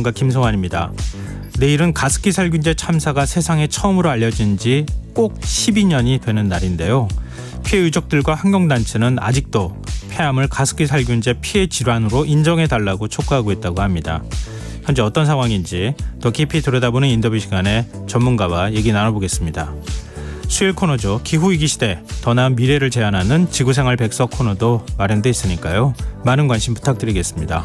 김성환입니다. 내일은 가습기 살균제 참사가 세상에 처음으로 알려진 지 꼭 12년이 되는 날인데요. 피해 유족들과 환경단체는 아직도 폐암을 가습기 살균제 피해 질환으로 인정해달라고 촉구하고 있다고 합니다. 현재 어떤 상황인지 더 깊이 들여다보는 인터뷰 시간에 전문가와 얘기 나눠보겠습니다. 수요일 코너죠. 기후위기 시대 더 나은 미래를 제안하는 지구생활 백서 코너도 마련돼 있으니까요. 많은 관심 부탁드리겠습니다.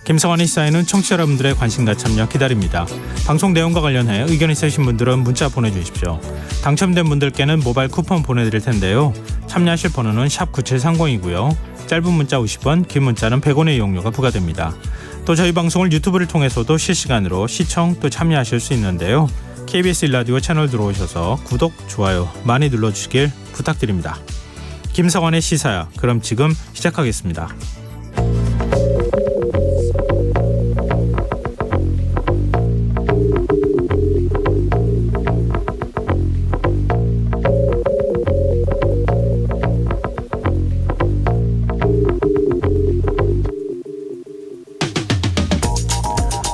김성환의 시사에는 청취자 여러분들의 관심과 참여 기다립니다. 방송 내용과 관련해 의견 있으신 분들은 문자 보내주십시오. 당첨된 분들께는 모바일 쿠폰 보내드릴 텐데요. 참여하실 번호는 샵9730이고요. 짧은 문자 50원, 긴 문자는 100원의 이용료가 부과됩니다. 또 저희 방송을 유튜브를 통해서도 실시간으로 시청 또 참여하실 수 있는데요. KBS 1라디오 채널 들어오셔서 구독, 좋아요 많이 눌러주시길 부탁드립니다. 김성환의 시사야. 그럼 지금 시작하겠습니다.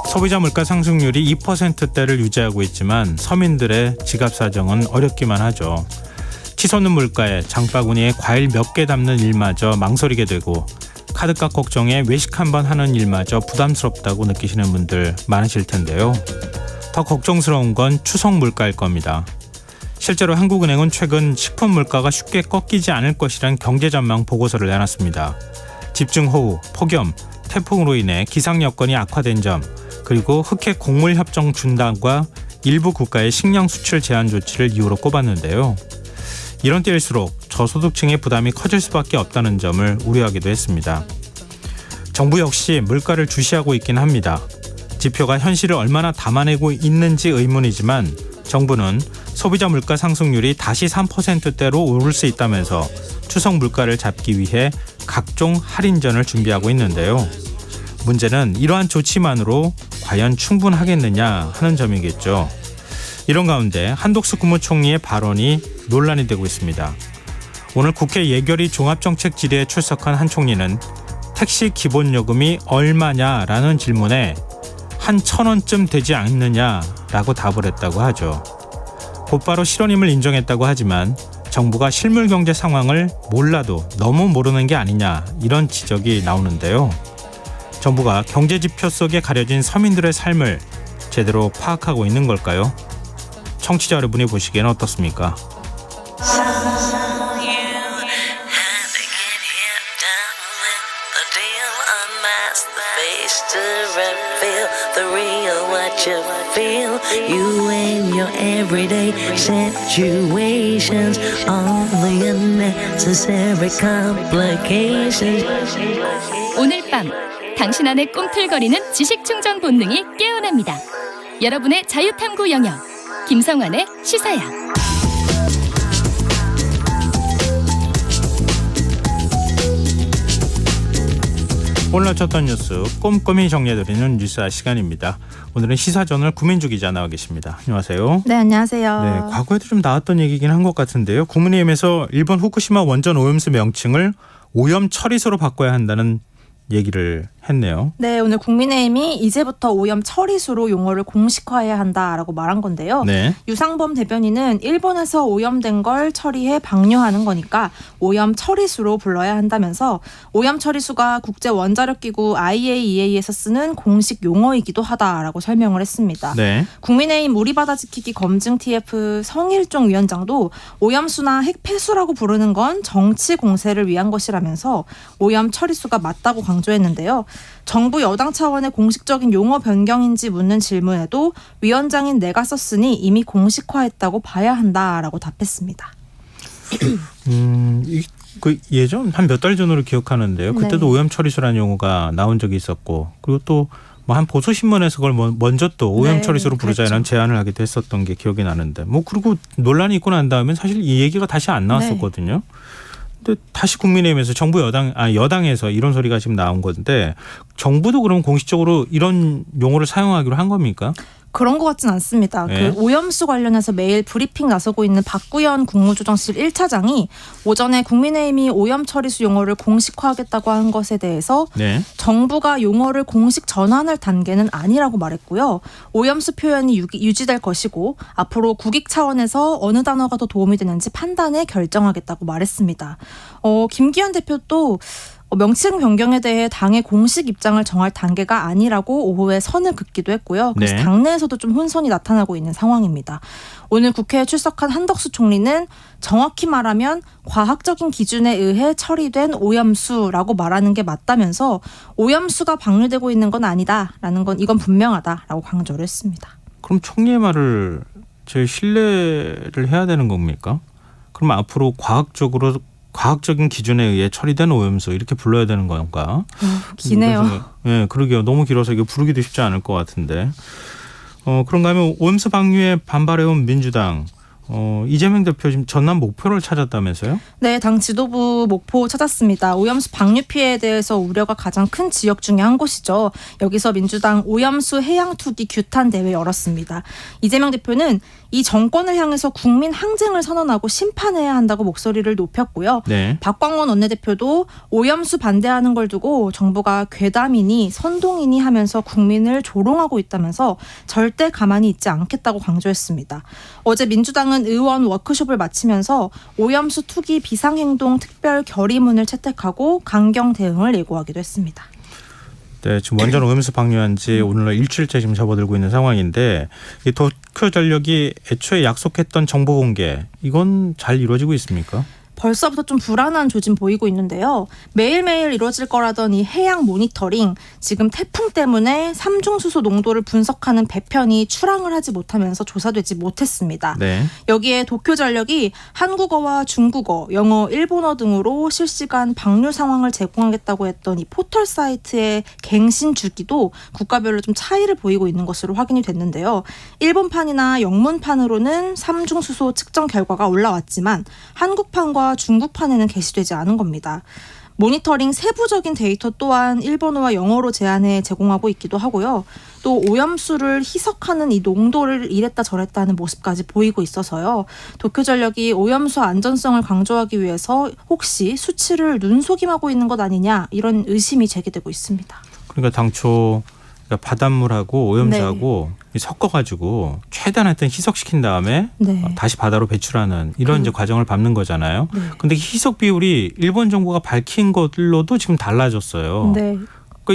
소비자 물가 상승률이 2%대를 유지하고 있지만 서민들의 지갑 사정은 어렵기만 하죠. 치솟는 물가에 장바구니에 과일 몇 개 담는 일마저 망설이게 되고 카드값 걱정에 외식 한번 하는 일마저 부담스럽다고 느끼시는 분들 많으실 텐데요. 더 걱정스러운 건 추석 물가일 겁니다. 실제로 한국은행은 최근 식품 물가가 쉽게 꺾이지 않을 것이란 경제전망 보고서를 내놨습니다. 집중호우, 폭염, 태풍으로 인해 기상 여건이 악화된 점, 그리고 흑해 곡물 협정 중단과 일부 국가의 식량 수출 제한 조치를 이유로 꼽았는데요. 이런 때일수록 저소득층의 부담이 커질 수밖에 없다는 점을 우려하기도 했습니다. 정부 역시 물가를 주시하고 있긴 합니다. 지표가 현실을 얼마나 담아내고 있는지 의문이지만 정부는 소비자 물가 상승률이 다시 3%대로 오를 수 있다면서 추석 물가를 잡기 위해 각종 할인전을 준비하고 있는데요. 문제는 이러한 조치만으로 과연 충분하겠느냐 하는 점이겠죠. 이런 가운데 한독수 국무총리의 발언이 논란이 되고 있습니다. 오늘 국회 예결위 종합정책질의에 출석한 한 총리는 택시 기본요금이 얼마냐라는 질문에 한 1,000원쯤 되지 않느냐라고 답을 했다고 하죠. 곧바로 실언임을 인정했다고 하지만 정부가 실물 경제 상황을 몰라도 너무 모르는 게 아니냐 이런 지적이 나오는데요. 정부가 경제지표 속에 가려진 서민들의 삶을 제대로 파악하고 있는 걸까요? 청취자 여러분이 보시기에는 어떻습니까? 오늘 밤 당신 안의 꿈틀거리는 지식충전 본능이 깨어납니다. 여러분의 자유탐구 영역 김성환의 시사야. 오늘 쳤던 뉴스 꼼꼼히 정리해드리는 뉴스아 시간입니다. 오늘은 시사저널 구민주 기자 나와 계십니다. 안녕하세요. 네, 안녕하세요. 네, 과거에도 좀 나왔던 얘기긴 한 것 같은데요. 국민의힘에서 일본 후쿠시마 원전 오염수 명칭을 오염 처리소로 바꿔야 한다는 얘기를 했네요. 네, 오늘 국민의힘이 이제부터 오염 처리수로 용어를 공식화해야 한다라고 말한 건데요. 네. 유상범 대변인은 일본에서 오염된 걸 처리해 방류하는 거니까 오염 처리수로 불러야 한다면서 오염 처리수가 국제 원자력기구 IAEA에서 쓰는 공식 용어이기도 하다라고 설명을 했습니다. 네. 국민의힘 우리바다 지키기 검증 TF 성일종 위원장도 오염수나 핵폐수라고 부르는 건 정치 공세를 위한 것이라면서 오염 처리수가 맞다고 강조했는데요. 정부 여당 차원의 공식적인 용어 변경인지 묻는 질문에도 위원장인 내가 썼으니 이미 공식화했다고 봐야 한다라고 답했습니다. 그 예전 한 몇 달 전으로 기억하는데요. 그때도 네. 오염 처리소라는 용어가 나온 적이 있었고, 그리고 또 뭐 한 보도신문에서 그걸 먼저 또 오염 처리소로 부르자라는 제안을 하기도 했었던 게 기억이 나는데, 뭐 그리고 논란이 있고 난 다음에 사실 이 얘기가 다시 안 나왔었거든요. 근데 다시 국민의힘에서 정부 여당에서 이런 소리가 지금 나온 건데, 정부도 그럼 공식적으로 이런 용어를 사용하기로 한 겁니까? 그런 것 같진 않습니다. 네. 그 오염수 관련해서 매일 브리핑 나서고 있는 박구현 국무조정실 1차장이 오전에 국민의힘이 오염 처리수 용어를 공식화하겠다고 한 것에 대해서 네. 정부가 용어를 공식 전환할 단계는 아니라고 말했고요. 오염수 표현이 유지될 것이고 앞으로 국익 차원에서 어느 단어가 더 도움이 되는지 판단해 결정하겠다고 말했습니다. 김기현 대표도 명칭 변경에 대해 당의 공식 입장을 정할 단계가 아니라고 오후에 선을 긋기도 했고요. 그래서 네. 당내에서도 좀 혼선이 나타나고 있는 상황입니다. 오늘 국회에 출석한 한덕수 총리는 정확히 말하면 과학적인 기준에 의해 처리된 오염수라고 말하는 게 맞다면서 오염수가 방류되고 있는 건 아니다라는 건 이건 분명하다라고 강조를 했습니다. 그럼 총리의 말을 제일 신뢰를 해야 되는 겁니까? 그럼 앞으로 과학적인 기준에 의해 처리된 오염수 이렇게 불러야 되는 건가? 기네요. 네, 그러게요. 너무 길어서 이거 부르기도 쉽지 않을 것 같은데. 그런가 하면 오염수 방류에 반발해온 민주당. 이재명 대표 지금 전남 목포를 찾았다면서요? 네, 당 지도부 목포 찾았습니다. 오염수 방류 피해에 대해서 우려가 가장 큰 지역 중에 한 곳이죠. 여기서 민주당 오염수 해양 투기 규탄 대회 열었습니다. 이재명 대표는 이 정권을 향해서 국민 항쟁을 선언하고 심판해야 한다고 목소리를 높였고요. 네. 박광원 원내대표도 오염수 반대하는 걸 두고 정부가 괴담이니 선동이니 하면서 국민을 조롱하고 있다면서 절대 가만히 있지 않겠다고 강조했습니다. 어제 민주당은 의원 워크숍을 마치면서 오염수 투기 비상행동 특별 결의문을 채택하고 강경 대응을 예고하기도 했습니다. 네, 지금 원전 오염수 방류한 지 오늘날 일주일째 지금 접어들고 있는 상황인데 이 도쿄전력이 애초에 약속했던 정보 공개 이건 잘 이루어지고 있습니까? 벌써부터 좀 불안한 조짐 보이고 있는데요. 매일매일 이루어질 거라던 이 해양 모니터링, 지금 태풍 때문에 삼중수소 농도를 분석하는 배편이 출항을 하지 못하면서 조사되지 못했습니다. 네. 여기에 도쿄전력이 한국어와 중국어, 영어, 일본어 등으로 실시간 방류 상황을 제공하겠다고 했던 이 포털 사이트의 갱신 주기도 국가별로 좀 차이를 보이고 있는 것으로 확인이 됐는데요. 일본판이나 영문판으로는 삼중수소 측정 결과가 올라왔지만 한국판과 중국판에는 게시되지 않은 겁니다. 모니터링 세부적인 데이터 또한 일본어와 영어로 제안해 제공하고 있기도 하고요. 또 오염수를 희석하는 이 농도를 이랬다 저랬다 하는 모습까지 보이고 있어서요. 도쿄전력이 오염수 안전성을 강조하기 위해서 혹시 수치를 눈속임하고 있는 것 아니냐 이런 의심이 제기되고 있습니다. 그러니까 당초 바닷물하고 오염수하고 섞어가지고 최대한 하여튼 희석시킨 다음에 네. 다시 바다로 배출하는 이런 이제 과정을 밟는 거잖아요. 네. 근데 희석 비율이 일본 정부가 밝힌 것로도 지금 달라졌어요. 네.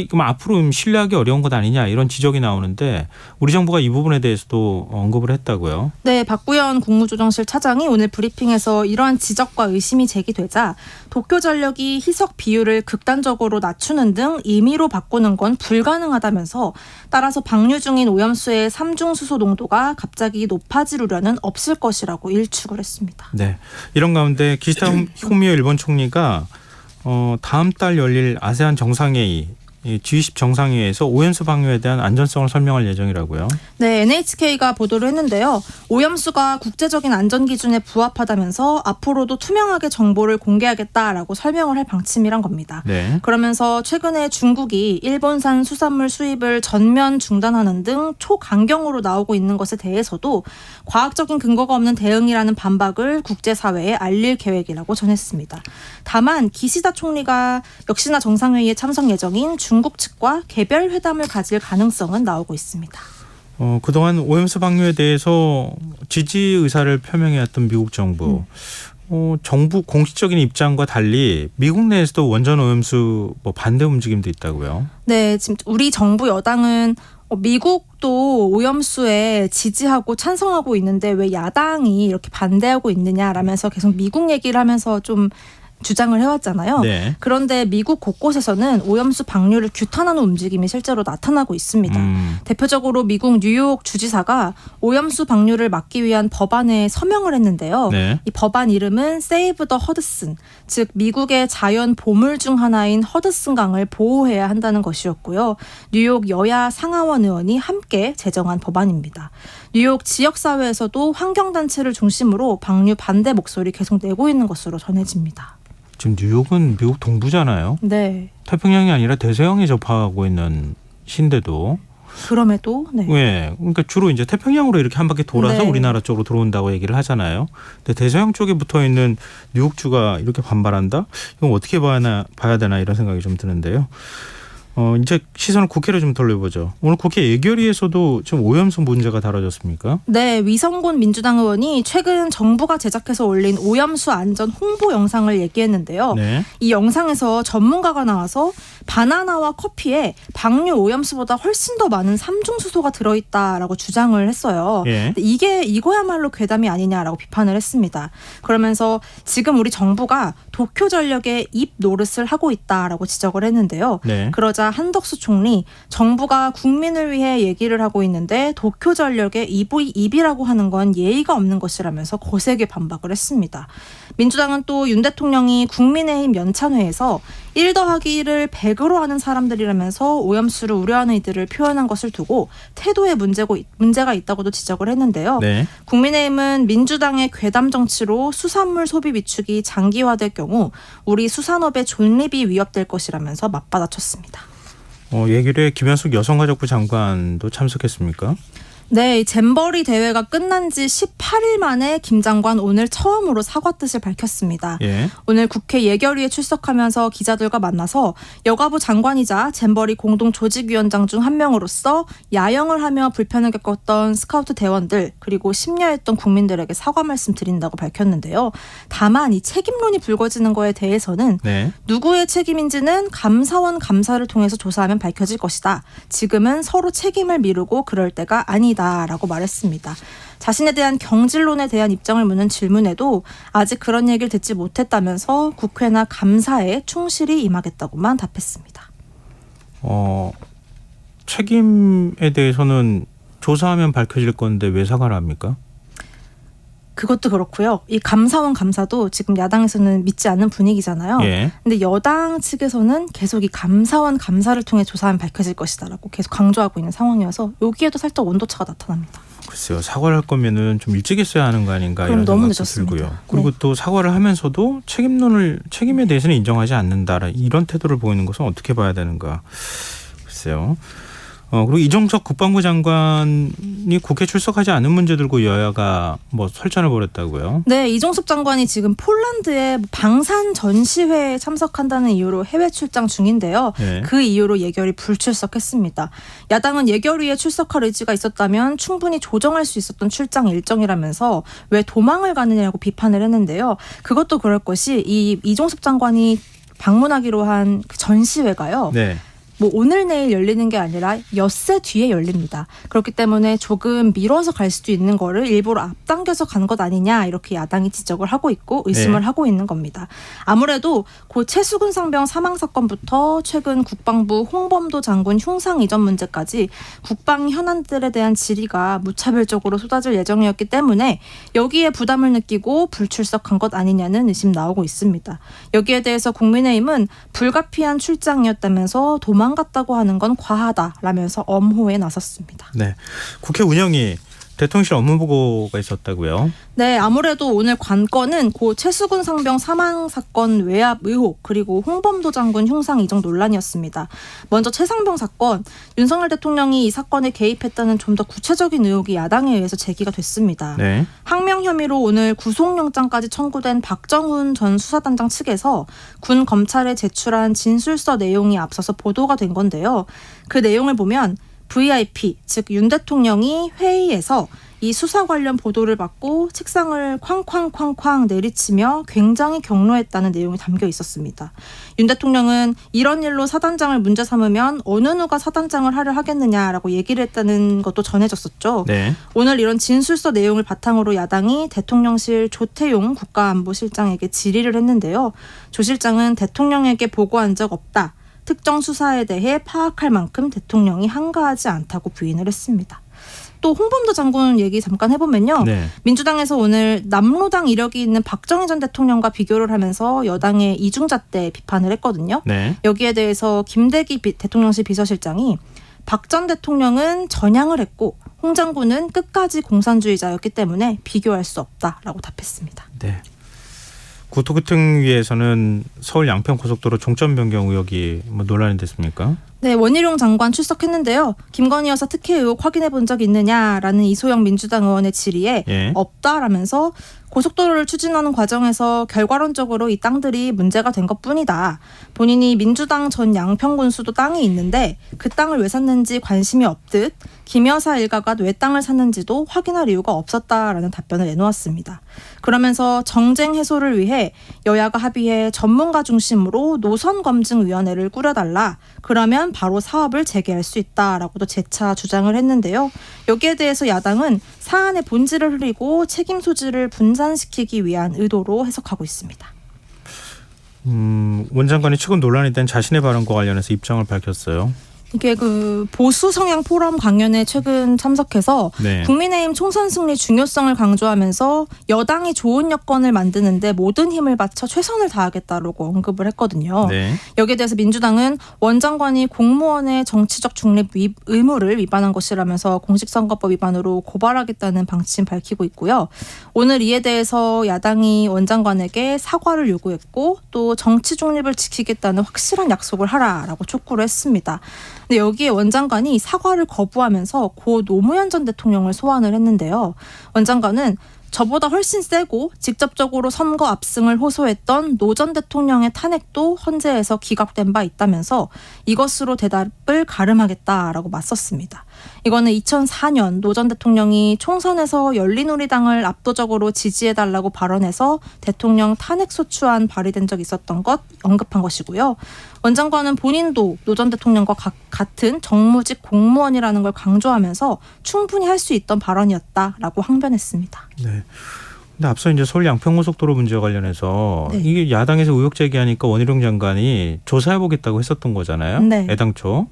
그럼 앞으로 신뢰하기 어려운 것 아니냐 이런 지적이 나오는데 우리 정부가 이 부분에 대해서도 언급을 했다고요. 네, 박구현 국무조정실 차장이 오늘 브리핑에서 이러한 지적과 의심이 제기되자 도쿄전력이 희석 비율을 극단적으로 낮추는 등 임의로 바꾸는 건 불가능하다면서 따라서 방류 중인 오염수의 삼중수소 농도가 갑자기 높아질 우려는 없을 것이라고 일축을 했습니다. 네, 이런 가운데 기시다 후미오 일본 총리가 다음 달 열릴 아세안 정상회의 G20 정상회의에서 오염수 방류에 대한 안전성을 설명할 예정이라고요. 네, NHK가 보도를 했는데요. 오염수가 국제적인 안전 기준에 부합하다면서 앞으로도 투명하게 정보를 공개하겠다라고 설명을 할 방침이란 겁니다. 네. 그러면서 최근에 중국이 일본산 수산물 수입을 전면 중단하는 등 초강경으로 나오고 있는 것에 대해서도 과학적인 근거가 없는 대응이라는 반박을 국제사회에 알릴 계획이라고 전했습니다. 다만 기시다 총리가 역시나 정상회의에 참석 예정인 중국 측과 개별 회담을 가질 가능성은 나오고 있습니다. 그동안 오염수 방류에 대해서 지지 의사를 표명해왔던 미국 정부. 정부 공식적인 입장과 달리 미국 내에서도 원전 오염수 반대 움직임도 있다고요. 네, 지금 우리 정부 여당은 미국도 오염수에 지지하고 찬성하고 있는데 왜 야당이 이렇게 반대하고 있느냐라면서 계속 미국 얘기를 하면서 좀 주장을 해왔잖아요. 네. 그런데 미국 곳곳에서는 오염수 방류를 규탄하는 움직임이 실제로 나타나고 있습니다. 대표적으로 미국 뉴욕 주지사가 오염수 방류를 막기 위한 법안에 서명을 했는데요. 네. 이 법안 이름은 Save the Hudson, 즉 미국의 자연 보물 중 하나인 허드슨 강을 보호해야 한다는 것이었고요. 뉴욕 여야 상하원 의원이 함께 제정한 법안입니다. 뉴욕 지역사회에서도 환경단체를 중심으로 방류 반대 목소리 계속 내고 있는 것으로 전해집니다. 지금 뉴욕은 미국 동부잖아요. 네. 태평양이 아니라 대서양에 접하고 있는 신데도 그럼에도 네. 네, 그러니까 주로 이제 태평양으로 이렇게 한 바퀴 돌아서 네. 우리나라 쪽으로 들어온다고 얘기를 하잖아요. 근데 대서양 쪽에 붙어 있는 뉴욕주가 이렇게 반발한다? 이건 어떻게 봐야 되나 이런 생각이 좀 드는데요. 이제 시선을 국회로 좀 돌려보죠. 오늘 국회 예결위에서도 좀 오염수 문제가 다뤄졌습니까? 네, 위성곤 민주당 의원이 최근 정부가 제작해서 올린 오염수 안전 홍보 영상을 얘기했는데요. 네. 이 영상에서 전문가가 나와서 바나나와 커피에 방류 오염수보다 훨씬 더 많은 삼중수소가 들어있다라고 주장을 했어요. 예. 근데 이거야말로 괴담이 아니냐라고 비판을 했습니다. 그러면서 지금 우리 정부가 도쿄전력의 입 노릇을 하고 있다라고 지적을 했는데요. 네. 그러자 한덕수 총리, 정부가 국민을 위해 얘기를 하고 있는데 도쿄전력의 입이라고 하는 건 예의가 없는 것이라면서 거세게 반박을 했습니다. 민주당은 또 윤 대통령이 국민의힘 연찬회에서 1 더하기를 100으로 하는 사람들이라면서 오염수를 우려하는 이들을 표현한 것을 두고 태도에 문제가 있다고도 지적을 했는데요. 네. 국민의힘은 민주당의 괴담 정치로 수산물 소비 비축이 장기화될 경우 우리 수산업의 존립이 위협될 것이라면서 맞받아쳤습니다. 예결위에 김현숙 여성가족부 장관도 참석했습니까? 네, 잼버리 대회가 끝난 지 18일 만에 김 장관 오늘 처음으로 사과 뜻을 밝혔습니다. 예. 오늘 국회 예결위에 출석하면서 기자들과 만나서 여가부 장관이자 잼버리 공동조직위원장 중 한 명으로서 야영을 하며 불편을 겪었던 스카우트 대원들 그리고 심려했던 국민들에게 사과 말씀 드린다고 밝혔는데요. 다만 이 책임론이 불거지는 거에 대해서는 네. 누구의 책임인지는 감사원 감사를 통해서 조사하면 밝혀질 것이다. 지금은 서로 책임을 미루고 그럴 때가 아니다. 라고 말했습니다. 자신에 대한 경질론에 대한 입장을 묻는 질문에도 아직 그런 얘기를 듣지 못했다면서 국회나 감사에 충실히 임하겠다고만 답했습니다. 책임에 대해서는 조사하면 밝혀질 건데 왜 사과를 합니까? 그것도 그렇고요. 이 감사원 감사도 지금 야당에서는 믿지 않는 분위기잖아요. 예. 근데 여당 측에서는 계속 이 감사원 감사를 통해 조사하면 밝혀질 것이다라고 계속 강조하고 있는 상황이어서 여기에도 살짝 온도차가 나타납니다. 글쎄요. 사과를 할 거면은 좀 일찍 했어야 하는 거 아닌가 그럼 이런 너무 생각도 늦었습니다. 들고요. 그리고 또 사과를 하면서도 책임에 대해서는 인정하지 않는다. 이런 태도를 보이는 것은 어떻게 봐야 되는가. 글쎄요. 그리고 이종석 국방부 장관이 국회 출석하지 않은 문제 들고 여야가 설전을 벌였다고요? 네, 이종섭 장관이 지금 폴란드의 방산 전시회에 참석한다는 이유로 해외 출장 중인데요. 네. 그 이유로 예결위 불출석했습니다. 야당은 예결위에 출석할 의지가 있었다면 충분히 조정할 수 있었던 출장 일정이라면서 왜 도망을 가느냐고 비판을 했는데요. 그것도 그럴 것이 이 이종섭 장관이 방문하기로 한 그 전시회가요. 네. 오늘 내일 열리는 게 아니라 엿새 뒤에 열립니다. 그렇기 때문에 조금 미뤄서 갈 수도 있는 거를 일부러 앞당겨서 간 것 아니냐 이렇게 야당이 지적을 하고 있고 의심을 네. 하고 있는 겁니다. 아무래도 고 최수근 상병 사망 사건부터 최근 국방부 홍범도 장군 흉상 이전 문제까지 국방 현안들에 대한 질의가 무차별적으로 쏟아질 예정이었기 때문에 여기에 부담을 느끼고 불출석한 것 아니냐는 의심 나오고 있습니다. 여기에 대해서 국민의힘은 불가피한 출장이었다면서 도망갔다고 하는 건 과하다라면서 엄호에 나섰습니다. 네. 국회 운영위 대통령실 업무보고가 있었다고요? 네, 아무래도 오늘 관건은 고 최수근 상병 사망 사건 외압 의혹 그리고 홍범도 장군 흉상 이전 논란이었습니다. 먼저 최상병 사건, 윤석열 대통령이 이 사건에 개입했다는 좀 더 구체적인 의혹이 야당에 의해서 제기가 됐습니다. 네. 항명 혐의로 오늘 구속영장까지 청구된 박정훈 전 수사단장 측에서 군 검찰에 제출한 진술서 내용이 앞서서 보도가 된 건데요. 그 내용을 보면 VIP, 즉 윤 대통령이 회의에서 이 수사 관련 보도를 받고 책상을 쾅쾅쾅쾅 내리치며 굉장히 격노했다는 내용이 담겨 있었습니다. 윤 대통령은 이런 일로 사단장을 문제 삼으면 어느 누가 사단장을 하려 하겠느냐라고 얘기를 했다는 것도 전해졌었죠. 네. 오늘 이런 진술서 내용을 바탕으로 야당이 대통령실 조태용 국가안보실장에게 질의를 했는데요. 조 실장은 대통령에게 보고한 적 없다. 특정 수사에 대해 파악할 만큼 대통령이 한가하지 않다고 부인을 했습니다. 또 홍범도 장군 얘기 잠깐 해보면요. 네. 민주당에서 오늘 남로당 이력이 있는 박정희 전 대통령과 비교를 하면서 여당의 이중잣대 비판을 했거든요. 네. 여기에 대해서 김대기 대통령실 비서실장이 박 전 대통령은 전향을 했고 홍 장군은 끝까지 공산주의자였기 때문에 비교할 수 없다라고 답했습니다. 네. 국토교통위에서는 서울 양평고속도로 종점 변경 의혹이 논란이 됐습니까? 네, 원희룡 장관 출석했는데요. 김건희 여사 특혜 의혹 확인해 본 적 있느냐라는 이소영 민주당 의원의 질의에 예. 없다라면서 고속도로를 추진하는 과정에서 결과론적으로 이 땅들이 문제가 된 것뿐이다. 본인이 민주당 전 양평군수도 땅이 있는데 그 땅을 왜 샀는지 관심이 없듯 김 여사 일가가 왜 땅을 샀는지도 확인할 이유가 없었다라는 답변을 내놓았습니다. 그러면서 정쟁 해소를 위해 여야가 합의해 전문가 중심으로 노선검증위원회를 꾸려달라. 그러면 바로 사업을 재개할 수 있다라고도 재차 주장을 했는데요. 여기에 대해서 야당은 사안의 본질을 흐리고 책임 소지를 분산시키기 위한 의도로 해석하고 있습니다. 원 장관이 최근 논란이 된 자신의 발언과 관련해서 입장을 밝혔어요. 이게 그 보수 성향 포럼 강연에 최근 참석해서 네. 국민의힘 총선 승리 중요성을 강조하면서 여당이 좋은 여건을 만드는데 모든 힘을 바쳐 최선을 다하겠다라고 언급을 했거든요. 네. 여기에 대해서 민주당은 원 장관이 공무원의 정치적 중립 의무를 위반한 것이라면서 공직선거법 위반으로 고발하겠다는 방침 밝히고 있고요. 오늘 이에 대해서 야당이 원 장관에게 사과를 요구했고 또 정치 중립을 지키겠다는 확실한 약속을 하라라고 촉구를 했습니다. 근데 여기에 원 장관이 사과를 거부하면서 고 노무현 전 대통령을 소환을 했는데요. 원 장관은 저보다 훨씬 세고 직접적으로 선거 압승을 호소했던 노 전 대통령의 탄핵도 헌재에서 기각된 바 있다면서 이것으로 대답을 가름하겠다라고 맞섰습니다. 이거는 2004년 노 전 대통령이 총선에서 열린우리당을 압도적으로 지지해달라고 발언해서 대통령 탄핵소추안 발의된 적이 있었던 것 언급한 것이고요. 원 장관은 본인도 노 전 대통령과 같은 정무직 공무원이라는 걸 강조하면서 충분히 할 수 있던 발언이었다라고 항변했습니다. 네. 근데 앞서 이제 서울 양평고속도로 문제와 관련해서 네. 이게 야당에서 의혹 제기하니까 원희룡 장관이 조사해보겠다고 했었던 거잖아요. 네. 애당초.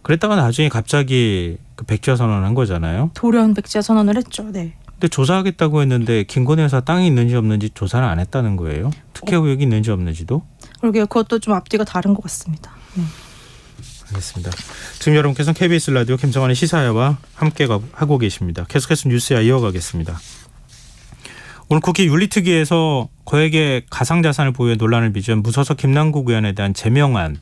그랬다가 나중에 갑자기 그 백지화 선언한 거잖아요. 돌연 백지화 선언을 했죠. 네. 근데 조사하겠다고 했는데 김건희 여사 땅이 있는지 없는지 조사를 안 했다는 거예요. 특혜 의혹이 있는지 없는지도. 그러게요. 그것도 좀 앞뒤가 다른 것 같습니다. 네. 알겠습니다. 지금 여러분께서는 KBS 라디오 김성환의 시사야와 함께 하고 계십니다. 계속해서 뉴스야 이어가겠습니다. 오늘 국회 윤리특위에서 거액의 가상자산을 보유해 논란을 빚은 무소속 김남국 의원에 대한 제명안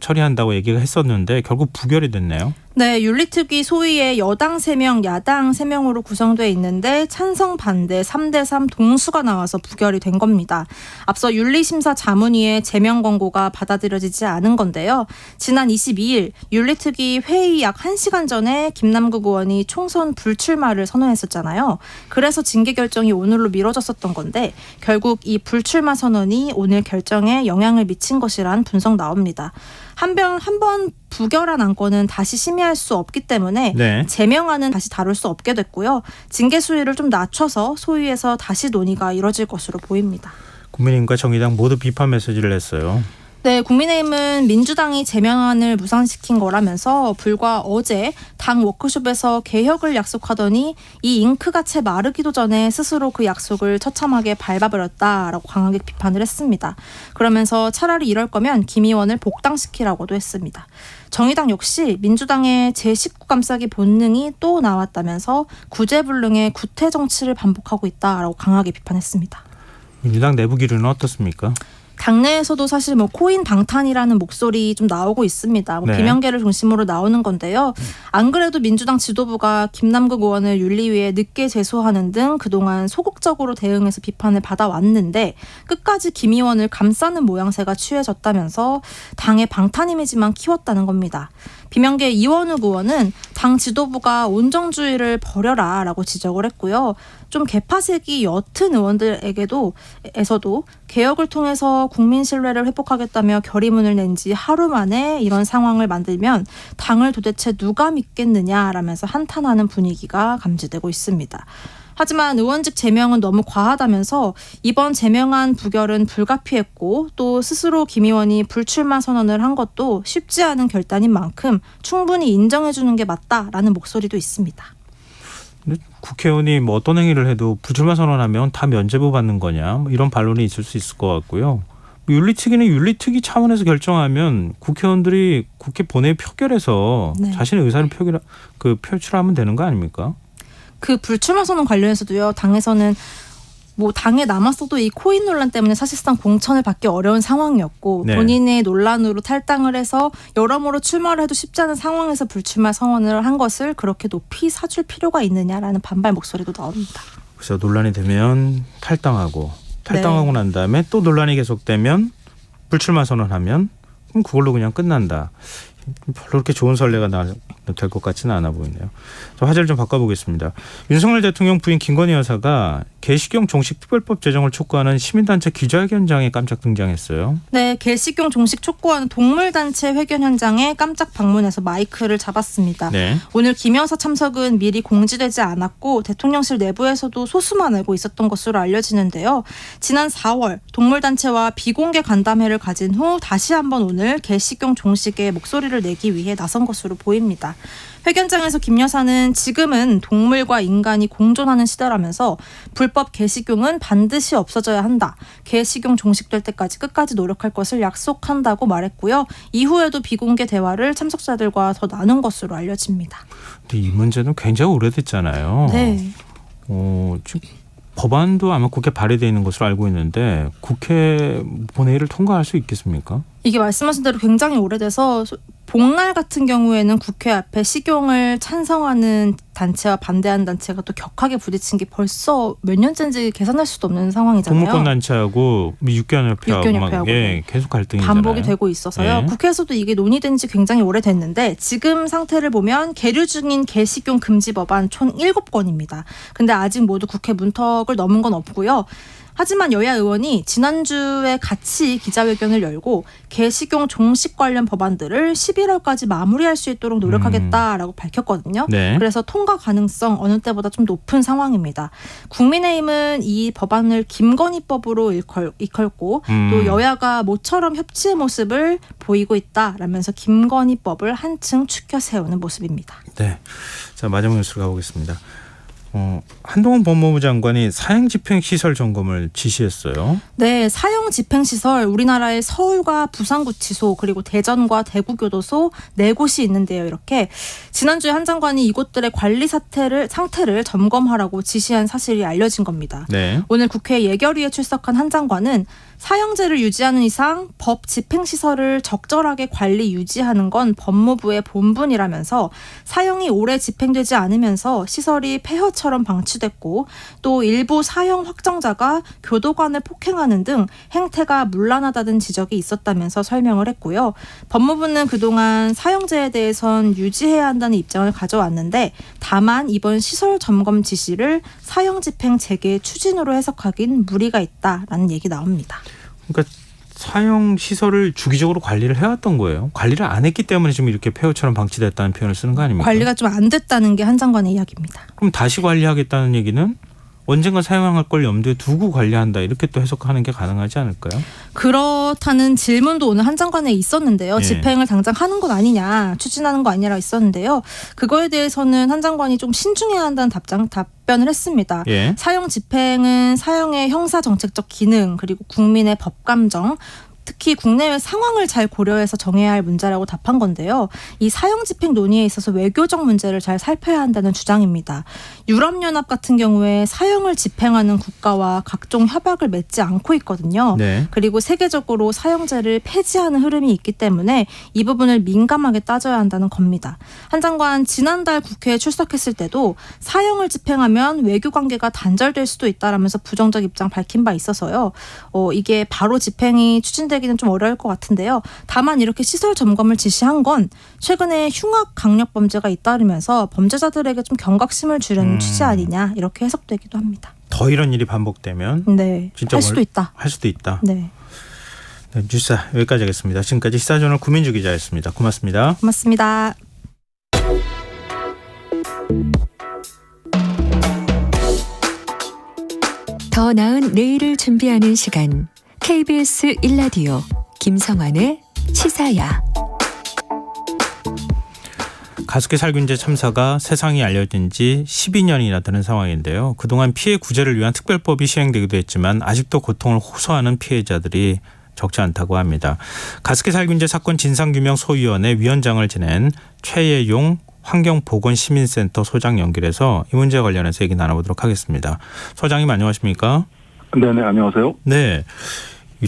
처리한다고 얘기가 했었는데 결국 부결이 됐네요. 네, 윤리특위 소위에 여당 3명, 야당 3명으로 구성돼 있는데 찬성 반대 3대3 동수가 나와서 부결이 된 겁니다. 앞서 윤리심사 자문위의 제명 권고가 받아들여지지 않은 건데요. 지난 22일 윤리특위 회의 약 1시간 전에 김남국 의원이 총선 불출마를 선언했었잖아요. 그래서 징계 결정이 오늘로 미뤄졌었던 건데 결국 이 불출마 선언이 오늘 결정에 영향을 미친 것이란 분석 나옵니다. 한 번 부결한 안건은 다시 심의할 수 없기 때문에 네. 제명안은 다시 다룰 수 없게 됐고요. 징계 수위를 좀 낮춰서 소위에서 다시 논의가 이뤄질 것으로 보입니다. 국민의힘과 정의당 모두 비판 메시지를 냈어요. 네, 국민의힘은 민주당이 제명안을 무산시킨 거라면서 불과 어제 당 워크숍에서 개혁을 약속하더니 이 잉크가 채 마르기도 전에 스스로 그 약속을 처참하게 밟아버렸다라고 강하게 비판을 했습니다. 그러면서 차라리 이럴 거면 김 의원을 복당시키라고도 했습니다. 정의당 역시 민주당의 제19 감싸기 본능이 또 나왔다면서 구제불능의 구태 정치를 반복하고 있다라고 강하게 비판했습니다. 민주당 내부 기류는 어떻습니까? 당내에서도 사실 코인 방탄이라는 목소리 좀 나오고 있습니다. 네. 비명계를 중심으로 나오는 건데요. 안 그래도 민주당 지도부가 김남국 의원을 윤리위에 늦게 제소하는 등 그동안 소극적으로 대응해서 비판을 받아왔는데 끝까지 김 의원을 감싸는 모양새가 취해졌다면서 당의 방탄 이미지만 키웠다는 겁니다. 비명계 이원욱 의원은 당 지도부가 온정주의를 버려라라고 지적을 했고요. 좀 개파색이 옅은 의원들에게도 개혁을 통해서 국민 신뢰를 회복하겠다며 결의문을 낸 지 하루 만에 이런 상황을 만들면 당을 도대체 누가 믿겠느냐라면서 한탄하는 분위기가 감지되고 있습니다. 하지만 의원직 제명은 너무 과하다면서 이번 제명안 부결은 불가피했고 또 스스로 김 의원이 불출마 선언을 한 것도 쉽지 않은 결단인 만큼 충분히 인정해 주는 게 맞다라는 목소리도 있습니다. 근데 국회의원이 어떤 행위를 해도 불출마 선언하면 다 면죄부 받는 거냐 이런 반론이 있을 수 있을 것 같고요. 윤리특위는 윤리특위 차원에서 결정하면 국회의원들이 국회 본회의 표결해서 네. 자신의 의사를 표출하면 되는 거 아닙니까? 그 불출마 선언 관련해서도요. 당에서는 뭐 당에 남았어도 이 코인 논란 때문에 사실상 공천을 받기 어려운 상황이었고 네. 본인의 논란으로 탈당을 해서 여러모로 출마를 해도 쉽지 않은 상황에서 불출마 선언을 한 것을 그렇게 높이 사줄 필요가 있느냐라는 반발 목소리도 나옵니다. 그래서 논란이 되면 탈당하고 난 다음에 또 논란이 계속되면 불출마 선언하면 그럼 그걸로 그냥 끝난다. 별로 그렇게 좋은 선례가 될 것 같지는 않아 보이네요. 화제를 좀 바꿔보겠습니다. 윤석열 대통령 부인 김건희 여사가 개식용 종식 특별법 제정을 촉구하는 시민단체 기자회견장에 깜짝 등장했어요. 네, 개식용 종식 촉구하는 동물단체 회견 현장에 깜짝 방문해서 마이크를 잡았습니다. 네. 오늘 김 여사 참석은 미리 공지되지 않았고 대통령실 내부에서도 소수만 알고 있었던 것으로 알려지는데요. 지난 4월 동물단체와 비공개 간담회를 가진 후 다시 한번 오늘 개식용 종식에 목소리를 내기 위해 나선 것으로 보입니다. 회견장에서 김 여사는 지금은 동물과 인간이 공존하는 시대라면서 불법 개식용은 반드시 없어져야 한다. 개식용 종식될 때까지 끝까지 노력할 것을 약속한다고 말했고요. 이후에도 비공개 대화를 참석자들과 더 나눈 것으로 알려집니다. 근데 이 문제는 굉장히 오래됐잖아요. 네. 지금 법안도 아마 국회 발의되어 있는 것으로 알고 있는데 국회 본회의를 통과할 수 있겠습니까? 이게 말씀하신 대로 굉장히 오래돼서 복날 같은 경우에는 국회 앞에 식용을 찬성하는 단체와 반대하는 단체가 또 격하게 부딪힌 게 벌써 몇 년째인지 계산할 수도 없는 상황이잖아요. 동물권단체하고 육견협회하고 육견협회하고 계속 갈등이잖아요. 반복이 되고 있어서요. 네. 국회에서도 이게 논의된 지 굉장히 오래됐는데 지금 상태를 보면 계류 중인 개식용 금지 법안 총 7건입니다. 근데 아직 모두 국회 문턱을 넘은 건 없고요. 하지만 여야 의원이 지난주에 같이 기자회견을 열고 개식용 종식 관련 법안들을 11월까지 마무리할 수 있도록 노력하겠다라고 밝혔거든요. 네. 그래서 통과 가능성 어느 때보다 좀 높은 상황입니다. 국민의힘은 이 법안을 김건희법으로 이끌고 또 여야가 모처럼 협치의 모습을 보이고 있다라면서 김건희법을 한층 추켜 세우는 모습입니다. 네. 자, 마지막 뉴스로 가보겠습니다. 한동훈 법무부 장관이 사형 집행 시설 점검을 지시했어요. 네, 사형 집행 시설 우리나라의 서울과 부산구치소 그리고 대전과 대구교도소 4곳이 있는데요. 이렇게 지난주에 한 장관이 이곳들의 관리 상태를 점검하라고 지시한 사실이 알려진 겁니다. 네. 오늘 국회 예결위에 출석한 한 장관은 사형제를 유지하는 이상 법 집행시설을 적절하게 관리 유지하는 건 법무부의 본분이라면서 사형이 오래 집행되지 않으면서 시설이 폐허처럼 방치됐고 또 일부 사형 확정자가 교도관을 폭행하는 등 행태가 문란하다는 지적이 있었다면서 설명을 했고요. 법무부는 그동안 사형제에 대해선 유지해야 한다는 입장을 가져왔는데 다만 이번 시설 점검 지시를 사형 집행 재개 추진으로 해석하긴 무리가 있다라는 얘기 나옵니다. 그러니까 사형 시설을 주기적으로 관리를 해왔던 거예요. 관리를 안 했기 때문에 지금 이렇게 폐허처럼 방치됐다는 표현을 쓰는 거 아닙니까? 관리가 좀 안 됐다는 게 한 장관의 이야기입니다. 그럼 다시 관리하겠다는 얘기는 언젠가 사용할 걸 염두에 두고 관리한다 이렇게 또 해석하는 게 가능하지 않을까요? 그렇다는 질문도 오늘 한 장관에 있었는데요. 예. 집행을 당장 하는 것 아니냐, 추진하는 거 아니라 있었는데요. 그거에 대해서는 한 장관이 좀 신중해야 한다는 답변을 했습니다. 예. 사형 집행은 사형의 형사 정책적 기능 그리고 국민의 법 감정 특히 국내외 상황을 잘 고려해서 정해야 할 문제라고 답한 건데요. 이 사형 집행 논의에 있어서 외교적 문제를 잘 살펴야 한다는 주장입니다. 유럽연합 같은 경우에 사형을 집행하는 국가와 각종 협약을 맺지 않고 있거든요. 네. 그리고 세계적으로 사형제를 폐지하는 흐름이 있기 때문에 이 부분을 민감하게 따져야 한다는 겁니다. 한 장관 지난달 국회에 출석했을 때도 사형을 집행하면 외교관계가 단절될 수도 있다라면서 부정적 입장 밝힌 바 있어서요. 이게 바로 집행이 추진되기는 좀 어려울 것 같은데요. 다만 이렇게 시설 점검을 지시한 건 최근에 흉악 강력 범죄가 잇따르면서 범죄자들에게 좀 경각심을 주려는 취지 아니냐 이렇게 해석되기도 합니다. 더 이런 일이 반복되면 네, 진짜 할 수도 있다. 할 수도 있다. 네, 네, 뉴스사 여기까지 하겠습니다. 지금까지 시사저널 구민주 기자였습니다. 고맙습니다. 고맙습니다. 더 나은 내일을 준비하는 시간 KBS 1라디오 김성환의 시사야. 가습기 살균제 참사가 세상에 알려진 지 12년이나 되는 상황인데요. 그동안 피해 구제를 위한 특별법이 시행되기도 했지만 아직도 고통을 호소하는 피해자들이 적지 않다고 합니다. 가습기 살균제 사건 진상규명 소위원회 위원장을 지낸 최예용 환경보건시민센터 소장 연결해서 이 문제와 관련해서 얘기 나눠보도록 하겠습니다. 소장님 안녕하십니까? 네네, 안녕하세요. 네.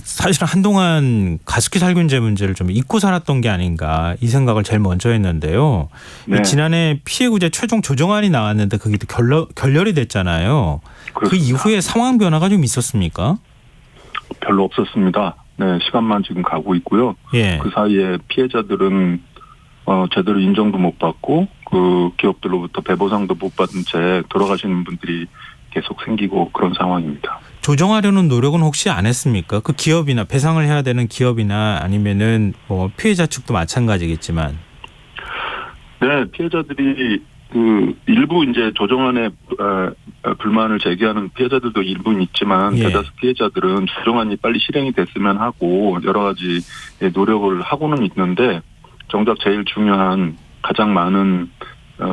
사실 한동안 가습기 살균제 문제를 좀 잊고 살았던 게 아닌가 이 생각을 제일 먼저 했는데요. 네. 지난해 피해구제 최종 조정안이 나왔는데 그게 또 결렬이 됐잖아요. 그 그렇습니다. 이후에 상황 변화가 좀 있었습니까? 별로 없었습니다. 네, 시간만 지금 가고 있고요. 예. 그 사이에 피해자들은 제대로 인정도 못 받고 그 기업들로부터 배보상도 못 받은 채 돌아가시는 분들이 계속 생기고 그런 상황입니다. 조정하려는 노력은 혹시 안 했습니까? 그 기업이나 배상을 해야 되는 기업이나 아니면은 뭐 피해자 측도 마찬가지겠지만. 네, 피해자들이 그 일부 이제 조정안에 불만을 제기하는 피해자들도 일부는 있지만 예. 대다수 피해자들은 조정안이 빨리 실행이 됐으면 하고 여러 가지 노력을 하고는 있는데 정작 제일 중요한 가장 많은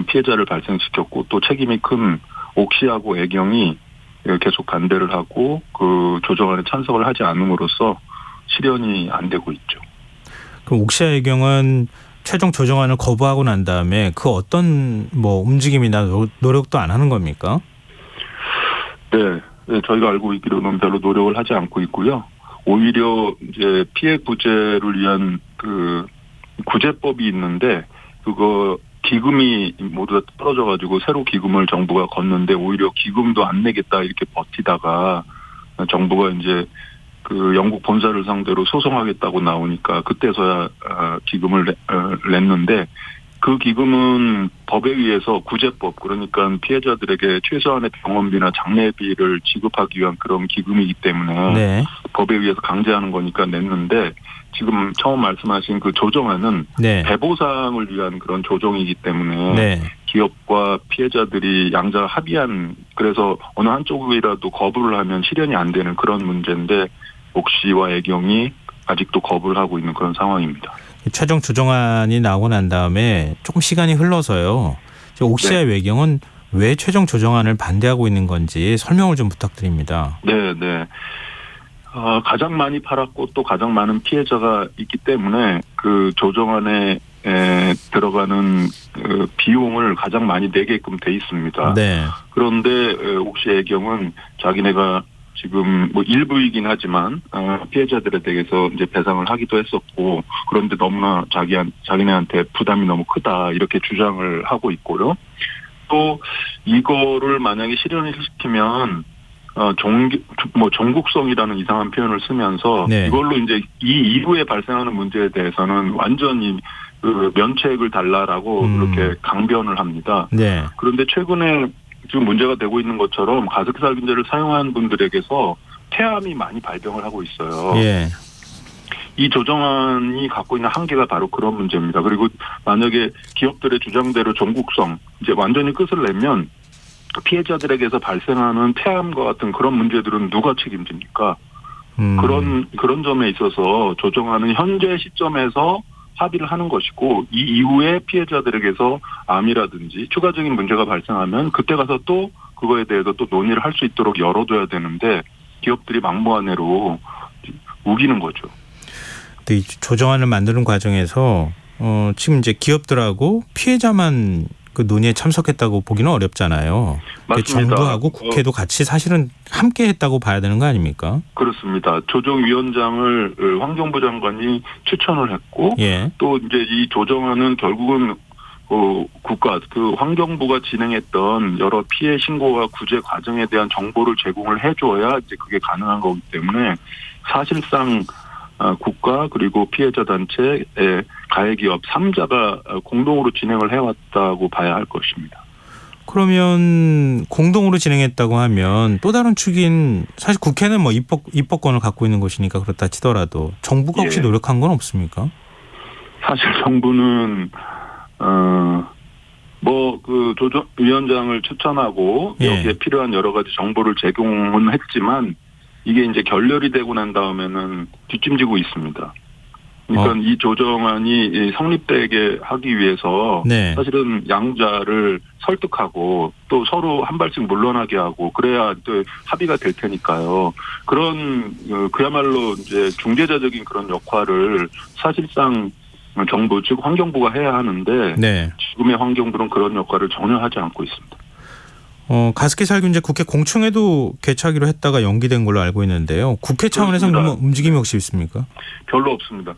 피해자를 발생시켰고 또 책임이 큰 옥시하고 애경이 계속 반대를 하고 그 조정안에 찬성을 하지 않음으로써 실현이 안 되고 있죠. 그럼 옥시아 의경은 최종 조정안을 거부하고 난 다음에 그 어떤 뭐 움직임이나 노력도 안 하는 겁니까? 네, 저희가 알고 있기로는 별로 노력을 하지 않고 있고요. 오히려 이제 피해 구제를 위한 그 구제법이 있는데 그거 기금이 모두 다 떨어져가지고 새로 기금을 정부가 걷는데 오히려 기금도 안 내겠다 이렇게 버티다가 정부가 이제 그 영국 본사를 상대로 소송하겠다고 나오니까 그때서야 기금을 냈는데 그 기금은 법에 의해서 구제법 그러니까 피해자들에게 최소한의 병원비나 장례비를 지급하기 위한 그런 기금이기 때문에 네. 법에 의해서 강제하는 거니까 냈는데 지금 처음 말씀하신 그 조정안은 네. 배보상을 위한 그런 조정이기 때문에 네. 기업과 피해자들이 양자 합의한 그래서 어느 한쪽이라도 거부를 하면 실현이 안 되는 그런 문제인데 옥시와 애경이 아직도 거부를 하고 있는 그런 상황입니다. 최종 조정안이 나오고 난 다음에 조금 시간이 흘러서요. 옥시아의 외경은 왜 최종 조정안을 반대하고 있는 건지 설명을 좀 부탁드립니다. 네. 가장 많이 팔았고 또 가장 많은 피해자가 있기 때문에 그 조정안에 들어가는 그 비용을 가장 많이 내게끔 돼 있습니다. 네. 그런데 옥시의 경우는 자기네가 지금 뭐 일부이긴 하지만 피해자들에 대해서 이제 배상을 하기도 했었고 그런데 너무나 자기네한테 부담이 너무 크다 이렇게 주장을 하고 있고요. 또 이거를 만약에 실현을 시키면 종국성이라는 이상한 표현을 쓰면서 네. 이걸로 이제 이 이후에 발생하는 문제에 대해서는 완전히 그 면책을 달라라고 그렇게 강변을 합니다. 네. 그런데 최근에 지금 문제가 되고 있는 것처럼 가습기 살균제를 사용한 분들에게서 폐암이 많이 발병을 하고 있어요. 예. 이 조정안이 갖고 있는 한계가 바로 그런 문제입니다. 그리고 만약에 기업들의 주장대로 종국성 이제 완전히 끝을 내면 피해자들에게서 발생하는 폐암과 같은 그런 문제들은 누가 책임집니까? 그런 점에 있어서 조정안은 현재 시점에서 합의를 하는 것이고 이 이후에 피해자들에게서 암이라든지 추가적인 문제가 발생하면 그때 가서 또 그거에 대해서 또 논의를 할 수 있도록 열어둬야 되는데 기업들이 막무가내로 우기는 거죠. 근데 이 조정안을 만드는 과정에서 지금 이제 기업들하고 피해자만 그 논의에 참석했다고 보기는 어렵잖아요. 맞습니다. 정부하고 국회도 같이 사실은 함께 했다고 봐야 되는 거 아닙니까? 그렇습니다. 조정위원장을 환경부 장관이 추천을 했고 예. 또 이제 이 조정안은 결국은 국가 그 환경부가 진행했던 여러 피해 신고와 구제 과정에 대한 정보를 제공을 해줘야 이제 그게 가능한 거기 때문에 사실상 국가 그리고 피해자 단체, 가해기업 3자가 공동으로 진행을 해왔다고 봐야 할 것입니다. 그러면 공동으로 진행했다고 하면 또 다른 축인 사실 국회는 뭐 입법권을 갖고 있는 곳이니까 그렇다 치더라도 정부가 혹시 노력한 건 없습니까? 사실 정부는 그 조정위원장을 추천하고 여기에 필요한 여러 가지 정보를 제공은 했지만 이게 이제 결렬이 되고 난 다음에는 뒷짐지고 있습니다. 그러니까 이 조정안이 성립되게 하기 위해서 사실은 양자를 설득하고 또 서로 한 발씩 물러나게 하고 그래야 또 합의가 될 테니까요. 그런 그야말로 이제 중재자적인 그런 역할을 사실상 정부 즉 환경부가 해야 하는데 지금의 환경부는 그런 역할을 전혀 하지 않고 있습니다. 가습기 살균제 국회 공청회도 개최하기로 했다가 연기된 걸로 알고 있는데요. 국회 차원에서 뭐 움직임이 혹시 있습니까? 별로 없습니다.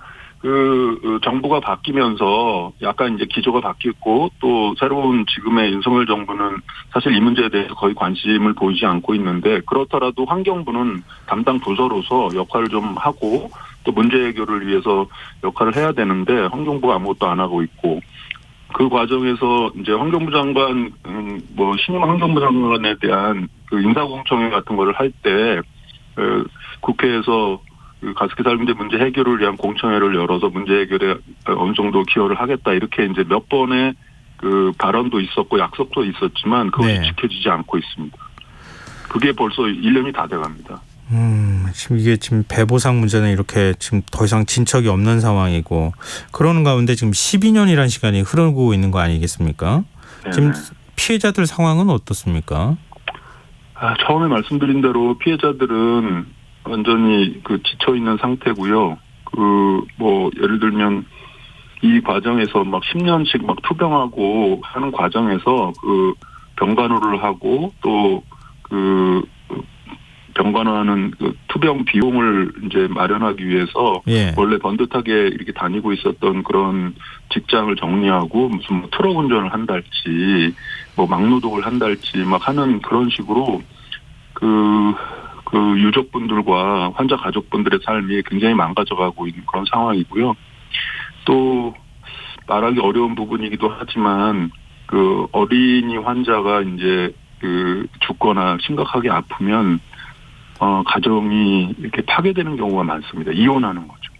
정부가 바뀌면서 약간 이제 기조가 바뀌었고 또 새로운 지금의 윤석열 정부는 사실 이 문제에 대해서 거의 관심을 보이지 않고 있는데 그렇더라도 환경부는 담당 부서로서 역할을 좀 하고 또 문제 해결을 위해서 역할을 해야 되는데 환경부가 아무것도 안 하고 있고 그 과정에서 이제 환경부 장관 신임 환경부 장관에 대한 그 인사공청회 같은 거를 할 때 국회에서 가습기 살균제 문제 해결을 위한 공청회를 열어서 문제 해결에 어느 정도 기여를 하겠다 이렇게 이제 몇 번의 그 발언도 있었고 약속도 있었지만 그것이 지켜지지 않고 있습니다. 그게 벌써 1년이 다 돼갑니다. 지금 배보상 문제는 이렇게 지금 더 이상 진척이 없는 상황이고 그러는 가운데 지금 12년이라는 시간이 흐르고 있는 거 아니겠습니까? 네네. 지금 피해자들 상황은 어떻습니까? 처음에 말씀드린 대로 피해자들은 완전히 지쳐 있는 상태고요. 예를 들면 이 과정에서 막 10년씩 막 투병하고 하는 과정에서 병간호를 하고 또 병간호하는 투병 비용을 이제 마련하기 위해서 원래 번듯하게 이렇게 다니고 있었던 그런 직장을 정리하고 무슨 트럭 운전을 한달지 막노동을 한달지 막 하는 그런 식으로 유족분들과 환자 가족분들의 삶이 굉장히 망가져가고 있는 그런 상황이고요. 또 말하기 어려운 부분이기도 하지만 어린이 환자가 이제 죽거나 심각하게 아프면 가정이 이렇게 파괴되는 경우가 많습니다. 이혼하는 거죠.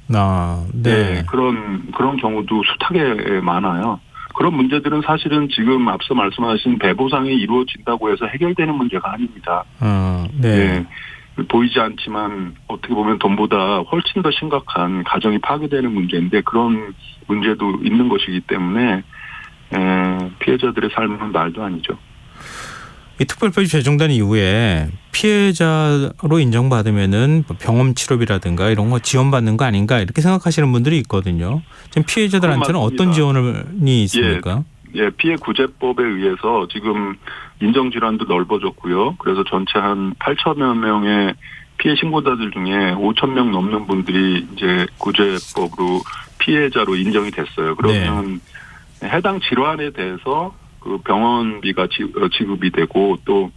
네. 그런 경우도 숱하게 많아요. 그런 문제들은 사실은 지금 앞서 말씀하신 배보상이 이루어진다고 해서 해결되는 문제가 아닙니다. 네. 보이지 않지만 어떻게 보면 돈보다 훨씬 더 심각한 가정이 파괴되는 문제인데 그런 문제도 있는 것이기 때문에 피해자들의 삶은 말도 아니죠. 이 특별법이 제정된 이후에 피해자로 인정받으면은 병원 치료비라든가 이런 거 지원받는 거 아닌가 이렇게 생각하시는 분들이 있거든요. 지금 피해자들한테는 어떤 지원이 있습니까? 피해 구제법에 의해서 지금 인정 질환도 넓어졌고요. 그래서 전체 한 8천여 명의 피해 신고자들 중에 5천 명 넘는 분들이 이제 구제법으로 피해자로 인정이 됐어요. 그러면 해당 질환에 대해서 병원비가 지급이 되고 또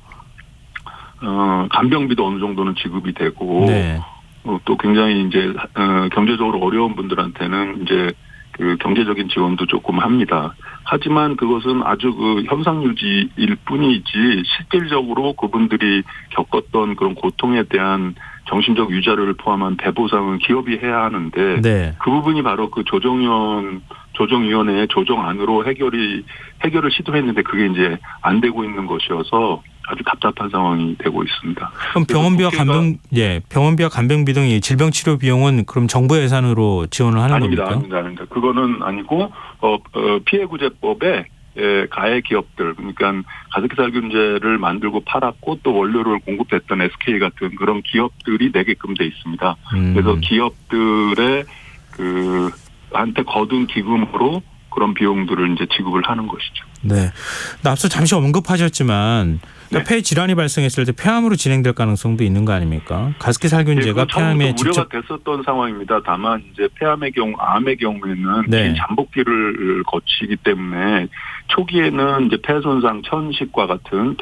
간병비도 어느 정도는 지급이 되고 또 굉장히 이제 경제적으로 어려운 분들한테는 이제 경제적인 지원도 조금 합니다. 하지만 그것은 아주 현상 유지일 뿐이지 실질적으로 그분들이 겪었던 그런 고통에 대한 정신적 유자료를 포함한 배보상은 기업이 해야 하는데 그 부분이 바로 조정위원회의 조정안으로 해결을 시도했는데 그게 이제 안 되고 있는 것이어서 아주 답답한 상황이 되고 있습니다. 그럼 병원비와 간병비 등의 질병 치료 비용은 그럼 정부 예산으로 지원을 하는 겁니까? 아닙니다. 그거는 아니고 피해구제법에 가해 기업들 그러니까 가습기 살균제를 만들고 팔았고 또 원료를 공급했던 SK 같은 그런 기업들이 내게끔 돼 있습니다. 그래서 기업들의 한테 거둔 기금으로 그런 비용들을 이제 지급을 하는 것이죠. 네. 앞서 잠시 언급하셨지만 폐 질환이 발생했을 때 폐암으로 진행될 가능성도 있는 거 아닙니까? 가습기 살균제가 폐암에 직접 우려가 됐었던 상황입니다. 다만 이제 폐암의 경우, 암의 경우에는 잠복기를 거치기 때문에 초기에는 이제 폐 손상, 천식과 같은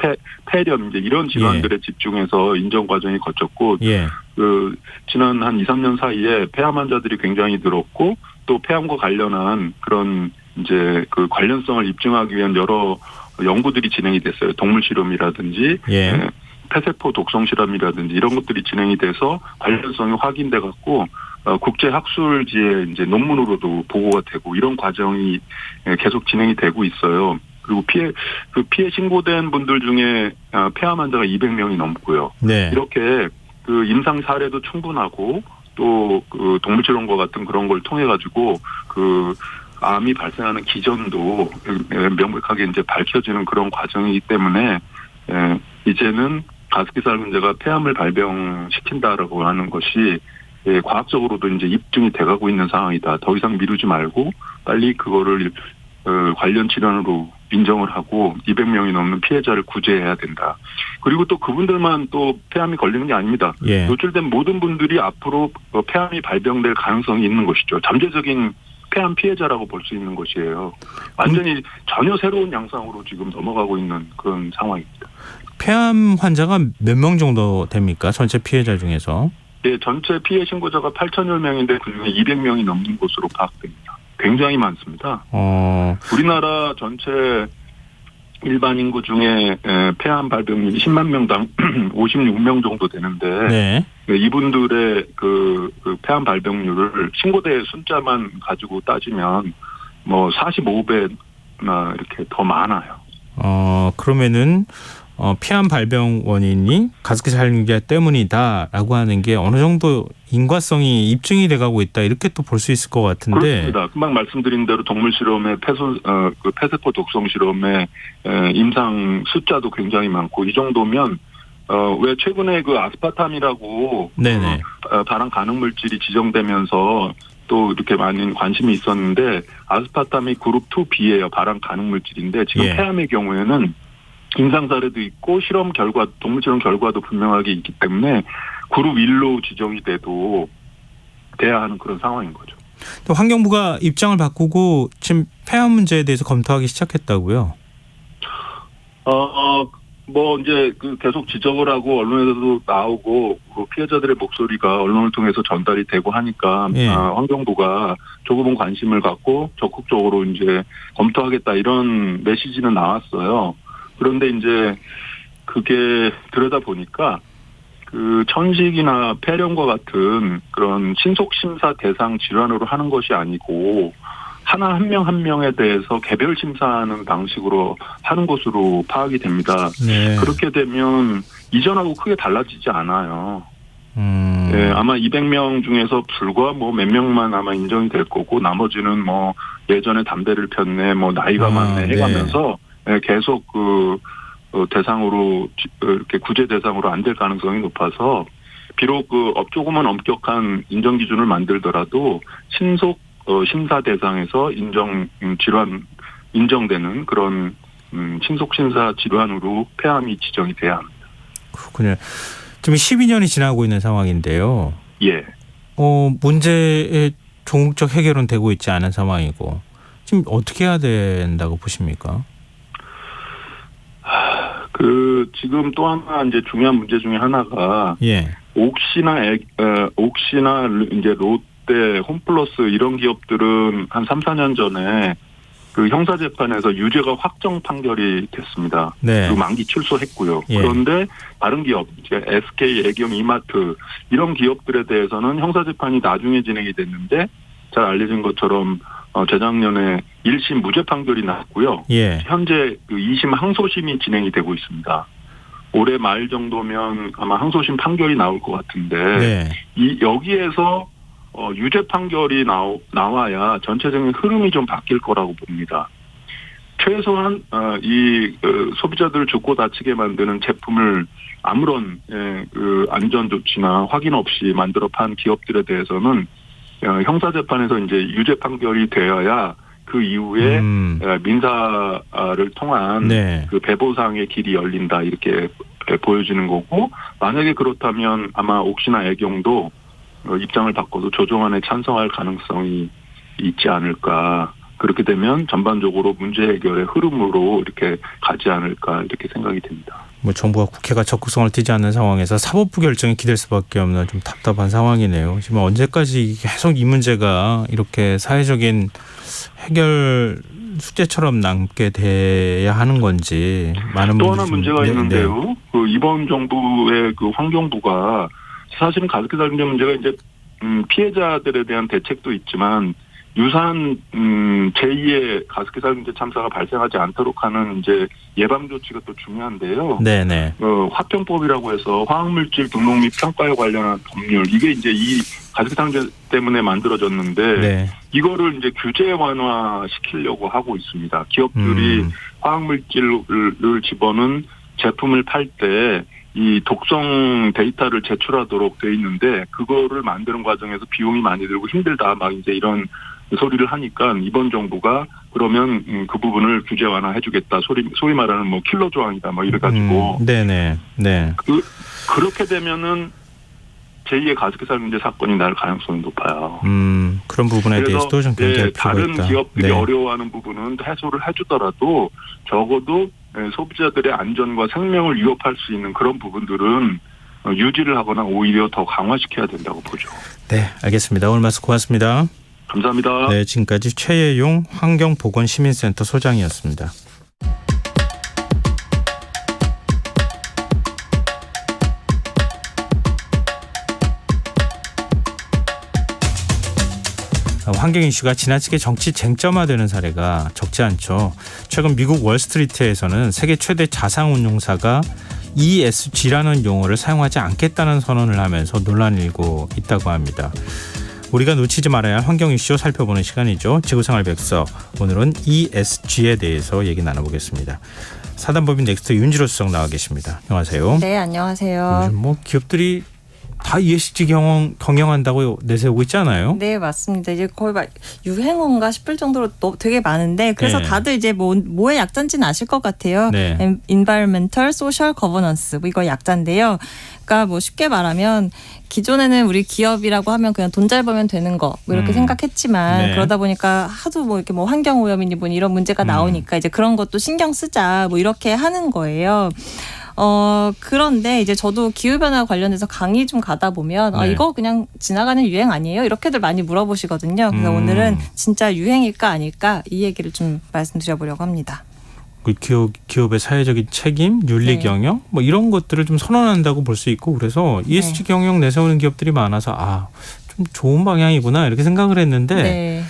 폐렴 이제 이런 질환들에 집중해서 인정 과정이 거쳤고 지난 한 2, 3년 사이에 폐암 환자들이 굉장히 늘었고 또 폐암과 관련한 그런 이제 관련성을 입증하기 위한 여러 연구들이 진행이 됐어요. 동물 실험이라든지 폐세포 독성 실험이라든지 이런 것들이 진행이 돼서 관련성이 확인돼 갖고 국제 학술지에 이제 논문으로도 보고가 되고 이런 과정이 계속 진행이 되고 있어요. 그리고 피해 신고된 분들 중에 폐암 환자가 200명이 넘고요. 이렇게 임상 사례도 충분하고 또 동물 실험과 같은 그런 걸 통해 가지고 암이 발생하는 기전도 명백하게 이제 밝혀지는 그런 과정이기 때문에 이제는 가습기 살균제가 폐암을 발병시킨다라고 하는 것이 과학적으로도 이제 입증이 돼가고 있는 상황이다. 더 이상 미루지 말고 빨리 그거를 관련 질환으로 인정을 하고 200명이 넘는 피해자를 구제해야 된다. 그리고 또 그분들만 또 폐암이 걸리는 게 아닙니다. 예. 노출된 모든 분들이 앞으로 폐암이 발병될 가능성이 있는 것이죠. 잠재적인 폐암 피해자라고 볼 수 있는 것이에요. 완전히 전혀 새로운 양상으로 지금 넘어가고 있는 그런 상황입니다. 폐암 환자가 몇 명 정도 됩니까? 전체 피해자 중에서? 예, 전체 피해 신고자가 8천여 명인데 그중에 200명이 넘는 것으로 파악됩니다. 굉장히 많습니다. 우리나라 전체 일반 인구 중에 폐암 발병률이 10만 명당 56명 정도 되는데 네. 이분들의 그 폐암 발병률을 신고대 숫자만 가지고 따지면 뭐 45배나 이렇게 더 많아요. 그러면은 폐암 발병 원인이 가습기살균기 때문이다라고 하는 게 어느 정도 인과성이 입증이 돼가고 있다 이렇게 또 볼 수 있을 것 같은데. 그렇습니다. 금방 말씀드린 대로 동물 실험의 폐세포 독성 실험의 임상 숫자도 굉장히 많고 이 정도면 왜 최근에 그 아스파탐이라고 네네. 발암 가능 물질이 지정되면서 또 이렇게 많은 관심이 있었는데 아스파탐이 그룹 2B예요. 발암 가능 물질인데 지금 예. 폐암의 경우에는 임상 사례도 있고 실험 결과 동물 실험 결과도 분명하게 있기 때문에 그룹 1로 지정이 돼야 하는 그런 상황인 거죠. 또 환경부가 입장을 바꾸고 지금 폐암 문제에 대해서 검토하기 시작했다고요? 뭐 이제 계속 지적을 하고 언론에서도 나오고 피해자들의 목소리가 언론을 통해서 전달이 되고 하니까 예. 환경부가 조금은 관심을 갖고 적극적으로 이제 검토하겠다 이런 메시지는 나왔어요. 그런데 이제 그게 들여다 보니까 그 천식이나 폐렴과 같은 그런 신속 심사 대상 질환으로 하는 것이 아니고 하나 한 명 한 명에 대해서 개별 심사하는 방식으로 하는 것으로 파악이 됩니다. 네. 그렇게 되면 이전하고 크게 달라지지 않아요. 네, 아마 200명 중에서 불과 뭐 몇 명만 아마 인정이 될 거고 나머지는 뭐 예전에 담배를 폈네, 뭐 나이가 많네 해가면서 네, 계속 대상으로 이렇게 구제 대상으로 안 될 가능성이 높아서 비록 조금은 엄격한 인정 기준을 만들더라도 신속 심사 대상에서 인정되는 그런 신속 심사 질환으로 폐암이 지정이 돼야 합니다. 그렇군요. 지금 12년이 지나고 있는 상황인데요. 예. 문제의 종국적 해결은 되고 있지 않은 상황이고 지금 어떻게 해야 된다고 보십니까? 지금 또 하나 이제 중요한 문제 중에 하나가 예. 옥시나 이제 롯데, 홈플러스 이런 기업들은 한 3, 4년 전에 그 형사재판에서 유죄가 확정 판결이 됐습니다. 네. 그리고 만기 출소했고요. 예. 그런데 다른 기업, 이제 SK, 애경, 이마트 이런 기업들에 대해서는 형사재판이 나중에 진행이 됐는데 잘 알려진 것처럼 재작년에 1심 무죄 판결이 났고요. 예. 현재 2심 항소심이 진행이 되고 있습니다. 올해 말 정도면 아마 항소심 판결이 나올 것 같은데 네. 여기에서 유죄 판결이 나와야 전체적인 흐름이 좀 바뀔 거라고 봅니다. 최소한 소비자들을 죽고 다치게 만드는 제품을 아무런 안전 조치나 확인 없이 만들어 판 기업들에 대해서는 형사재판에서 이제 유죄 판결이 되어야 그 이후에 민사를 통한 네. 그 배보상의 길이 열린다 이렇게 보여지는 거고 만약에 그렇다면 아마 옥시나 애경도 입장을 바꿔서 조정안에 찬성할 가능성이 있지 않을까. 그렇게 되면 전반적으로 문제 해결의 흐름으로 이렇게 가지 않을까 이렇게 생각이 됩니다. 뭐 정부와 국회가 적극성을 띠지 않는 상황에서 사법부 결정이 기댈 수밖에 없는 좀 답답한 상황이네요. 지금 언제까지 계속 이 문제가 이렇게 사회적인 해결 숙제처럼 남게 돼야 하는 건지 많은 또 분들이 하나 문제가 있는데요. 이번 정부의 환경부가 사실은 가습기살균제 문제가 이제 피해자들에 대한 대책도 있지만 유사한 제2의 가습기살균제 참사가 발생하지 않도록 하는 이제 예방 조치가 또 중요한데요. 네네. 화평법이라고 해서 화학물질 등록 및 평가에 관련한 법률 이게 이제 이 가습기살균제 때문에 만들어졌는데 네. 이거를 이제 규제 완화 시키려고 하고 있습니다. 기업들이 화학물질을 집어넣은 제품을 팔 때 이 독성 데이터를 제출하도록 돼 있는데 그거를 만드는 과정에서 비용이 많이 들고 힘들다 막 이제 이런 소리를 하니까 이번 정부가 그러면 그 부분을 규제 완화해주겠다. 소위 말하는 뭐 킬러 조항이다. 뭐 이래가지고 네네. 네. 그렇게 되면은 제2의 가습기살 문제 사건이 날 가능성이 높아요. 그런 부분에 대해서도 좀 굉장히 필요가 다른 있다. 기업들이 네. 어려워하는 부분은 해소를 해주더라도 적어도 소비자들의 안전과 생명을 위협할 수 있는 그런 부분들은 유지를 하거나 오히려 더 강화시켜야 된다고 보죠. 네, 알겠습니다. 오늘 말씀 고맙습니다. 감사합니다. 네, 지금까지 최예용 환경보건시민센터 소장이었습니다. 환경 이슈가 지나치게 정치 쟁점화되는 사례가 적지 않죠. 최근 미국 월스트리트에서는 세계 최대 자산운용사가 ESG라는 용어를 사용하지 않겠다는 선언을 하면서 논란이 일고 있다고 합니다. 우리가 놓치지 말아야 할 환경 이슈 살펴보는 시간이죠. 지구생활 백서, 오늘은 ESG에 대해서 얘기 나눠보겠습니다. 사단법인 넥스트 윤지로 수석 나와 계십니다. 안녕하세요. 네, 안녕하세요. 요즘 뭐 기업들이 다 ESG 경영한다고 내세우고 있잖아요. 네, 맞습니다. 이제 거의 막 유행어인가 싶을 정도로 되게 많은데 그래서 네. 다들 이제 뭐의 약자인지는 아실 것 같아요. 네. Environmental, Social Governance 뭐 이거 약자인데요. 그러니까 뭐 쉽게 말하면 기존에는 우리 기업이라고 하면 그냥 돈 잘 벌면 되는 거 뭐 이렇게 생각했지만 네. 그러다 보니까 하도 뭐 이렇게 뭐 환경 오염이니 뭐니 이런 문제가 나오니까 이제 그런 것도 신경 쓰자 뭐 이렇게 하는 거예요. 그런데 이제 저도 기후변화 관련해서 강의 좀 가다 보면 네. 이거 그냥 지나가는 유행 아니에요? 이렇게들 많이 물어보시거든요. 그래서 오늘은 진짜 유행일까 아닐까 이 얘기를 좀 말씀드려보려고 합니다. 그 기업의 사회적인 책임, 윤리 네. 경영 뭐 이런 것들을 좀 선언한다고 볼 수 있고 그래서 ESG 경영 내세우는 기업들이 많아서 좀 좋은 방향이구나 이렇게 생각을 했는데 네.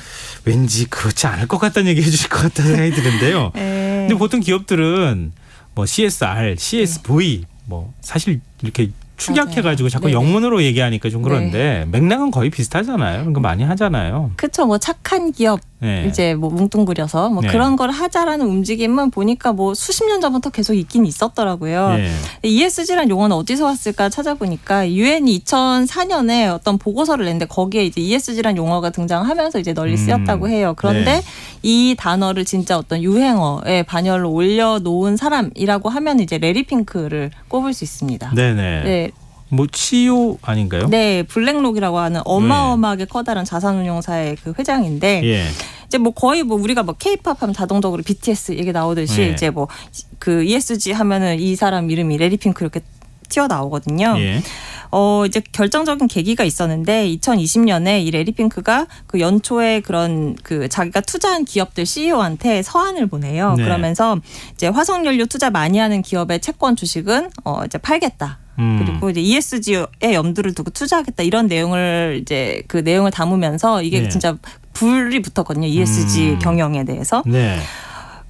왠지 그렇지 않을 것 같다는 얘기 해주실 것 같다는 생각이 드는데요. 네. 근데 보통 기업들은 뭐 CSR, CSV 뭐 사실 이렇게 축약해가지고 자꾸 네네. 영문으로 얘기하니까 좀 그런데 맥락은 거의 비슷하잖아요. 그런 거 많이 하잖아요. 그렇죠. 뭐 착한 기업 네. 이제 뭐 뭉뚱그려서 뭐 네. 그런 걸 하자라는 움직임은 보니까 뭐 수십 년 전부터 계속 있긴 있었더라고요. 예. ESG란 용어는 어디서 왔을까 찾아보니까 유엔이 2004년에 어떤 보고서를 냈는데 거기에 이제 ESG란 용어가 등장하면서 이제 널리 쓰였다고 해요. 그런데 네. 이 단어를 진짜 어떤 유행어에 반열로 올려놓은 사람이라고 하면 이제 레리 핑크를 꼽을 수 있습니다. 네네. 네. 뭐 CEO 아닌가요? 네, 블랙록이라고 하는 어마어마하게 커다란 자산운용사의 그 회장인데 예. 이제 뭐 거의 뭐 우리가 뭐 K-팝 하면 자동적으로 BTS 얘기 나오듯이 네. 이제 뭐 그 ESG 하면은 이 사람 이름이 레리 핑크 이렇게 튀어나오거든요. 예. 이제 결정적인 계기가 있었는데 2020년에 이 레리 핑크가 그 연초에 그런 그 자기가 투자한 기업들 CEO한테 서한을 보내요. 네. 그러면서 이제 화석연료 투자 많이 하는 기업의 채권 주식은 이제 팔겠다. 그리고 이제 ESG에 염두를 두고 투자하겠다 이런 내용을 이제 그 내용을 담으면서 이게 네. 진짜 불이 붙었거든요. ESG 경영에 대해서. 네.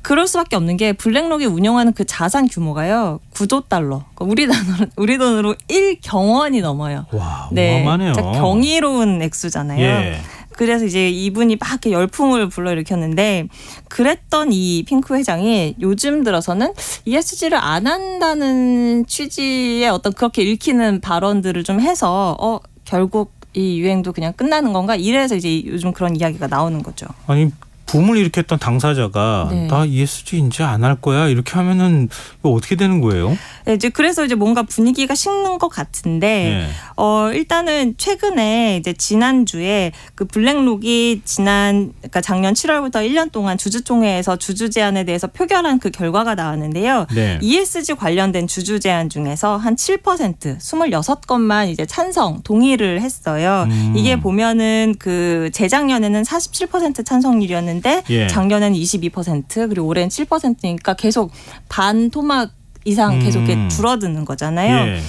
그럴 수밖에 없는 게 블랙록이 운영하는 그 자산 규모가요. 9조 달러. 그러니까 우리 돈으로 1경원이 넘어요. 와, 네, 어마어마하네요. 진짜 경이로운 액수잖아요. 예. 그래서 이제 이분이 막 이렇게 열풍을 불러일으켰는데 그랬던 이 핑크 회장이 요즘 들어서는 ESG를 안 한다는 취지의 어떤 그렇게 읽히는 발언들을 좀 해서 결국 이 유행도 그냥 끝나는 건가 이래서 이제 요즘 그런 이야기가 나오는 거죠. 아니 붐을 일으켰던 당사자가 네. 나 ESG 이제 안 할 거야 이렇게 하면은 이거 어떻게 되는 거예요? 네, 이제 그래서 이제 뭔가 분위기가 식는 것 같은데 네. 일단은 최근에 이제 지난주에 그 블랙록이 그러니까 작년 7월부터 1년 동안 주주총회에서 주주 제안에 대해서 표결한 그 결과가 나왔는데요. 네. ESG 관련된 주주 제안 중에서 한 7% 26건만 이제 찬성 동의를 했어요. 이게 보면은 그 재작년에는 47% 찬성률이었는데 예. 작년에는 22% 그리고 올해는 7%니까 계속 반 토막 이상 계속 이렇게 줄어드는 거잖아요. 예.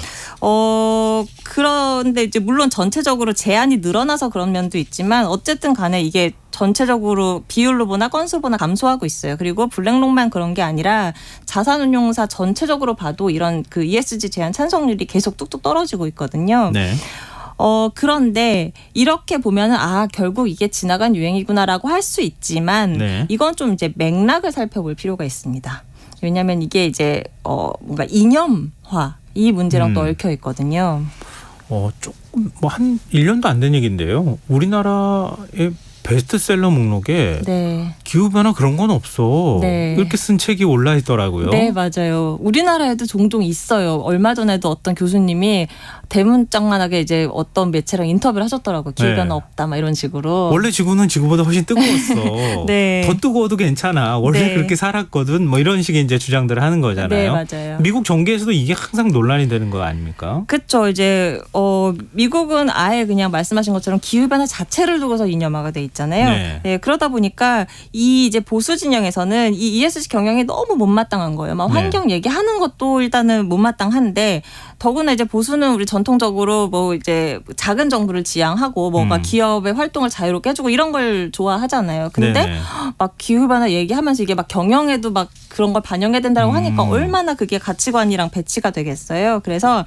그런데 이제 물론 전체적으로 제한이 늘어나서 그런 면도 있지만 어쨌든 간에 이게 전체적으로 비율로 보나 건수 보나 감소하고 있어요. 그리고 블랙록만 그런 게 아니라 자산운용사 전체적으로 봐도 이런 그 ESG 제한 찬성률이 계속 뚝뚝 떨어지고 있거든요. 네. 그런데 이렇게 보면은 결국 이게 지나간 유행이구나라고 할 수 있지만 네. 이건 좀 이제 맥락을 살펴볼 필요가 있습니다. 왜냐하면 이게 이제 뭔가 이념화 이 문제랑 또 얽혀 있거든요. 조금 뭐 한 1년도 안 된 얘기인데요. 우리나라의 베스트셀러 목록에 네. 기후변화 그런 건 없어. 네. 이렇게 쓴 책이 올라 있더라고요. 네, 맞아요. 우리나라에도 종종 있어요. 얼마 전에도 어떤 교수님이 대문짝만하게 이제 어떤 매체랑 인터뷰를 하셨더라고요. 기후변화 네. 없다, 막 이런 식으로. 원래 지구는 지구보다 훨씬 뜨거웠어. 네. 더 뜨거워도 괜찮아. 원래 네. 그렇게 살았거든. 뭐 이런 식의 이제 주장들을 하는 거잖아요. 네, 맞아요. 미국 정계에서도 이게 항상 논란이 되는 거 아닙니까? 그렇죠. 이제 미국은 아예 그냥 말씀하신 것처럼 기후변화 자체를 두고서 이념화가 돼 있잖아요. 네. 네, 그러다 보니까 이 이제 보수 진영에서는 이 ESG 경영이 너무 못마땅한 거예요. 막 네. 환경 얘기하는 것도 일단은 못마땅한데 더구나 이제 보수는 우리 전통적으로 뭐 이제 작은 정부를 지향하고 뭔가 기업의 활동을 자유롭게 해주고 이런 걸 좋아하잖아요. 근데 네네. 막 기후변화 얘기하면서 이게 막 경영에도 막 그런 걸 반영해야 된다고 하니까 얼마나 그게 가치관이랑 배치가 되겠어요. 그래서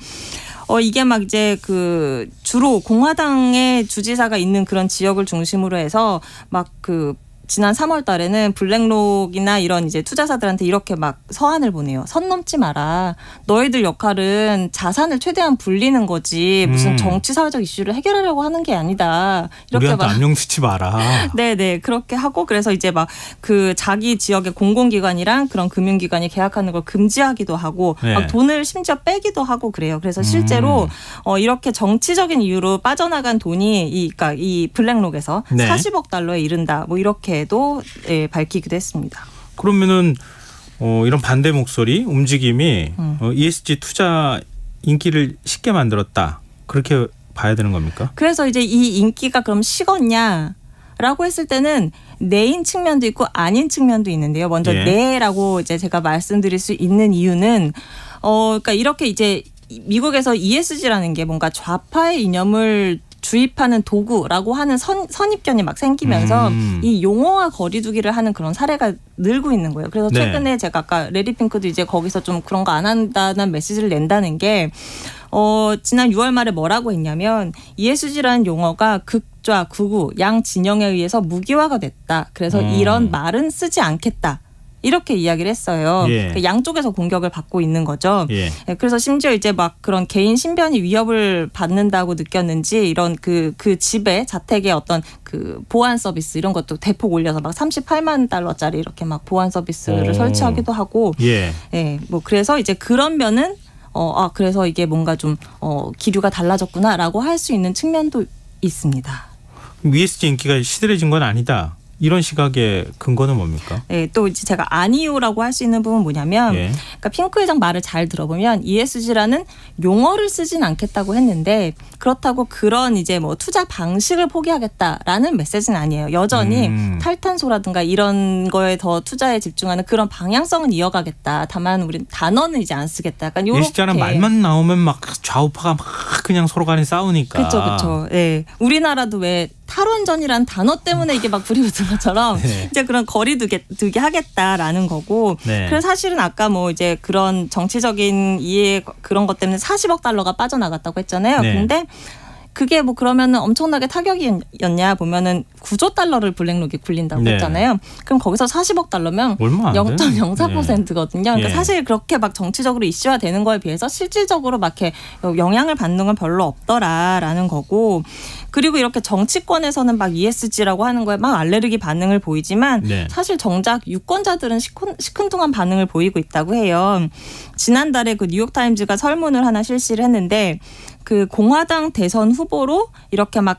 이게 막 이제 그 주로 공화당의 주지사가 있는 그런 지역을 중심으로 해서 막 그 지난 3월 달에는 블랙록이나 이런 이제 투자사들한테 이렇게 막 서한을 보내요. 선 넘지 마라. 너희들 역할은 자산을 최대한 불리는 거지. 무슨 정치 사회적 이슈를 해결하려고 하는 게 아니다. 이렇게 우리한테 막 안녕 쓰지 마라. 네네 그렇게 하고 그래서 이제 막 그 자기 지역의 공공기관이랑 그런 금융기관이 계약하는 걸 금지하기도 하고 네. 막 돈을 심지어 빼기도 하고 그래요. 그래서 실제로 이렇게 정치적인 이유로 빠져나간 돈이 그러니까 이 블랙록에서 네. 40억 달러에 이른다. 뭐 이렇게도 밝히기도 했습니다. 그러면은 이런 반대 목소리 움직임이 ESG 투자 인기를 쉽게 만들었다. 그렇게 봐야 되는 겁니까? 그래서 이제 이 인기가 그럼 식었냐라고 했을 때는 네인 측면도 있고 아닌 측면도 있는데요. 먼저 예. 네라고 이제 제가 말씀드릴 수 있는 이유는 그러니까 이렇게 이제 미국에서 ESG라는 게 뭔가 좌파의 이념을 주입하는 도구라고 하는 선입견이 막 생기면서 이 용어와 거리두기를 하는 그런 사례가 늘고 있는 거예요. 그래서 네. 최근에 제가 아까 레리 핑크도 이제 거기서 좀 그런 거 안 한다는 메시지를 낸다는 게 지난 6월 말에 뭐라고 했냐면 ESG라는 용어가 극좌, 극우, 양 진영에 의해서 무기화가 됐다. 그래서 이런 말은 쓰지 않겠다. 이렇게 이야기를 했어요. 예. 그러니까 양쪽에서 공격을 받고 있는 거죠. 예. 그래서 심지어 이제 막 그런 개인 신변이 위협을 받는다고 느꼈는지 이런 그 집에 자택에 어떤 그 보안 서비스 이런 것도 대폭 올려서 막 38만 달러짜리 이렇게 막 보안 서비스를 설치하기도 하고 예. 뭐 그래서 이제 그런 면은 그래서 이게 뭔가 좀 기류가 달라졌구나라고 할 수 있는 측면도 있습니다. ESG 인기가 시들해진 건 아니다. 이런 시각의 근거는 뭡니까? 네, 또 이제 제가 아니요라고 할 수 있는 부분은 뭐냐면 예. 그러니까 핑크 회장 말을 잘 들어보면 ESG라는 용어를 쓰진 않겠다고 했는데 그렇다고 그런 이제 뭐 투자 방식을 포기하겠다라는 메시지는 아니에요. 여전히 탈탄소라든가 이런 거에 더 투자에 집중하는 그런 방향성은 이어가겠다. 다만 우리는 단어는 이제 안 쓰겠다. 약간 요렇게. 예시자는 말만 나오면 막 좌우파가 막 그냥 서로 간에 싸우니까. 그렇죠. 네. 우리나라도 왜 탈원전이라는 단어 때문에 이게 막 불이 붙은 것처럼 네. 이제 그런 거리두기 하겠다라는 거고. 네. 그래서 사실은 아까 뭐 이제 그런 정치적인 이해 그런 것 때문에 40억 달러가 빠져나갔다고 했잖아요. 네. 근데 그게 뭐 그러면은 엄청나게 타격이었냐 보면은 9조 달러를 블랙록이 굴린다고 네. 했잖아요. 그럼 거기서 40억 달러면 얼마 안 돼? 0.04%거든요. 그러니까 예. 사실 그렇게 막 정치적으로 이슈화 되는 거에 비해서 실질적으로 막 이렇게 영향을 받는 건 별로 없더라라는 거고. 그리고 이렇게 정치권에서는 막 ESG라고 하는 거에 막 알레르기 반응을 보이지만 네. 사실 정작 유권자들은 시큰둥한 반응을 보이고 있다고 해요. 지난달에 그 뉴욕타임즈가 설문을 하나 실시를 했는데 그 공화당 대선 후보로 이렇게 막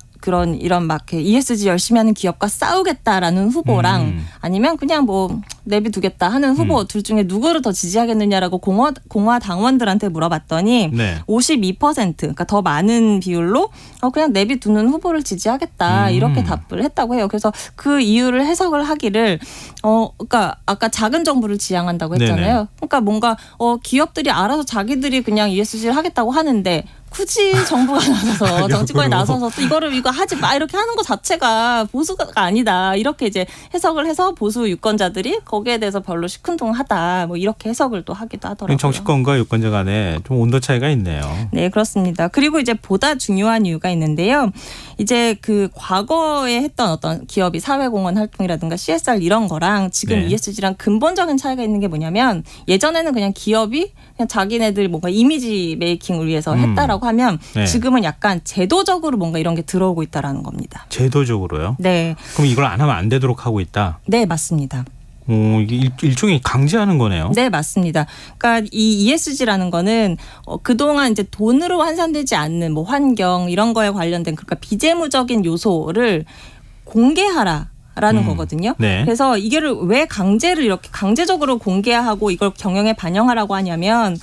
이런 막 ESG 열심히 하는 기업과 싸우겠다라는 후보랑 아니면 그냥 뭐 내비두겠다 하는 후보 둘 중에 누구를 더 지지하겠느냐라고 공화 당원들한테 물어봤더니 네. 52% 그러니까 더 많은 비율로 그냥 내비두는 후보를 지지하겠다 이렇게 답을 했다고 해요. 그래서 그 이유를 해석을 하기를 그러니까 아까 작은 정부를 지향한다고 했잖아요. 네네. 그러니까 뭔가 기업들이 알아서 자기들이 그냥 ESG를 하겠다고 하는데 굳이 정부가 나서서 정치권이 나서서 또 이거 하지 마 이렇게 하는 것 자체가 보수가 아니다 이렇게 이제 해석을 해서 보수 유권자들이 거기에 대해서 별로 시큰둥하다 뭐 이렇게 해석을 또 하기도 하더라고요. 정치권과 유권자 간에 좀 온도 차이가 있네요. 네, 그렇습니다. 그리고 이제 보다 중요한 이유가 있는데요. 이제 그 과거에 했던 어떤 기업이 사회공헌 활동이라든가 CSR 이런 거랑 지금 네. ESG랑 근본적인 차이가 있는 게 뭐냐면 예전에는 그냥 기업이 그냥 자기네들 뭔가 이미지 메이킹을 위해서 했다라고 하면 네. 지금은 약간 제도적으로 뭔가 이런 게 들어오고 있다라는 겁니다. 제도적으로요? 네, 그럼 이걸 안 하면 안 되도록 하고 있다? 네 맞습니다. 이게 일종의 강제하는 거네요. 네, 맞습니다. 그러니까 이 ESG라는 거는 그동안 이제 돈으로 환산되지 않는 뭐 환경 이런 거에 관련된 그러니까 비재무적인 요소를 공개하라라는 거거든요. 네. 그래서 이게를 왜 강제를 이렇게 강제적으로 공개하고 이걸 경영에 반영하라고 하냐면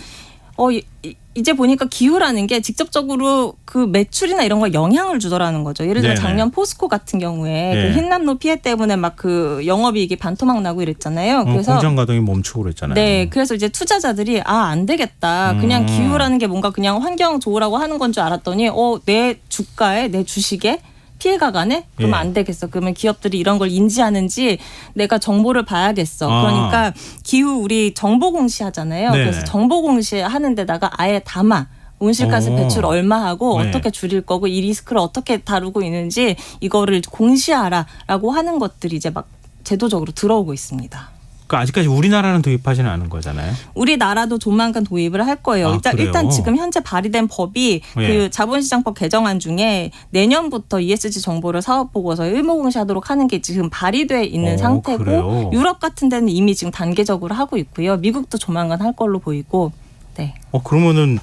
이제 보니까 기후라는 게 직접적으로 그 매출이나 이런 거에 영향을 주더라는 거죠. 예를 들면 네네. 작년 포스코 같은 경우에 네. 그 흰남노 피해 때문에 막 그 영업이익이 반토막 나고 이랬잖아요. 그래서 공장 가동이 멈추고 그랬잖아요. 네, 그래서 이제 투자자들이 안 되겠다. 그냥 기후라는 게 뭔가 그냥 환경 좋으라고 하는 건 줄 알았더니 내 주가에 내 주식에 피해가 가네? 그러면 예. 안 되겠어. 그러면 기업들이 이런 걸 인지하는지 내가 정보를 봐야겠어. 그러니까 기후 우리 정보 공시하잖아요. 네. 그래서 정보 공시하는 데다가 아예 담아. 온실가스 배출 얼마 하고 네. 어떻게 줄일 거고 이 리스크를 어떻게 다루고 있는지 이거를 공시하라라고 하는 것들이 이제 막 제도적으로 들어오고 있습니다. 그러니까 아직까지 우리나라는 도입하지는 않은 거잖아요. 우리나라도 조만간 도입을 할 거예요. 아, 그래요? 일단 지금 현재 발의된 법이 예. 그 자본시장법 개정안 중에 내년부터 ESG 정보를 사업 보고서에 의무공시하도록 하는 게 지금 발의돼 있는 상태고 그래요? 유럽 같은 데는 이미 지금 단계적으로 하고 있고요. 미국도 조만간 할 걸로 보이고. 네. 그러면은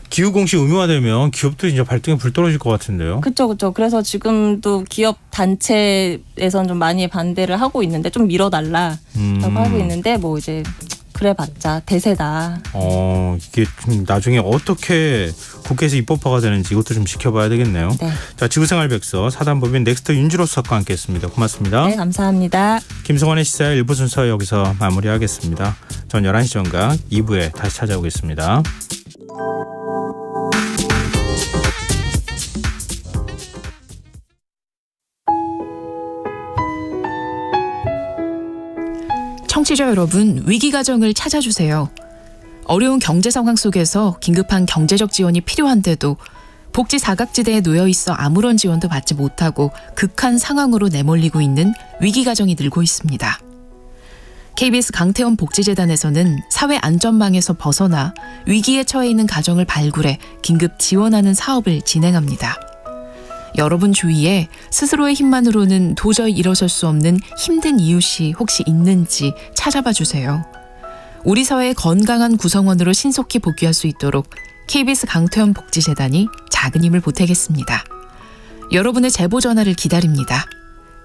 기후공시 의무화되면 기업들이 이제 발등에 불 떨어질 것 같은데요. 그렇죠. 그래서 지금도 기업 단체에서는 좀 많이 반대를 하고 있는데 좀 밀어달라라고 하고 있는데 뭐 이제 그래봤자 대세다. 이게 좀 나중에 어떻게 국회에서 입법화가 되는지 이것도 좀 지켜봐야 되겠네요. 네. 자, 지구생활백서 사단법인 넥스트 윤주로 수석과 함께했습니다. 고맙습니다. 네, 감사합니다. 김성환의 시사 1부 순서 여기서 마무리하겠습니다. 전 11시 전각 2부에 다시 찾아오겠습니다. 청취자 여러분, 위기 가정을 찾아주세요. 어려운 경제 상황 속에서 긴급한 경제적 지원이 필요한데도 복지 사각지대에 놓여 있어 아무런 지원도 받지 못하고 극한 상황으로 내몰리고 있는 위기 가정이 늘고 있습니다. KBS 강태원 복지재단에서는 사회 안전망에서 벗어나 위기에 처해 있는 가정을 발굴해 긴급 지원하는 사업을 진행합니다. 여러분 주위에 스스로의 힘만으로는 도저히 일어설 수 없는 힘든 이웃이 혹시 있는지 찾아봐 주세요. 우리 사회의 건강한 구성원으로 신속히 복귀할 수 있도록 KBS 강태원 복지재단이 작은 힘을 보태겠습니다. 여러분의 제보 전화를 기다립니다.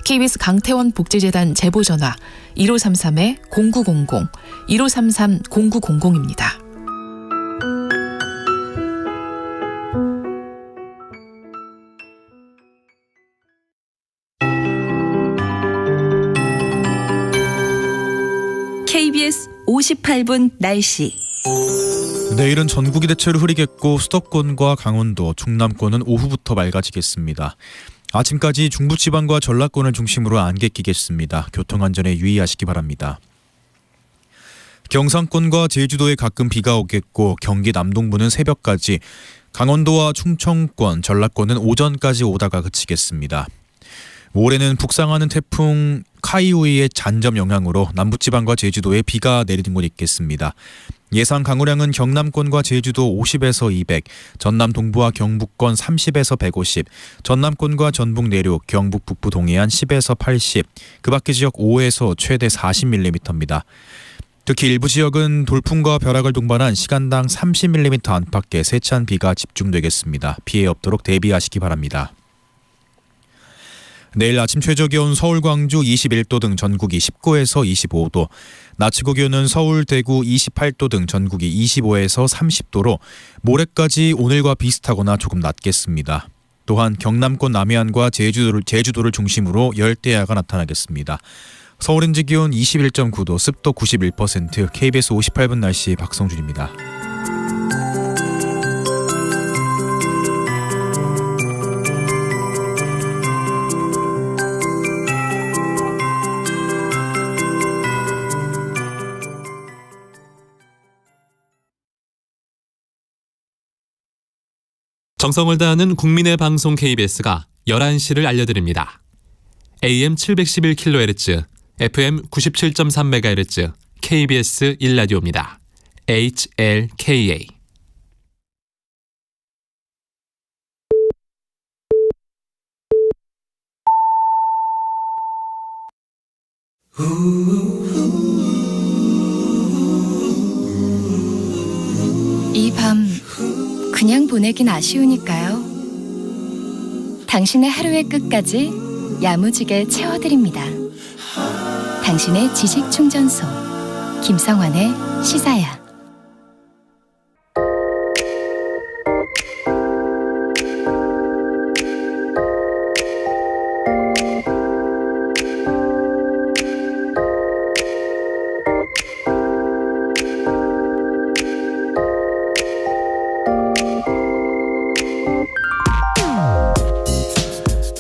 KBS 강태원 복지재단 제보 전화 1533-0900, 1533-0900입니다. KBS 58분 날씨. 내일은 전국이 대체로 흐리겠고 수도권과 강원도, 충남권은 오후부터 맑아지겠습니다. 아침까지 중부지방과 전라권을 중심으로 안개 끼겠습니다. 교통안전에 유의하시기 바랍니다. 경상권과 제주도에 가끔 비가 오겠고 경기 남동부는 새벽까지, 강원도와 충청권, 전라권은 오전까지 오다가 그치겠습니다. 모레는 북상하는 태풍 카이오이의 잔점 영향으로 남부지방과 제주도에 비가 내리는 곳 있겠습니다. 예상 강우량은 경남권과 제주도 50에서 200, 전남 동부와 경북권 30에서 150, 전남권과 전북 내륙, 경북 북부 동해안 10에서 80, 그 밖의 지역 5에서 최대 40mm입니다. 특히 일부 지역은 돌풍과 벼락을 동반한 시간당 30mm 안팎의 세찬 비가 집중되겠습니다. 피해 없도록 대비하시기 바랍니다. 내일 아침 최저 기온 서울, 광주 21도 등 전국이 19에서 25도, 낮 최고 기온은 서울, 대구 28도 등 전국이 25에서 30도로 모레까지 오늘과 비슷하거나 조금 낮겠습니다. 또한 경남권 남해안과 제주도를 중심으로 열대야가 나타나겠습니다. 서울 현재 기온 21.9도, 습도 91%, KBS 58분 날씨 박성준입니다. 정성을 다하는 국민의 방송 KBS가 11시를 알려드립니다. AM 711kHz, FM 97.3MHz, KBS 1라디오입니다. HLKA. 이 밤 그냥 보내긴 아쉬우니까요. 당신의 하루의 끝까지 야무지게 채워드립니다. 당신의 지식 충전소 김성환의 시사야.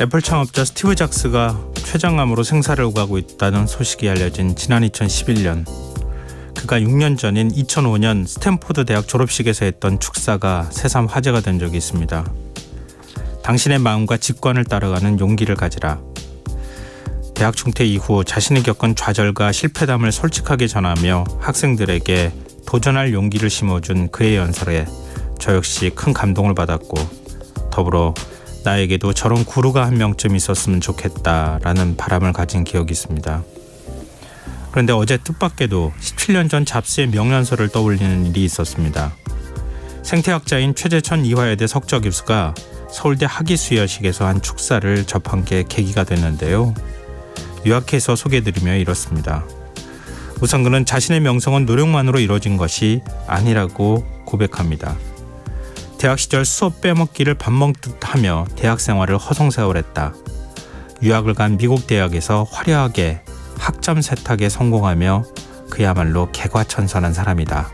애플 창업자 스티브 잡스가 췌장암으로 생사를 오가고 있다는 소식이 알려진 지난 2011년, 그가 6년 전인 2005년 스탠포드 대학 졸업식에서 했던 축사가 새삼 화제가 된 적이 있습니다. 당신의 마음과 직관을 따라가는 용기를 가지라. 대학 중퇴 이후 자신이 겪은 좌절과 실패담을 솔직하게 전하며 학생들에게 도전할 용기를 심어준 그의 연설에 저 역시 큰 감동을 받았고, 더불어 나에게도 저런 구루가 한 명쯤 있었으면 좋겠다라는 바람을 가진 기억이 있습니다. 그런데 어제 뜻밖에도 17년 전 잡스의 명연설을 떠올리는 일이 있었습니다. 생태학자인 최재천 이화여대 석좌 교수가 서울대 학위수여식에서 한 축사를 접한 게 계기가 됐는데요. 요약해서 소개해드리며 이렇습니다. 우선 그는 자신의 명성은 노력만으로 이루어진 것이 아니라고 고백합니다. 대학 시절 수업 빼먹기를 밥 먹듯 하며 대학 생활을 허송세월했다. 유학을 간 미국 대학에서 화려하게 학점 세탁에 성공하며 그야말로 개과천선한 사람이다.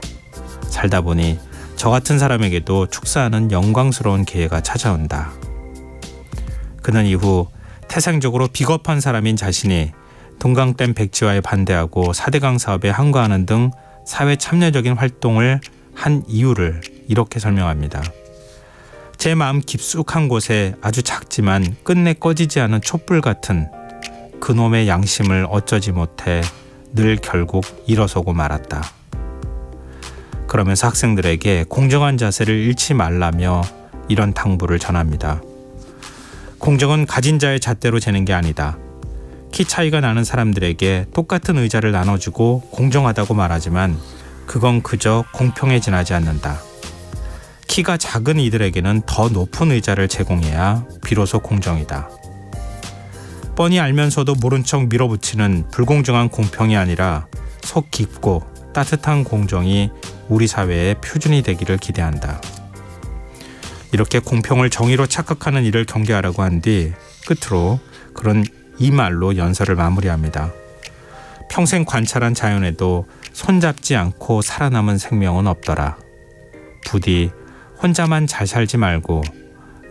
살다 보니 저 같은 사람에게도 축사하는 영광스러운 기회가 찾아온다. 그는 이후 태생적으로 비겁한 사람인 자신이 동강댐 백지화에 반대하고 4대강 사업에 항거하는 등 사회 참여적인 활동을 한 이유를 이렇게 설명합니다. 제 마음 깊숙한 곳에 아주 작지만 끝내 꺼지지 않은 촛불 같은 그놈의 양심을 어쩌지 못해 늘 결국 일어서고 말았다. 그러면서 학생들에게 공정한 자세를 잃지 말라며 이런 당부를 전합니다. 공정은 가진 자의 잣대로 재는 게 아니다. 키 차이가 나는 사람들에게 똑같은 의자를 나눠주고 공정하다고 말하지만 그건 그저 공평에 지나지 않는다. 키가 작은 이들에게는 더 높은 의자를 제공해야 비로소 공정이다. 뻔히 알면서도 모른 척 밀어붙이는 불공정한 공평이 아니라 속 깊고 따뜻한 공정이 우리 사회의 표준이 되기를 기대한다. 이렇게 공평을 정의로 착각하는 일을 경계하라고 한 뒤 끝으로 그런 이 말로 연설을 마무리합니다. 평생 관찰한 자연에도 손잡지 않고 살아남은 생명은 없더라. 부디 혼자만 잘 살지 말고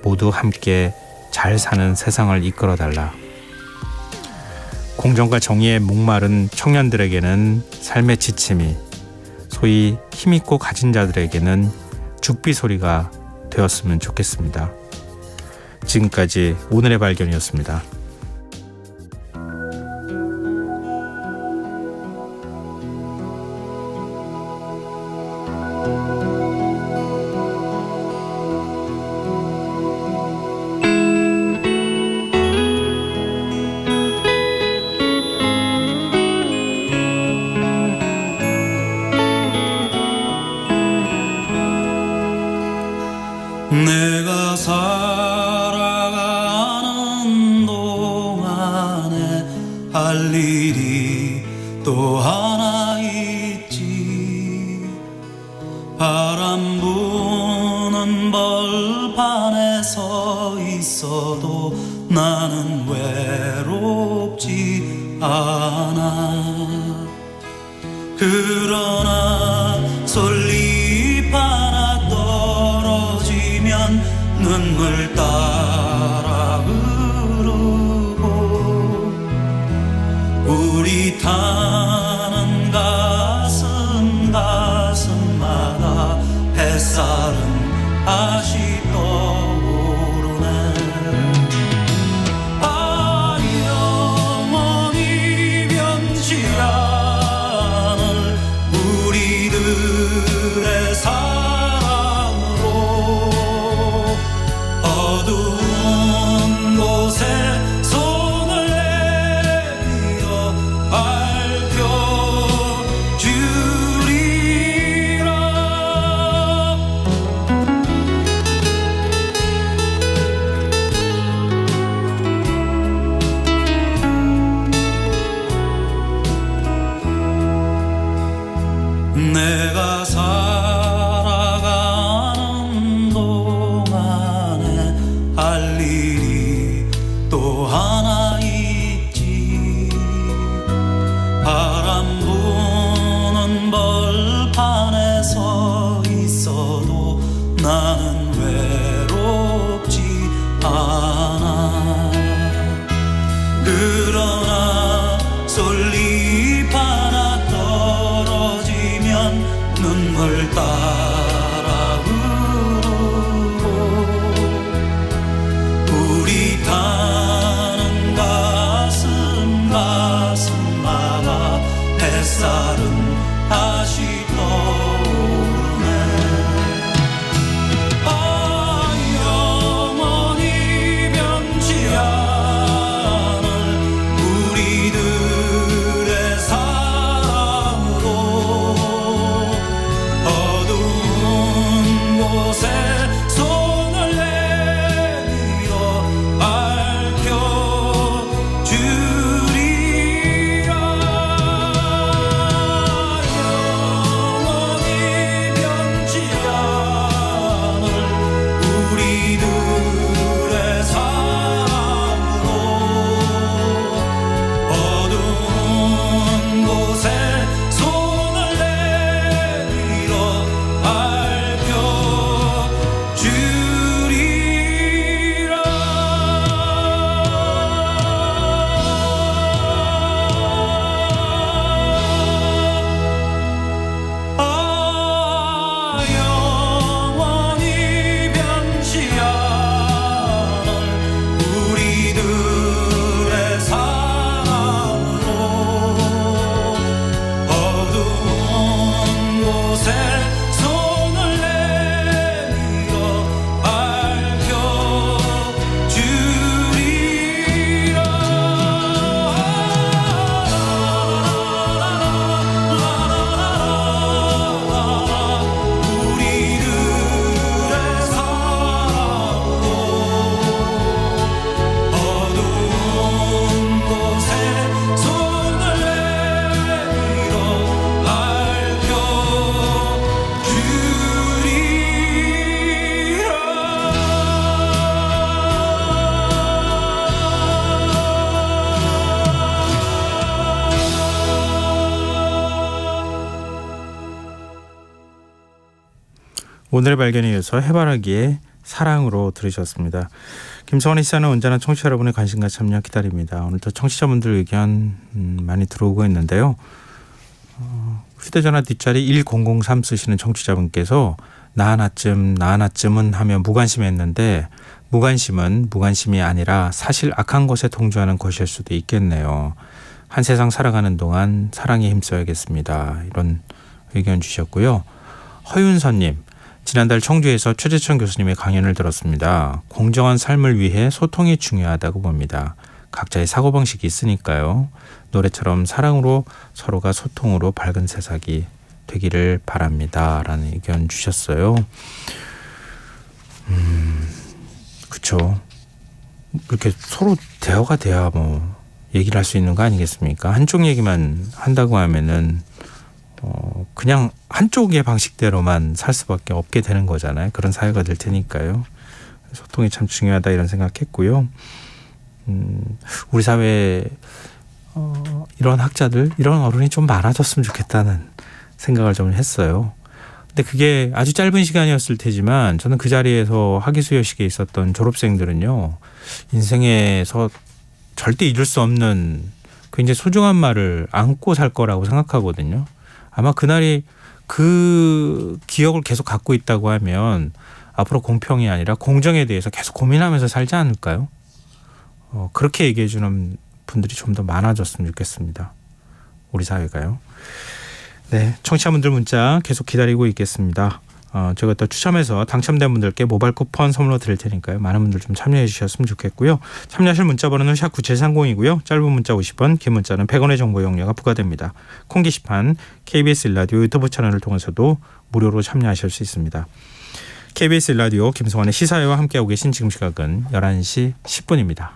모두 함께 잘 사는 세상을 이끌어달라. 공정과 정의에 목마른 청년들에게는 삶의 지침이, 소위 힘있고 가진 자들에게는 죽비 소리가 되었으면 좋겠습니다. 지금까지 오늘의 발견이었습니다. 내가 살아가는 동안에 할 일이 또 하나 있지. 바람 부는 벌판에 서 있어도 나는 외롭지 않아. 그러나 솔잎 하나 떨어지면 눈물 따라 흐르고 우리 타는 가슴마다 햇살은 다시 떠 내가 살아가는 동안에 할 일이 또 하나 있지. 바람 부는 벌판에 서 있어도 나는 외롭지 않아. 그러나 솔잎 하나 떨어지면 눈물 따라 흐르고 우리 타는 가슴마다 햇살은 다시 떠오르네. 아, 영원히 변치 않을 우리들의 사랑으로 어두운 곳에 손을 내밀어 밝혀주리라. 영원히 변치 않을 우리들의 사랑으로 어두운 곳에 손을 내밀어 밝혀주리라. 아, 영원히 변치 않을 우리들의 사랑으로 어두운 곳에 손을 내밀어 우리들의 사랑으로 어두운 곳에 손을 내밀어 오늘의 발견에 이어서 해바라기의 사랑으로 들으셨습니다. 김성원의 시사는 언제나 청취자 여러분의 관심과 참여 기다립니다. 오늘도 청취자분들 의견 많이 들어오고 있는데요. 휴대전화 뒷자리 1003 쓰시는 청취자분께서 나 하나쯤은 하며 무관심했는데 무관심은 무관심이 아니라 사실 악한 것에 동조하는 것일 수도 있겠네요. 한 세상 살아가는 동안 사랑에 힘써야겠습니다. 이런 의견 주셨고요. 허윤선님, 지난달 청주에서 최재천 교수님의 강연을 들었습니다. 공정한 삶을 위해 소통이 중요하다고 봅니다. 각자의 사고방식이 있으니까요. 노래처럼 사랑으로 서로가 소통으로 밝은 세상이 되기를 바랍니다. 라는 의견 주셨어요. 그쵸. 이렇게 서로 대화가 돼야 뭐 얘기를 할 수 있는 거 아니겠습니까? 한쪽 얘기만 한다고 하면은 그냥 한쪽의 방식대로만 살 수밖에 없게 되는 거잖아요. 그런 사회가 될 테니까요. 소통이 참 중요하다 이런 생각했고요. 우리 사회에 이런 학자들, 이런 어른이 좀 많아졌으면 좋겠다는 생각을 좀 했어요. 근데 그게 아주 짧은 시간이었을 테지만 저는 그 자리에서 학예수여식에 있었던 졸업생들은요. 인생에서 절대 잊을 수 없는 굉장히 소중한 말을 안고 살 거라고 생각하거든요. 아마 그날이 그 기억을 계속 갖고 있다고 하면 앞으로 공평이 아니라 공정에 대해서 계속 고민하면서 살지 않을까요? 그렇게 얘기해 주는 분들이 좀 더 많아졌으면 좋겠습니다. 우리 사회가요. 네, 청취자분들 문자 계속 기다리고 있겠습니다. 제가 또 추첨해서 당첨된 분들께 모바일 쿠폰 선물로 드릴 테니까요. 많은 분들 좀 참여해 주셨으면 좋겠고요. 참여하실 문자 번호는 샵 9730이고요. 짧은 문자 50원, 긴 문자는 100원의 정보 이용료가 부과됩니다. 콩 게시판 KBS 1라디오 유튜브 채널을 통해서도 무료로 참여하실 수 있습니다. KBS 1라디오 김성환의 시사회와 함께하고 계신 지금 시각은 11시 10분입니다.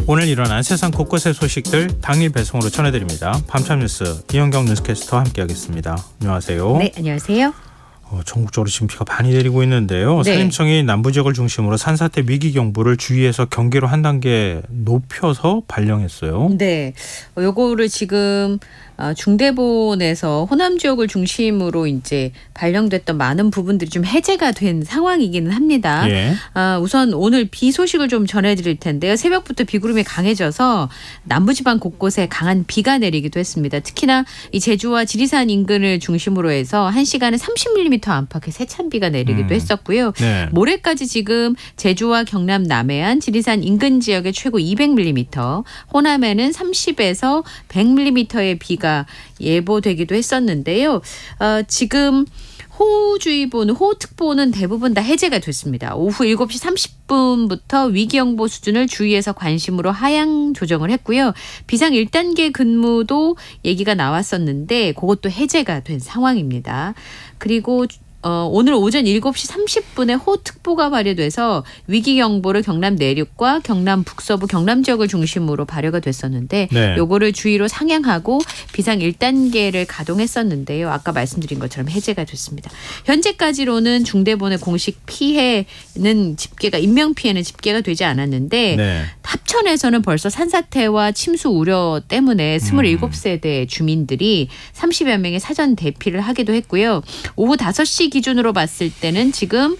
오늘 일어난 세상 곳곳의 소식들 당일 배송으로 전해드립니다. 밤참 뉴스 이현경 뉴스캐스터와 함께하겠습니다. 안녕하세요. 네, 안녕하세요. 전국적으로 지금 비가 많이 내리고 있는데요. 네. 산림청이 남부 지역을 중심으로 산사태 위기 경보를 주의에서 경계로 한 단계 높여서 발령했어요. 네, 요거를 지금 중대본에서 호남 지역을 중심으로 이제 발령됐던 많은 부분들이 좀 해제가 된 상황이기는 합니다. 예. 우선 오늘 비 소식을 좀 전해드릴 텐데요. 새벽부터 비구름이 강해져서 남부지방 곳곳에 강한 비가 내리기도 했습니다. 특히나 이 제주와 지리산 인근을 중심으로 해서 1시간에 30mm 안팎의 세찬 비가 내리기도 했었고요. 네. 모레까지 지금 제주와 경남 남해안, 지리산 인근 지역에 최고 200mm, 호남에는 30에서 100mm의 비가 예보되기도 했었는데요. 지금 호우주의보는 호우특보는 대부분 다 해제가 됐습니다. 오후 7시 30분부터 위기경보 수준을 주의에서 관심으로 하향 조정을 했고요. 비상 1단계 근무도 얘기가 나왔었는데 그것도 해제가 된 상황입니다. 그리고 오늘 오전 7시 30분에 호우특보가 발효돼서 위기경보를 경남 내륙과 경남 북서부 경남 지역을 중심으로 발효가 됐었는데 네. 요거를 주의로 상향하고 비상 1단계를 가동했었는데요. 아까 말씀드린 것처럼 해제가 됐습니다. 현재까지로는 중대본의 공식 피해는 집계가 인명피해는 집계가 되지 않았는데 네. 합천에서는 벌써 산사태와 침수 우려 때문에 27세대 주민들이 30여 명의 사전 대피를 하기도 했고요. 오후 5시 기준으로 봤을 때는 지금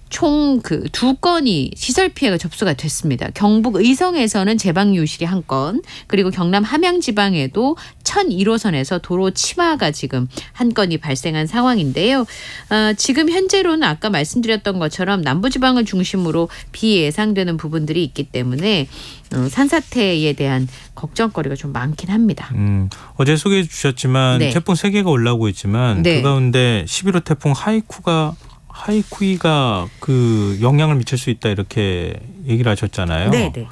총 그 2건이 시설 피해가 접수가 됐습니다. 경북 의성에서는 제방유실이 1건, 그리고 경남 함양지방에도 1001호선에서 도로 침하가 지금 1건이 발생한 상황인데요. 지금 현재로는 아까 말씀드렸던 것처럼 남부지방을 중심으로 비 예상되는 부분들이 있기 때문에 산사태에 대한 걱정거리가 좀 많긴 합니다. 어제 소개해 주셨지만 네. 태풍 3개가 올라오고 있지만 네. 그 가운데 11호 태풍 하이쿠이가 그 영향을 미칠 수 있다 이렇게 얘기를 하셨잖아요. 네, 네.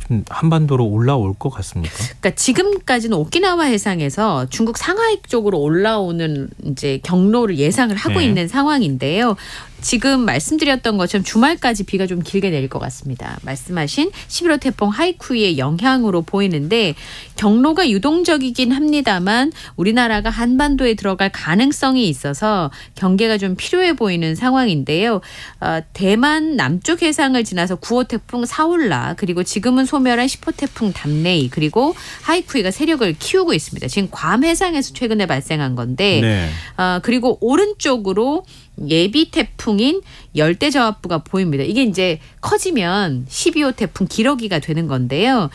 좀 한반도로 올라올 것 같습니까? 그러니까 지금까지는 오키나와 해상에서 중국 상하이 쪽으로 올라오는 이제 경로를 예상을 하고 네. 있는 상황인데요. 지금 말씀드렸던 것처럼 주말까지 비가 좀 길게 내릴 것 같습니다. 말씀하신 11호 태풍 하이쿠이의 영향으로 보이는데 경로가 유동적이긴 합니다만 우리나라가 한반도에 들어갈 가능성이 있어서 경계가 좀 필요해 보이는 상황인데요. 대만 남쪽 해상을 지나서 9호 태풍 사올라, 그리고 지금은 소멸한 10호 태풍 담네이, 그리고 하이쿠이가 세력을 키우고 있습니다. 지금 괌 해상에서 최근에 발생한 건데 네. 그리고 오른쪽으로 예비 태풍인 열대저압부가 보입니다. 이게 이제 커지면 12호 태풍 기러기가 되는 건데요.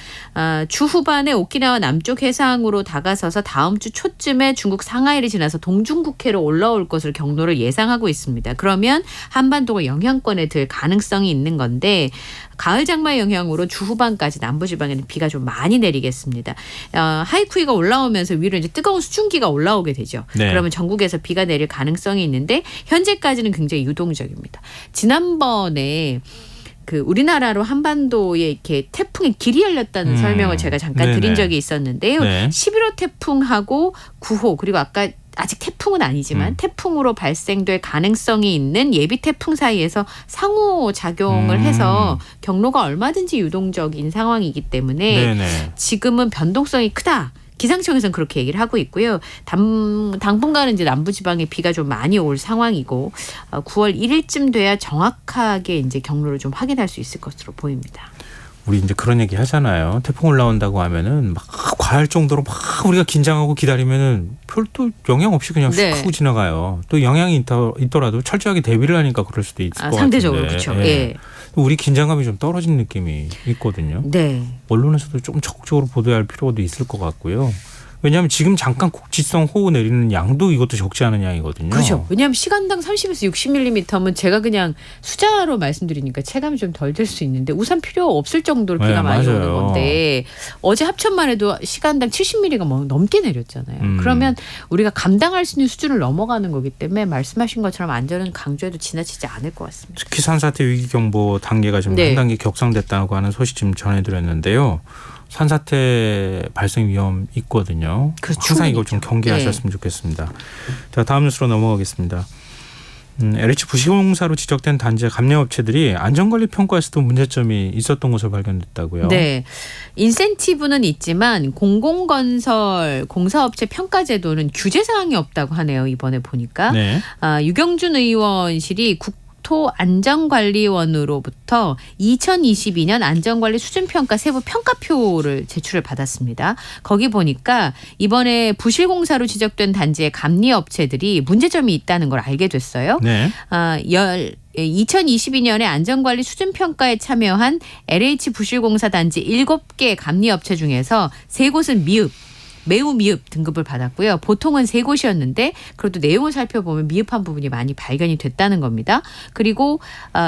주 후반에 오키나와 남쪽 해상으로 다가서서 다음 주 초쯤에 중국 상하이를 지나서 동중국해로 올라올 것을 경로를 예상하고 있습니다. 그러면 한반도가 영향권에 들 가능성이 있는 건데 가을 장마 영향으로 주 후반까지 남부지방에는 비가 좀 많이 내리겠습니다. 하이쿠이가 올라오면서 위로 이제 뜨거운 수증기가 올라오게 되죠. 네. 그러면 전국에서 비가 내릴 가능성이 있는데 현재까지는 굉장히 유동적입니다. 지난번에 그 우리나라로 한반도에 이렇게 태풍의 길이 열렸다는 설명을 제가 잠깐 네네. 드린 적이 있었는데요. 네. 11호 태풍하고 9호, 그리고 아까 아직 태풍은 아니지만 태풍으로 발생될 가능성이 있는 예비 태풍 사이에서 상호작용을 해서 경로가 얼마든지 유동적인 상황이기 때문에 네네. 지금은 변동성이 크다. 기상청에서는 그렇게 얘기를 하고 있고요. 당분간은 이제 남부지방에 비가 좀 많이 올 상황이고 9월 1일쯤 돼야 정확하게 이제 경로를 좀 확인할 수 있을 것으로 보입니다. 우리 이제 그런 얘기 하잖아요. 태풍 올라온다고 하면은 막 과할 정도로 막 우리가 긴장하고 기다리면은 별도 영향 없이 그냥 쑥 네. 하고 지나가요. 또 영향이 있더라도 철저하게 대비를 하니까 그럴 수도 있을 것 같은데. 상대적으로 그렇죠. 예. 우리 긴장감이 좀 떨어진 느낌이 있거든요. 네. 언론에서도 좀 적극적으로 보도할 필요도 있을 것 같고요. 왜냐하면 지금 잠깐 국지성 호우 내리는 양도 이것도 적지 않은 양이거든요. 그렇죠. 왜냐하면 시간당 30에서 60mm면 제가 그냥 숫자로 말씀드리니까 체감이 좀 덜 될 수 있는데 우산 필요 없을 정도로 비가 네, 많이 맞아요. 오는 건데 어제 합천만 해도 시간당 70mm가 뭐 넘게 내렸잖아요. 그러면 우리가 감당할 수 있는 수준을 넘어가는 거기 때문에 말씀하신 것처럼 안전은 강조해도 지나치지 않을 것 같습니다. 특히 산사태 위기경보 단계가 지금 네. 한 단계 격상됐다고 하는 소식 지금 전해드렸는데요. 산사태 발생 위험 있거든요. 그렇죠. 항상 이걸 좀 충분히죠. 경계하셨으면 좋겠습니다. 자, 다음 뉴스로 넘어가겠습니다. LH 부실공사로 지적된 단지의 감리업체들이 안전관리 평가에서도 문제점이 있었던 것으로 발견됐다고요. 네. 인센티브는 있지만 공공건설 공사업체 평가제도는 규제 사항이 없다고 하네요. 이번에 보니까. 네. 유경준 의원실이 국토안전관리원으로부터 2022년 안전관리 수준평가 세부 평가표를 제출을 받았습니다. 거기 보니까 이번에 부실공사로 지적된 단지의 감리업체들이 문제점이 있다는 걸 알게 됐어요. 네. 2022년에 안전관리 수준평가에 참여한 LH 부실공사 단지 7개 감리업체 중에서 3곳은 매우 미흡 등급을 받았고요. 보통은 3곳이었는데 그래도 내용을 살펴보면 미흡한 부분이 많이 발견이 됐다는 겁니다. 그리고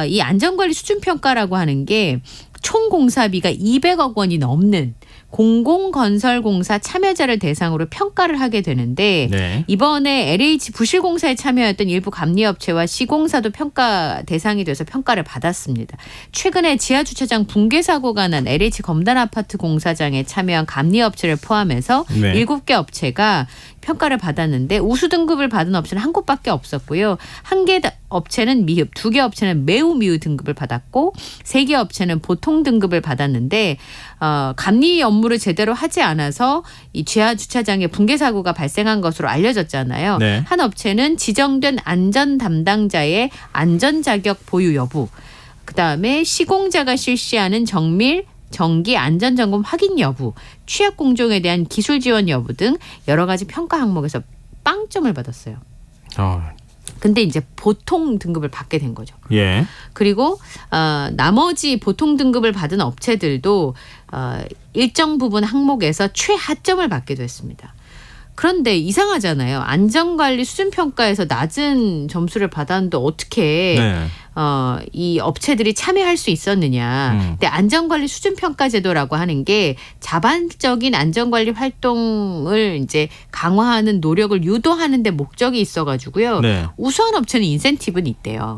이 안전관리 수준평가라고 하는 게 총 공사비가 200억 원이 넘는 공공건설공사 참여자를 대상으로 평가를 하게 되는데 네. 이번에 LH 부실공사에 참여했던 일부 감리업체와 시공사도 평가 대상이 돼서 평가를 받았습니다. 최근에 지하주차장 붕괴 사고가 난 LH 검단 아파트 공사장에 참여한 감리업체를 포함해서 네. 7개 업체가 평가를 받았는데 우수 등급을 받은 업체는 한 곳밖에 없었고요. 1개 업체는 미흡, 2개 업체는 매우 미흡 등급을 받았고 3개 업체는 보통 등급을 받았는데 감리 업무를 제대로 하지 않아서 이 지하 주차장에 붕괴 사고가 발생한 것으로 알려졌잖아요. 네. 한 업체는 지정된 안전 담당자의 안전 자격 보유 여부, 그다음에 시공자가 실시하는 정기 안전점검 확인 여부, 취약 공정에 대한 기술 지원 여부 등 여러 가지 평가 항목에서 빵점을 받았어요. 근데 이제 보통 등급을 받게 된 거죠. 예. 그리고 나머지 보통 등급을 받은 업체들도 일정 부분 항목에서 최하점을 받기도 했습니다. 그런데 이상하잖아요. 안전관리 수준평가에서 낮은 점수를 받았는데 어떻게 네. 이 업체들이 참여할 수 있었느냐. 근데 안전관리 수준평가제도라고 하는 게 자발적인 안전관리 활동을 이제 강화하는 노력을 유도하는 데 목적이 있어가지고요. 네. 우수한 업체는 인센티브는 있대요.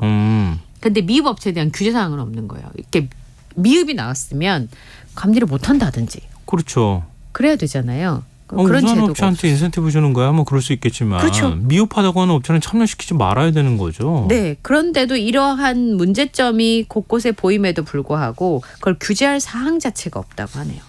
근데 미흡 업체에 대한 규제 사항은 없는 거예요. 이렇게 미흡이 나왔으면 감리를 못한다든지. 그렇죠. 그래야 되잖아요. 그런 우수한 제도가 업체한테 인센티브 주는 거야 뭐 그럴 수 있겠지만 그렇죠. 미흡하다고 하는 업체는 참여시키지 말아야 되는 거죠. 네. 그런데도 이러한 문제점이 곳곳에 보임에도 불구하고 그걸 규제할 사항 자체가 없다고 하네요.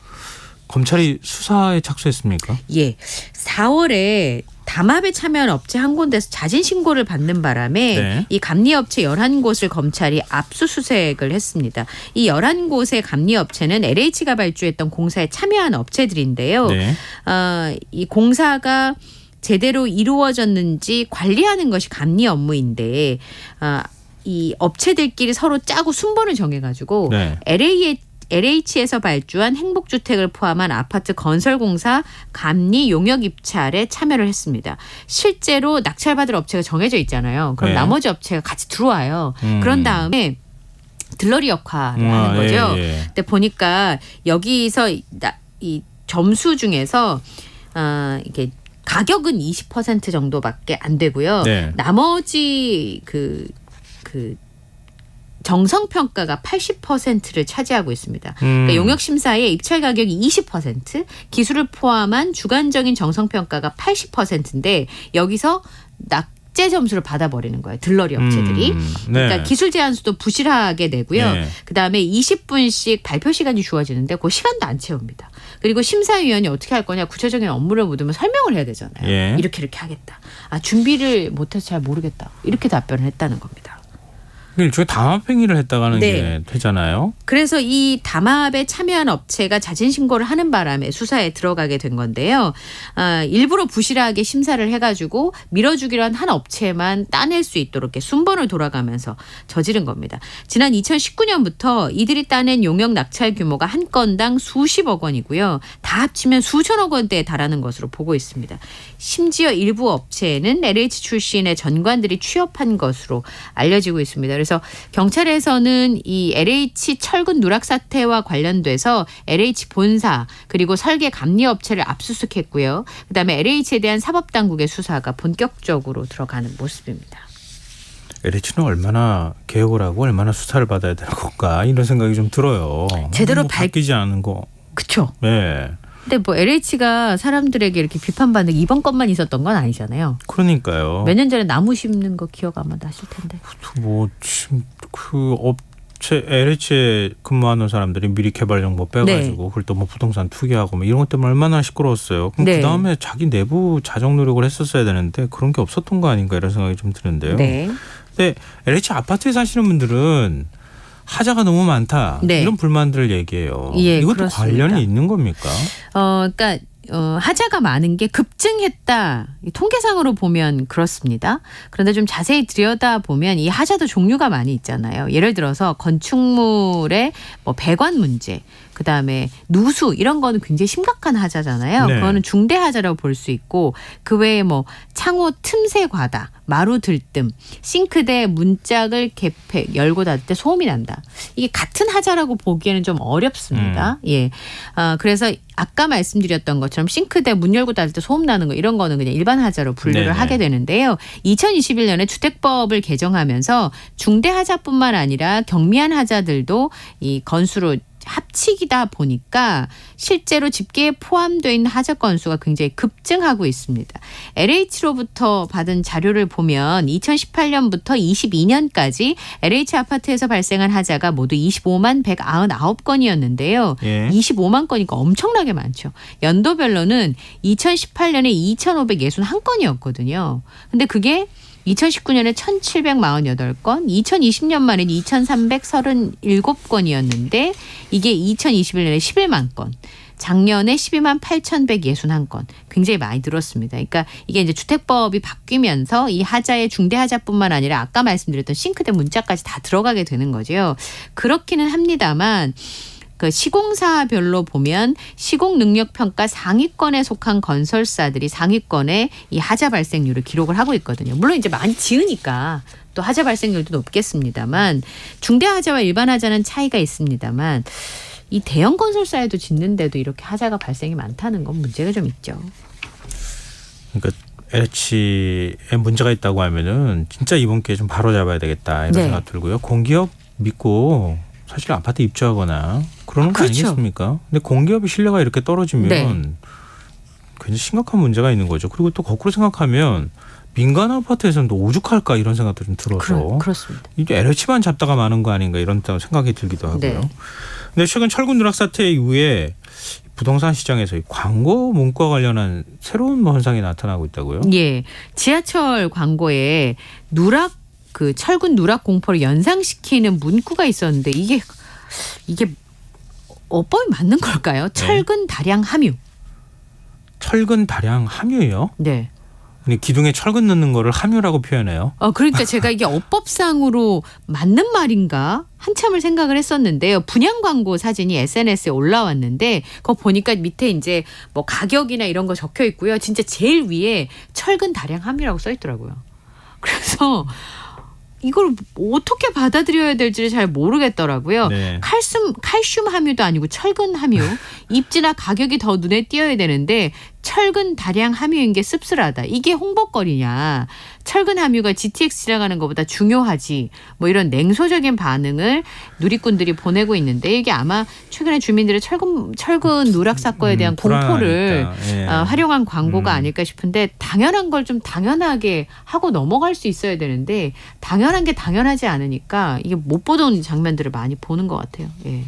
검찰이 수사에 착수했습니까? 예. 4월에 담합에 참여한 업체 한 군데서 자진 신고를 받는 바람에 네. 이 감리업체 11곳을 검찰이 압수수색을 했습니다. 이 11곳의 감리업체는 LH가 발주했던 공사에 참여한 업체들인데요. 네. 이 공사가 제대로 이루어졌는지 관리하는 것이 감리 업무인데 이 업체들끼리 서로 짜고 순번을 정해가지고 네. LH에서 발주한 행복주택을 포함한 아파트 건설공사 감리 용역 입찰에 참여를 했습니다. 실제로 낙찰받을 업체가 정해져 있잖아요. 그럼 네. 나머지 업체가 같이 들어와요. 그런 다음에 들러리 역할을 하는 거죠. 예. 근데 보니까 여기서 이 점수 중에서 이게 가격은 20% 정도밖에 안 되고요. 네. 나머지 그 정성평가가 80%를 차지하고 있습니다. 그러니까 용역심사의 입찰 가격이 20%, 기술을 포함한 주관적인 정성평가가 80%인데 여기서 낙제 점수를 받아버리는 거예요. 들러리 업체들이. 네. 그러니까 기술 제한수도 부실하게 내고요. 네. 그다음에 20분씩 발표 시간이 주어지는데 그 시간도 안 채웁니다. 그리고 심사위원이 어떻게 할 거냐 구체적인 업무를 묻으면 설명을 해야 되잖아요. 예. 이렇게 하겠다. 준비를 못해서 잘 모르겠다. 이렇게 답변을 했다는 겁니다. 일종의 담합행위를 했다고 하는 네. 게 되잖아요. 그래서 이 담합에 참여한 업체가 자진 신고를 하는 바람에 수사에 들어가게 된 건데요. 일부러 부실하게 심사를 해가지고 밀어주기로 한 업체만 따낼 수 있도록 이렇게 순번을 돌아가면서 저지른 겁니다. 지난 2019년부터 이들이 따낸 용역 낙찰 규모가 한 건당 수십억 원이고요. 다 합치면 수천억 원대에 달하는 것으로 보고 있습니다. 심지어 일부 업체에는 LH 출신의 전관들이 취업한 것으로 알려지고 있습니다. 그래서 경찰에서는 이 LH 철근 누락 사태와 관련돼서 LH 본사 그리고 설계 감리 업체를 압수수색했고요. 그다음에 LH에 대한 사법당국의 수사가 본격적으로 들어가는 모습입니다. LH는 얼마나 개혁을 하고 얼마나 수사를 받아야 되는 건가 이런 생각이 좀 들어요. 제대로 바뀌지 않은 거. 그렇죠. 네. 근데 뭐 LH가 사람들에게 이렇게 비판받는 게 이번 건만 있었던 건 아니잖아요. 그러니까요. 몇 년 전에 나무 심는 거 기억 아마 나실 텐데. 뭐 지금 그 업체 LH에 근무하는 사람들이 미리 개발 정보 빼가지고 그걸 또 뭐 부동산 투기하고 뭐 이런 것 때문에 얼마나 시끄러웠어요. 그럼 네. 그 다음에 자기 내부 자정 노력을 했었어야 되는데 그런 게 없었던 거 아닌가 이런 생각이 좀 드는데요. 네. 근데 LH 아파트에 사시는 분들은 하자가 너무 많다 네. 이런 불만들을 얘기해요. 예, 이것도 그렇습니다. 관련이 있는 겁니까? 그러니까 하자가 많은 게 급증했다. 통계상으로 보면 그렇습니다. 그런데 좀 자세히 들여다보면 이 하자도 종류가 많이 있잖아요. 예를 들어서 건축물의 뭐 배관 문제, 그다음에 누수 이런 거는 굉장히 심각한 하자잖아요. 네. 그거는 중대 하자라고 볼 수 있고 그 외에 뭐 창호 틈새 과다, 마루 들뜸, 싱크대 문짝을 개폐 열고 닫을 때 소음이 난다. 이게 같은 하자라고 보기에는 좀 어렵습니다. 예. 그래서 아까 말씀드렸던 것처럼 싱크대 문 열고 닫을 때 소음 나는 거 이런 거는 그냥 일반 하자로 분류를 네네. 하게 되는데요. 2021년에 주택법을 개정하면서 중대 하자뿐만 아니라 경미한 하자들도 이 건수로 합치기다 보니까 실제로 집계에 포함되어 있는 하자 건수가 굉장히 급증하고 있습니다. LH로부터 받은 자료를 보면 2018년부터 22년까지 LH 아파트에서 발생한 하자가 모두 25만 199건이었는데요. 예. 25만 건이니까 엄청나게 많죠. 연도별로는 2018년에 2,561건이었거든요. 근데 그게 2019년에 1,748건, 2020년 말엔 2,337건이었는데 이게 2021년에 11만 건, 작년에 12만 8,161건, 굉장히 많이 늘었습니다. 그러니까 이게 이제 주택법이 바뀌면서 이 하자의 중대 하자뿐만 아니라 아까 말씀드렸던 싱크대 문짝까지 다 들어가게 되는 거죠. 그렇기는 합니다만 그 시공사별로 보면 시공 능력 평가 상위권에 속한 건설사들이 상위권에 이 하자 발생률을 기록을 하고 있거든요. 물론 이제 많이 지으니까 또 하자 발생률도 높겠습니다만 중대 하자와 일반 하자는 차이가 있습니다만 이 대형 건설사에도 짓는데도 이렇게 하자가 발생이 많다는 건 문제가 좀 있죠. 그러니까 LH에 문제가 있다고 하면은 진짜 이번 기회에 좀 바로 잡아야 되겠다 이런 네. 생각 들고요. 공기업 믿고 사실 아파트 입주하거나 그러는 거 그렇죠. 아니겠습니까? 근데 공기업의 신뢰가 이렇게 떨어지면 네. 굉장히 심각한 문제가 있는 거죠. 그리고 또 거꾸로 생각하면 민간 아파트에서는 오죽할까 이런 생각도 좀 들어서 그렇습니다. 이게 LH만 잡다가 마는 거 아닌가 이런 생각이 들기도 하고요. 네. 근데 최근 철근 누락 사태 이후에 부동산 시장에서 이 광고 문구와 관련한 새로운 뭐 현상이 나타나고 있다고요? 예, 지하철 광고에 누락 그 철근 누락 공포를 연상시키는 문구가 있었는데 이게 어법이 맞는 걸까요? 철근 다량 함유. 철근 다량 함유요? 네. 근데 기둥에 철근 넣는 거를 함유라고 표현해요. 그러니까 제가 이게 어법상으로 맞는 말인가 한참을 생각을 했었는데요. 분양 광고 사진이 SNS에 올라왔는데 그거 보니까 밑에 이제 뭐 가격이나 이런 거 적혀 있고요. 진짜 제일 위에 철근 다량 함유라고 써 있더라고요. 그래서 이걸 어떻게 받아들여야 될지를 잘 모르겠더라고요. 네. 칼슘 함유도 아니고 철근 함유. 입지나 가격이 더 눈에 띄어야 되는데 철근 다량 함유인 게 씁쓸하다. 이게 홍보거리냐. 철근 함유가 GTX 지나가는 것보다 중요하지. 뭐 이런 냉소적인 반응을 누리꾼들이 보내고 있는데 이게 아마 최근에 주민들의 철근 누락 사건에 대한 공포를 불안하니까. 예. 활용한 광고가 아닐까 싶은데 당연한 걸 좀 당연하게 하고 넘어갈 수 있어야 되는데 당연한 게 당연하지 않으니까 이게 못 보던 장면들을 많이 보는 것 같아요. 예.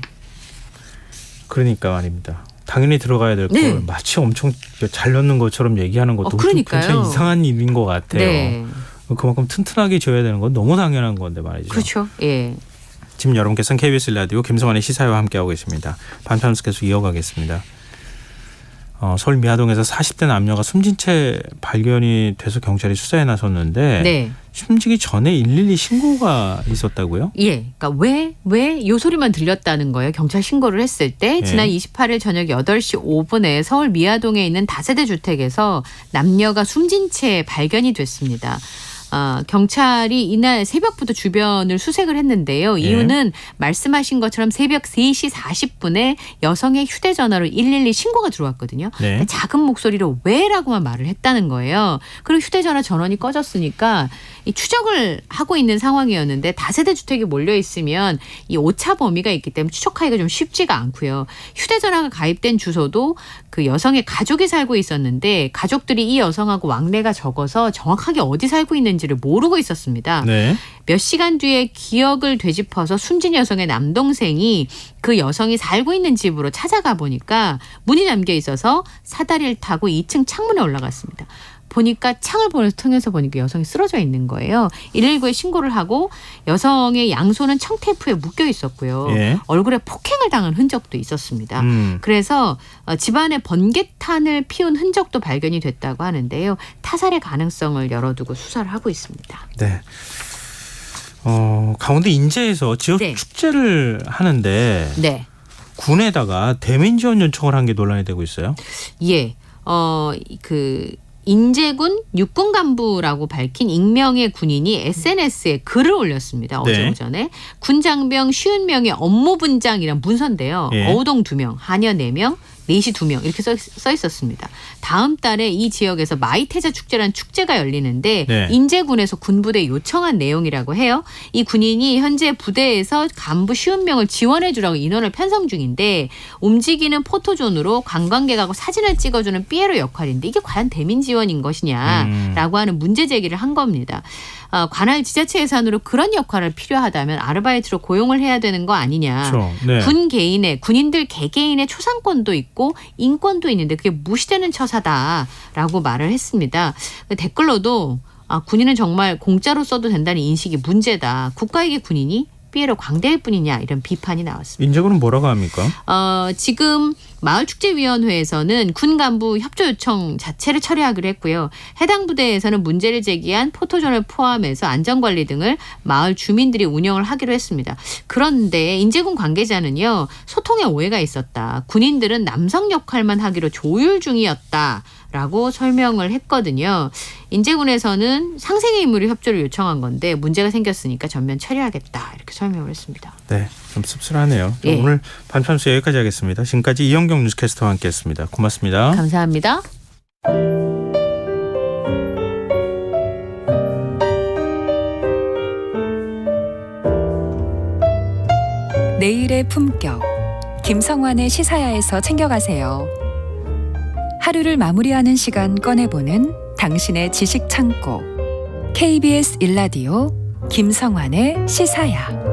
그러니까 말입니다. 당연히 들어가야 될 걸 네. 마치 엄청 잘 넣는 것처럼 얘기하는 것도 그러니까요. 굉장히 이상한 일인 것 같아요. 네. 그만큼 튼튼하게 지어야 되는 건 너무 당연한 건데 말이죠. 그렇죠. 예. 지금 여러분께서는 KBS 라디오 김성환의 시사회와 함께하고 계십니다. 반편수 계속 이어가겠습니다. 서울 미아동에서 40대 남녀가 숨진 채 발견이 돼서 경찰이 수사에 나섰는데 네. 숨지기 전에 112 신고가 있었다고요? 예. 그러니까 왜 요 소리만 들렸다는 거예요. 경찰 신고를 했을 때 지난 28일 저녁 8시 5분에 서울 미아동에 있는 다세대 주택에서 남녀가 숨진 채 발견이 됐습니다. 경찰이 이날 새벽부터 주변을 수색을 했는데요. 이유는 말씀하신 것처럼 새벽 3시 40분에 여성의 휴대전화로 112 신고가 들어왔거든요. 네. 작은 목소리로 왜라고만 말을 했다는 거예요. 그리고 휴대전화 전원이 꺼졌으니까 이 추적을 하고 있는 상황이었는데 다세대 주택이 몰려 있으면 이 오차 범위가 있기 때문에 추적하기가 좀 쉽지가 않고요. 휴대전화가 가입된 주소도 그 여성의 가족이 살고 있었는데 가족들이 이 여성하고 왕래가 적어서 정확하게 어디 살고 있는지를 모르고 있었습니다. 네. 몇 시간 뒤에 기억을 되짚어서 숨진 여성의 남동생이 그 여성이 살고 있는 집으로 찾아가 보니까 문이 잠겨 있어서 사다리를 타고 2층 창문에 올라갔습니다. 보니까 창을 통해서 보니까 여성이 쓰러져 있는 거예요. 119에 신고를 하고 여성의 양손은 청테이프에 묶여 있었고요. 예. 얼굴에 폭행을 당한 흔적도 있었습니다. 그래서 집안에 번개탄을 피운 흔적도 발견이 됐다고 하는데요. 타살의 가능성을 열어두고 수사를 하고 있습니다. 네. 강원도 인제에서 지역 네. 축제를 하는데 네. 군에다가 대민 지원 요청을 한 게 논란이 되고 있어요. 예. 인제군 육군 간부라고 밝힌 익명의 군인이 SNS에 글을 올렸습니다. 어제 네. 오전에. 군 장병 50명의 업무 분장이란 문서인데요. 예. 어우동 2명, 하녀 4명, 내시 2명 이렇게 써 있었습니다. 다음 달에 이 지역에서 마이태자 축제라는 축제가 열리는데 네. 인제군에서 군부대에 요청한 내용이라고 해요. 이 군인이 현재 부대에서 간부 50명을 지원해 주라고 인원을 편성 중인데 움직이는 포토존으로 관광객하고 사진을 찍어주는 삐에로 역할인데 이게 과연 대민 지원인 것이냐라고 하는 문제 제기를 한 겁니다. 관할 지자체 예산으로 그런 역할을 필요하다면 아르바이트로 고용을 해야 되는 거 아니냐. 그렇죠. 네. 군인들 개개인의 초상권도 있고 인권도 있는데 그게 무시되는 처사다라고 말을 했습니다. 댓글로도 군인은 정말 공짜로 써도 된다는 인식이 문제다. 국가에게 군인이 삐에로 광대일 뿐이냐 이런 비판이 나왔습니다. 인제군은 뭐라고 합니까? 지금 마을축제위원회에서는 군 간부 협조 요청 자체를 철회하기로 했고요. 해당 부대에서는 문제를 제기한 포토존을 포함해서 안전관리 등을 마을 주민들이 운영을 하기로 했습니다. 그런데 인제군 관계자는요. 소통에 오해가 있었다. 군인들은 남성 역할만 하기로 조율 중이었다. 라고 설명을 했거든요. 인제군에서는 상생의 인물이 협조를 요청한 건데 문제가 생겼으니까 전면 처리하겠다. 이렇게 설명을 했습니다. 네, 좀 씁쓸하네요. 예. 오늘 밤참수 여기까지 하겠습니다. 지금까지 이영경 뉴스캐스터와 함께했습니다. 고맙습니다. 감사합니다. 내일의 품격. 김성환의 시사야에서 챙겨가세요. 하루를 마무리하는 시간 꺼내보는 당신의 지식 창고. KBS 1라디오 김성환의 시사야.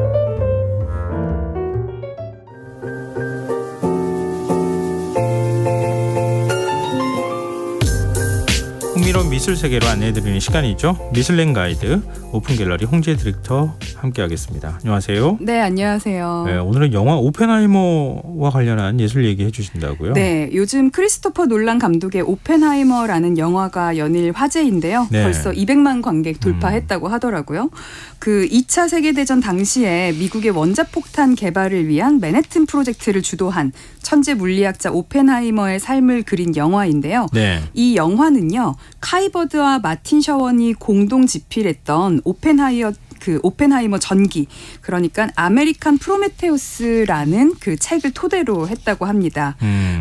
흥미로운 미술 세계로 안내해드리는 시간이죠. 미술랭 가이드 오픈 갤러리 홍재 디렉터 함께하겠습니다. 안녕하세요. 네, 안녕하세요. 네, 오늘은 영화 오펜하이머와 관련한 예술 얘기해 주신다고요? 네, 요즘 크리스토퍼 놀란 감독의 오펜하이머라는 영화가 연일 화제인데요. 네. 벌써 200만 관객 돌파했다고 하더라고요. 그 2차 세계대전 당시에 미국의 원자폭탄 개발을 위한 맨해튼 프로젝트를 주도한 천재 물리학자 오펜하이머의 삶을 그린 영화인데요. 네. 이 영화는요. 카이버드와 마틴 셔원이 공동 집필했던 오펜하이머 전기, 그러니까 아메리칸 프로메테우스라는 그 책을 토대로 했다고 합니다.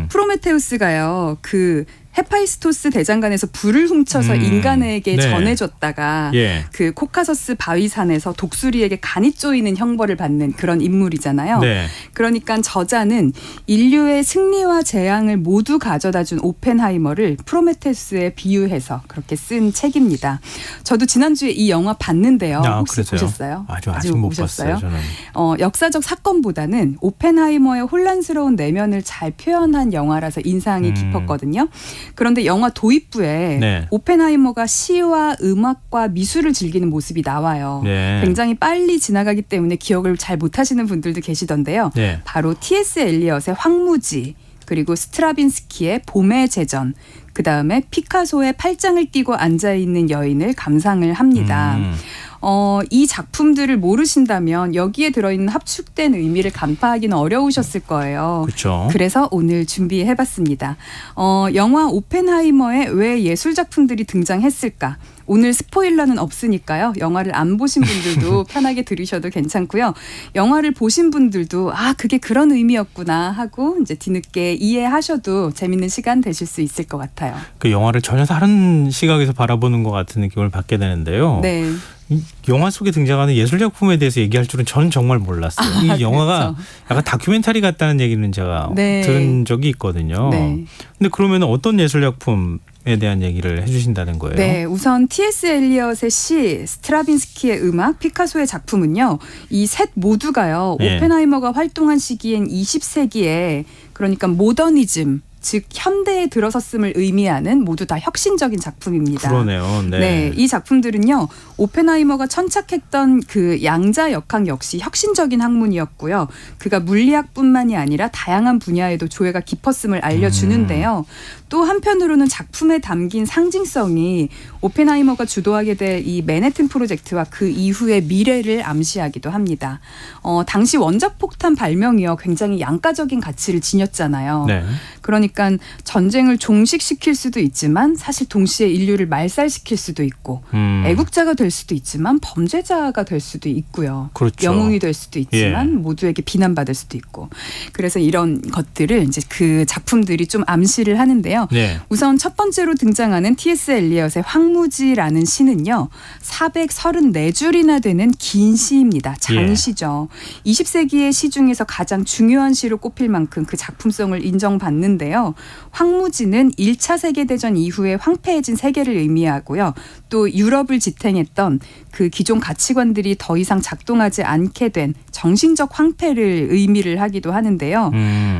프로메테우스가요, 그 헤파이스토스 대장간에서 불을 훔쳐서 인간에게 네. 전해줬다가 예. 그 코카서스 바위산에서 독수리에게 간이 쪼이는 형벌을 받는 그런 인물이잖아요. 네. 그러니까 저자는 인류의 승리와 재앙을 모두 가져다준 오펜하이머를 프로메테우스에 비유해서 그렇게 쓴 책입니다. 저도 지난주에 이 영화 봤는데요. 혹시 그러세요? 보셨어요? 아직 못 봤어요. 저는. 역사적 사건보다는 오펜하이머의 혼란스러운 내면을 잘 표현한 영화라서 인상이 깊었거든요. 그런데 영화 도입부에 네. 오펜하이머가 시와 음악과 미술을 즐기는 모습이 나와요. 네. 굉장히 빨리 지나가기 때문에 기억을 잘 못하시는 분들도 계시던데요. 네. 바로 T.S. 엘리엇의 황무지, 그리고 스트라빈스키의 봄의 제전, 그다음에 피카소의 팔짱을 끼고 앉아있는 여인을 감상을 합니다. 이 작품들을 모르신다면 여기에 들어있는 합축된 의미를 간파하기는 어려우셨을 거예요. 그렇죠. 그래서 오늘 준비해봤습니다. 영화 오펜하이머에 왜 예술작품들이 등장했을까? 오늘 스포일러는 없으니까요. 영화를 안 보신 분들도 편하게 들으셔도 괜찮고요. 영화를 보신 분들도 그게 그런 의미였구나 하고 이제 뒤늦게 이해하셔도 재밌는 시간 되실 수 있을 것 같아요. 그 영화를 전혀 다른 시각에서 바라보는 것 같은 느낌을 받게 되는데요. 네. 이 영화 속에 등장하는 예술 작품에 대해서 얘기할 줄은 저는 정말 몰랐어요. 이 영화가 그렇죠. 약간 다큐멘터리 같다는 얘기는 제가 네. 들은 적이 있거든요. 네. 근데 그러면 어떤 예술 작품에 대한 얘기를 해주신다는 거예요? 네, 우선 T.S. 엘리엇의 시, 스트라빈스키의 음악, 피카소의 작품은요. 이 셋 모두가요. 예. 오펜하이머가 활동한 시기엔 20세기에 그러니까 모더니즘, 즉 현대에 들어섰음을 의미하는 모두 다 혁신적인 작품입니다. 그러네요. 네. 네, 이 작품들은요. 오펜하이머가 천착했던 그 양자 역학 역시 혁신적인 학문이었고요. 그가 물리학뿐만이 아니라 다양한 분야에도 조예가 깊었음을 알려주는데요. 또 한편으로는 작품에 담긴 상징성이 오펜하이머가 주도하게 될 이 맨해튼 프로젝트와 그 이후의 미래를 암시하기도 합니다. 당시 원자폭탄 발명이요. 굉장히 양가적인 가치를 지녔잖아요. 네. 그러니까 전쟁을 종식시킬 수도 있지만 사실 동시에 인류를 말살시킬 수도 있고 애국자가 될 수도 있지만 범죄자가 될 수도 있고요. 그렇죠. 영웅이 될 수도 있지만 예. 모두에게 비난받을 수도 있고. 그래서 이런 것들을 이제 그 작품들이 좀 암시를 하는데요. 네. 우선 첫 번째로 등장하는 T.S. 엘리엇의 황무지라는 시는요. 434줄이나 되는 긴 시입니다. 장시죠. 20세기의 시 중에서 가장 중요한 시로 꼽힐 만큼 그 작품성을 인정받는데요. 황무지는 1차 세계대전 이후에 황폐해진 세계를 의미하고요. 또 유럽을 지탱했던 그 기존 가치관들이 더 이상 작동하지 않게 된 정신적 황폐를 의미를 하기도 하는데요.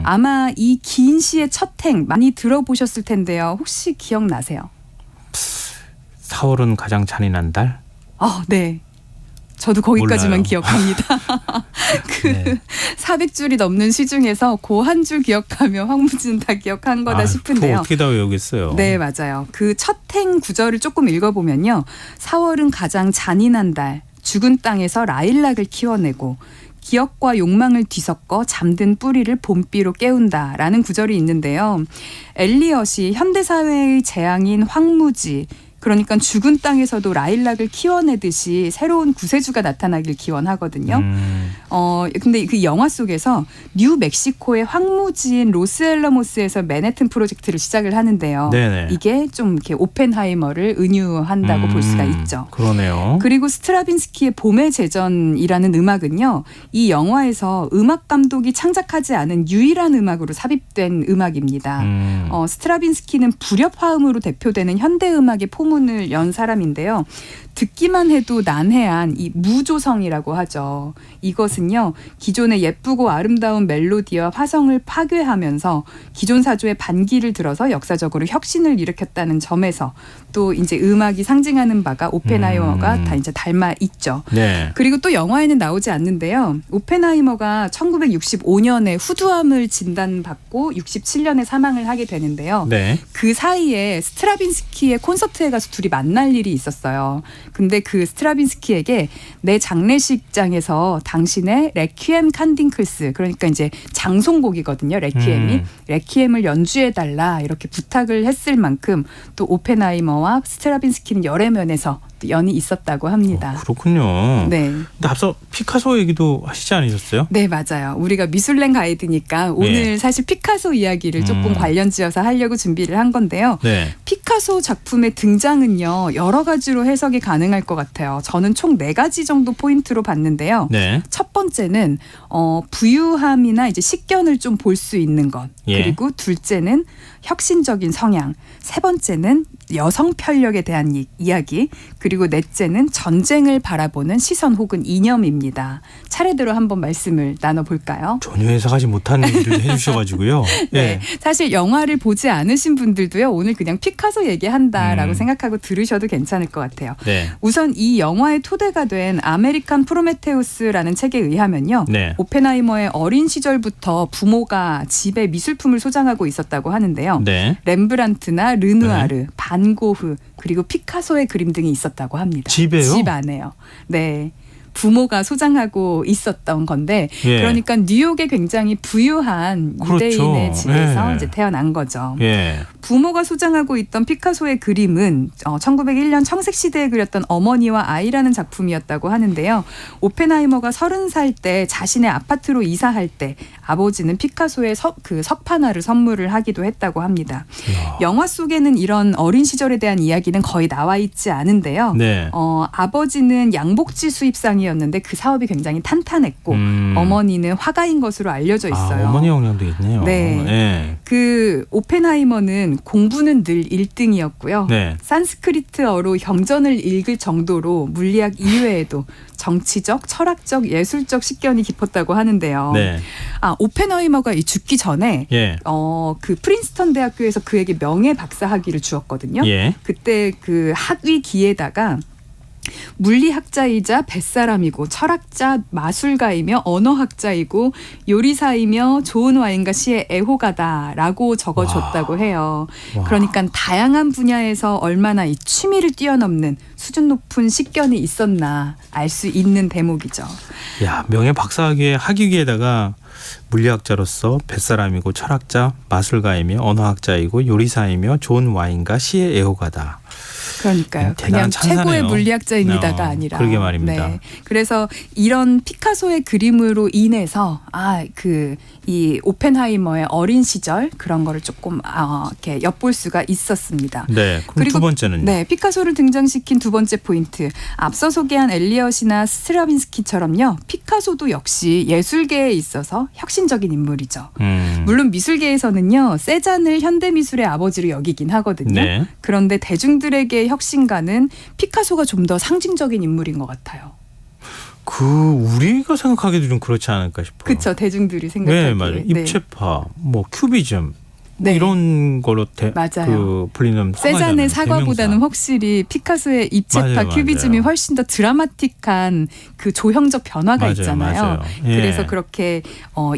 아마 이 긴 시의 첫 행 많이 들어보셨을 텐데요. 혹시 기억나세요? 4월은 가장 잔인한 달? 네. 저도 거기까지만 몰라요. 기억합니다. 그 네. 400줄이 넘는 시 중에서 그 한 줄 기억하며 황무지는 다 기억한 거다 그거 싶은데요. 어떻게 다 외우겠어요? 네, 맞아요. 그 첫 행 구절을 조금 읽어보면요. 4월은 가장 잔인한 달, 죽은 땅에서 라일락을 키워내고 기억과 욕망을 뒤섞어 잠든 뿌리를 봄비로 깨운다라는 구절이 있는데요. 엘리엇이 현대사회의 재앙인 황무지, 그러니까 죽은 땅에서도 라일락을 키워내듯이 새로운 구세주가 나타나길 기원하거든요. 근데 그 영화 속에서 뉴멕시코의 황무지인 로스앨러모스에서 맨해튼 프로젝트를 시작을 하는데요. 네네. 이게 좀 이렇게 오펜하이머를 은유한다고 볼 수가 있죠. 그러네요. 그리고 스트라빈스키의 봄의 제전이라는 음악은요. 이 영화에서 음악 감독이 창작하지 않은 유일한 음악으로 삽입된 음악입니다. 스트라빈스키는 불협화음으로 대표되는 현대 음악의 포문을 연 사람인데요. 듣기만 해도 난해한 이 무조성이라고 하죠. 이것은요. 기존의 예쁘고 아름다운 멜로디와 화성을 파괴하면서 기존 사조의 반기를 들어서 역사적으로 혁신을 일으켰다는 점에서 또 이제 음악이 상징하는 바가 오펜하이머가 다 이제 닮아 있죠. 네. 그리고 또 영화에는 나오지 않는데요. 오펜하이머가 1965년에 후두암을 진단받고 67년에 사망을 하게 되는데요. 네. 그 사이에 스트라빈스키의 콘서트에 가서 둘이 만날 일이 있었어요. 근데 그 스트라빈스키에게 내 장례식장에서 당신의 레퀴엠 칸딩클스, 그러니까 이제 장송곡이거든요. 레퀴엠이. 레퀴엠을 연주해달라 이렇게 부탁을 했을 만큼 또 오펜하이머와 스트라빈스키는 여러 면에서 연이 있었다고 합니다. 그렇군요. 네. 근데 앞서 피카소 얘기도 하시지 않으셨어요? 네, 맞아요. 우리가 미술랭 가이드니까 오늘 사실 피카소 이야기를 조금 관련지어서 하려고 준비를 한 건데요. 네. 피카소 작품의 등장은요. 여러 가지로 해석이 가능할 것 같아요. 저는 총 4가지 정도 포인트로 봤는데요. 네. 첫 번째는 부유함이나 이제 식견을 좀 볼 수 있는 것. 예. 그리고 둘째는 혁신적인 성향. 세 번째는 여성 편력에 대한 이야기. 그리고 넷째는 전쟁을 바라보는 시선 혹은 이념입니다. 차례대로 한번 말씀을 나눠볼까요? 전혀 해석하지 못한 일을 해주셔가지고요. 네. 사실 영화를 보지 않으신 분들도요. 오늘 그냥 피카소 얘기한다라고 생각하고 들으셔도 괜찮을 것 같아요. 네. 우선 이 영화의 토대가 된 아메리칸 프로메테우스라는 책에 의하면요. 네. 오펜하이머의 어린 시절부터 부모가 집에 미술품을 소장하고 있었다고 하는데요. 네. 렘브란트나 르누아르, 반고흐 그리고 피카소의 그림 등이 있었다고 합니다. 집에요? 집 안에요. 네. 부모가 소장하고 있었던 건데 예. 그러니까 뉴욕의 굉장히 부유한 그렇죠. 유대인의 집에서 예. 이제 태어난 거죠. 예. 부모가 소장하고 있던 피카소의 그림은 1901년 청색시대에 그렸던 어머니와 아이라는 작품이었다고 하는데요. 오펜하이머가 30살 때 자신의 아파트로 이사할 때 아버지는 피카소의 석판화를 선물을 하기도 했다고 합니다. 이야. 영화 속에는 이런 어린 시절에 대한 이야기는 거의 나와 있지 않은데요. 네. 아버지는 양복지 수입상이었는데 그 사업이 굉장히 탄탄했고 어머니는 화가인 것으로 알려져 있어요. 어머니 영향도 있네요. 네. 예. 그 오펜하이머는 공부는 늘 1등이었고요. 네. 산스크리트어로 경전을 읽을 정도로 물리학 이외에도 정치적, 철학적, 예술적 식견이 깊었다고 하는데요. 네. 오펜하이머가 이 죽기 전에 예. 그 프린스턴 대학교에서 그에게 명예 박사 학위를 주었거든요. 예. 그때 그 학위 기에다가 물리학자이자 뱃사람이고 철학자, 마술가이며 언어학자이고 요리사이며 좋은 와인과 시의 애호가다라고 적어줬다고 해요. 와. 그러니까 다양한 분야에서 얼마나 이 취미를 뛰어넘는 수준 높은 식견이 있었나 알 수 있는 대목이죠. 야, 명예 박사학위에 학위기에다가 물리학자로서 뱃사람이고 철학자, 마술가이며 언어학자이고 요리사이며 좋은 와인과 시의 애호가다. 그러니까요. 그냥 대단한 찬사네요. 최고의 물리학자입니다가 아니라. 그러게 말입니다. 그래서 이런 피카소의 그림으로 인해서 이 오펜하이머의 어린 시절 그런 거를 조금 이렇게 엿볼 수가 있었습니다. 네. 그럼 그리고 두 번째는요? 네, 피카소를 등장시킨 두 번째 포인트. 앞서 소개한 엘리엇이나 스트라빈스키처럼요. 피카소도 역시 예술계에 있어서 혁신적인 인물이죠. 물론 미술계에서는요. 세잔을 현대미술의 아버지로 여기긴 하거든요. 네. 그런데 대중들에게 혁신가는 피카소가 좀 더 상징적인 인물인 것 같아요. 우리가 생각하기도 좀 그렇지 않을까 싶어요. 그렇죠. 대중들이 생각하기에. 네, 맞아요. 입체파, 큐비즘. 네. 이런 걸로 맞아요. 불리는 세잔의 사과보다는 대명사. 확실히 피카소의 입체파 맞아요, 큐비즘이 맞아요. 훨씬 더 드라마틱한 그 조형적 변화가 맞아요, 있잖아요. 맞아요. 예. 그래서 그렇게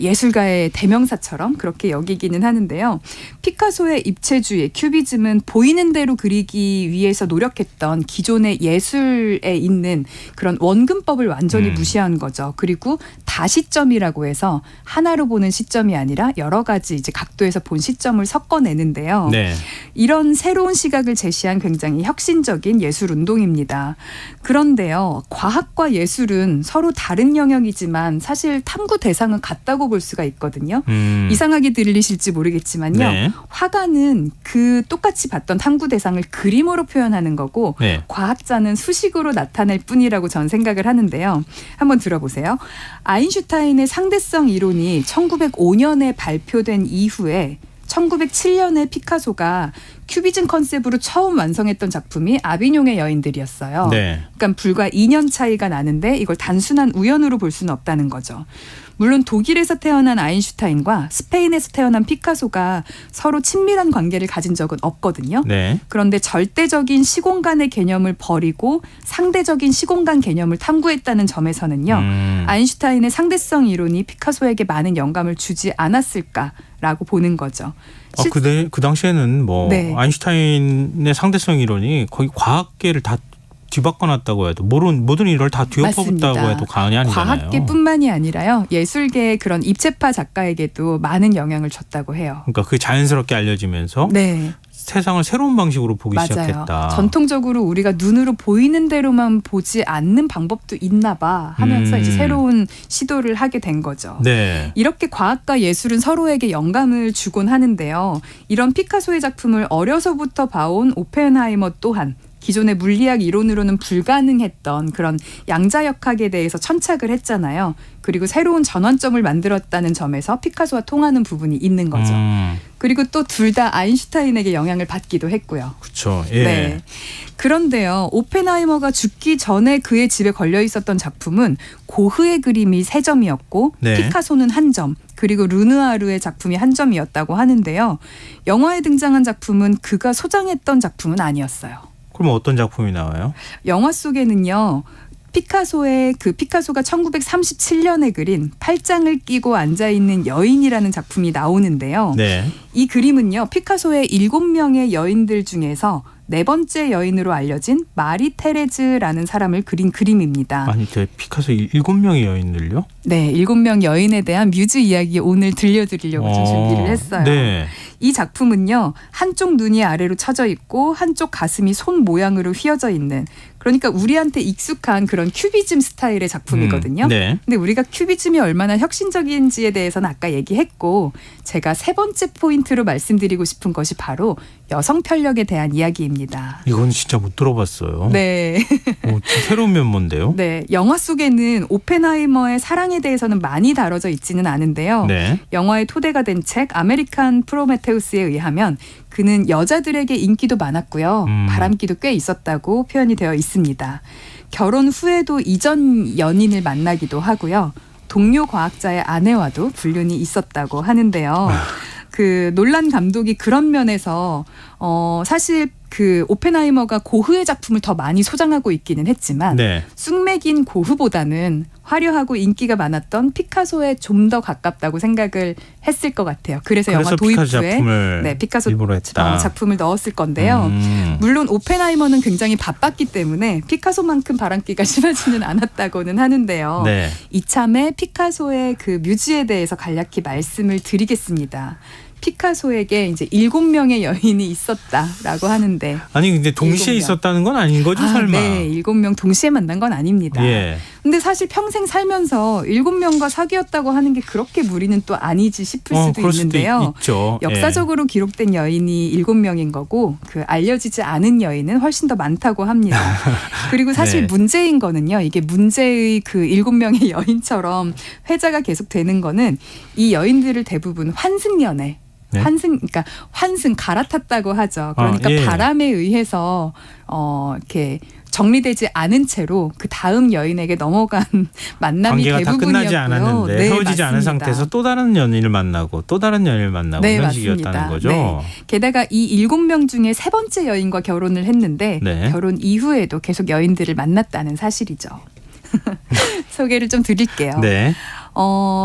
예술가의 대명사처럼 그렇게 여기기는 하는데요. 피카소의 입체주의, 큐비즘은 보이는 대로 그리기 위해서 노력했던 기존의 예술에 있는 그런 원근법을 완전히 무시한 거죠. 그리고 다시점이라고 해서 하나로 보는 시점이 아니라 여러 가지 이제 각도에서 본 시점을 섞어내는데요. 네. 이런 새로운 시각을 제시한 굉장히 혁신적인 예술 운동입니다. 그런데요, 과학과 예술은 서로 다른 영역이지만 사실 탐구 대상은 같다고 볼 수가 있거든요. 이상하게 들리실지 모르겠지만요. 네. 화가는 그 똑같이 봤던 탐구 대상을 그림으로 표현하는 거고 네. 과학자는 수식으로 나타낼 뿐이라고 전 생각을 하는데요. 한번 들어보세요. 아인슈타인의 상대성 이론이 1905년에 발표된 이후에 1907년에 피카소가 큐비즘 컨셉으로 처음 완성했던 작품이 아비뇽의 여인들이었어요. 네. 그러니까 불과 2년 차이가 나는데 이걸 단순한 우연으로 볼 수는 없다는 거죠. 물론 독일에서 태어난 아인슈타인과 스페인에서 태어난 피카소가 서로 친밀한 관계를 가진 적은 없거든요. 네. 그런데 절대적인 시공간의 개념을 버리고 상대적인 시공간 개념을 탐구했다는 점에서는요. 아인슈타인의 상대성 이론이 피카소에게 많은 영감을 주지 않았을까라고 보는 거죠. 그 당시에는 네. 아인슈타인의 상대성 이론이 거의 과학계를 다 뒤바꿔놨다고 해도 모든 일을 다 뒤엎었다고 해도 과언이 아니잖아요. 과학계뿐만이 아니라요. 예술계의 그런 입체파 작가에게도 많은 영향을 줬다고 해요. 그러니까 그게 자연스럽게 알려지면서 네. 세상을 새로운 방식으로 보기 맞아요. 시작했다. 전통적으로 우리가 눈으로 보이는 대로만 보지 않는 방법도 있나 봐 하면서 이제 새로운 시도를 하게 된 거죠. 네. 이렇게 과학과 예술은 서로에게 영감을 주곤 하는데요. 이런 피카소의 작품을 어려서부터 봐온 오펜하이머 또한 기존의 물리학 이론으로는 불가능했던 그런 양자역학에 대해서 천착을 했잖아요. 그리고 새로운 전환점을 만들었다는 점에서 피카소와 통하는 부분이 있는 거죠. 그리고 또 둘 다 아인슈타인에게 영향을 받기도 했고요. 그렇죠. 예. 네. 그런데요, 오펜하이머가 죽기 전에 그의 집에 걸려 있었던 작품은 고흐의 그림이 3점이었고 네. 피카소는 1점, 그리고 르누아르의 작품이 1점이었다고 하는데요. 영화에 등장한 작품은 그가 소장했던 작품은 아니었어요. 그럼 어떤 작품이 나와요? 영화 속에는요. 피카소가 1937년에 그린 팔짱을 끼고 앉아 있는 여인이라는 작품이 나오는데요. 네. 이 그림은요, 피카소의 7명의 여인들 중에서 4번째 여인으로 알려진 마리 테레즈라는 사람을 그린 그림입니다. 아니, 피카소 7명의 여인들요? 네, 7명 여인에 대한 뮤즈 이야기 오늘 들려드리려고 좀 준비를 했어요. 네. 이 작품은요, 한쪽 눈이 아래로 처져 있고 한쪽 가슴이 손 모양으로 휘어져 있는, 그러니까 우리한테 익숙한 그런 큐비즘 스타일의 작품이거든요. 네. 근데 우리가 큐비즘이 얼마나 혁신적인지에 대해서는 아까 얘기했고, 제가 3번째 포인트로 말씀드리고 싶은 것이 바로 여성 편력에 대한 이야기입니다. 이건 진짜 못 들어봤어요. 네. 새로운 면모인데요. 네, 영화 속에는 오펜하이머의 사랑에 대해서는 많이 다뤄져 있지는 않은데요. 네. 영화의 토대가 된 책 아메리칸 프로메테우스에 의하면 그는 여자들에게 인기도 많았고요. 바람기도 꽤 있었다고 표현이 되어 있습니다. 결혼 후에도 이전 연인을 만나기도 하고요. 동료 과학자의 아내와도 불륜이 있었다고 하는데요. 그 놀란 감독이 그런 면에서 사실 그 오펜하이머가 고흐의 작품을 더 많이 소장하고 있기는 했지만 네. 쑥맥인 고흐보다는 화려하고 인기가 많았던 피카소에 좀 더 가깝다고 생각을 했을 것 같아요. 그래서 영화 피카소 도입부에 작품을 피카소 일부러 했다. 작품을 넣었을 건데요. 물론 오펜하이머는 굉장히 바빴기 때문에 피카소만큼 바람기가 심하지는 않았다고는 하는데요. 네. 이참에 피카소의 그 뮤즈에 대해서 간략히 말씀을 드리겠습니다. 피카소에게 이제 7명의 여인이 있었다라고 하는데. 아니 근데 동시에 7명. 있었다는 건 아닌 거죠, 설마? 네, 7명 동시에 만난 건 아닙니다. 예. 근데 사실 평생 살면서 7명과 사귀었다고 하는 게 그렇게 무리는 또 아니지 싶을 수도 그럴 있는데요. 수도 있죠. 역사적으로 기록된 여인이 7명인 거고 그 알려지지 않은 여인은 훨씬 더 많다고 합니다. 그리고 사실 네. 문제인 거는요. 이게 문제의 그 7명의 여인처럼 회자가 계속 되는 거는 이 여인들을 대부분 환승연애 네? 그러니까 환승 갈아탔다고 하죠. 그러니까 예. 바람에 의해서 이렇게 정리되지 않은 채로 그 다음 여인에게 넘어간 만남이 관계가 다 대부분이었고요. 끝나지 않았는데 네, 헤어지지 않은 맞습니다. 상태에서 또 다른 연인을 만나고 또 다른 연인을 만나고 네, 이런 맞습니다. 식이었다는 거죠. 네. 게다가 이 7명 중에 3번째 여인과 결혼을 했는데 네. 결혼 이후에도 계속 여인들을 만났다는 사실이죠. 소개를 좀 드릴게요. 네.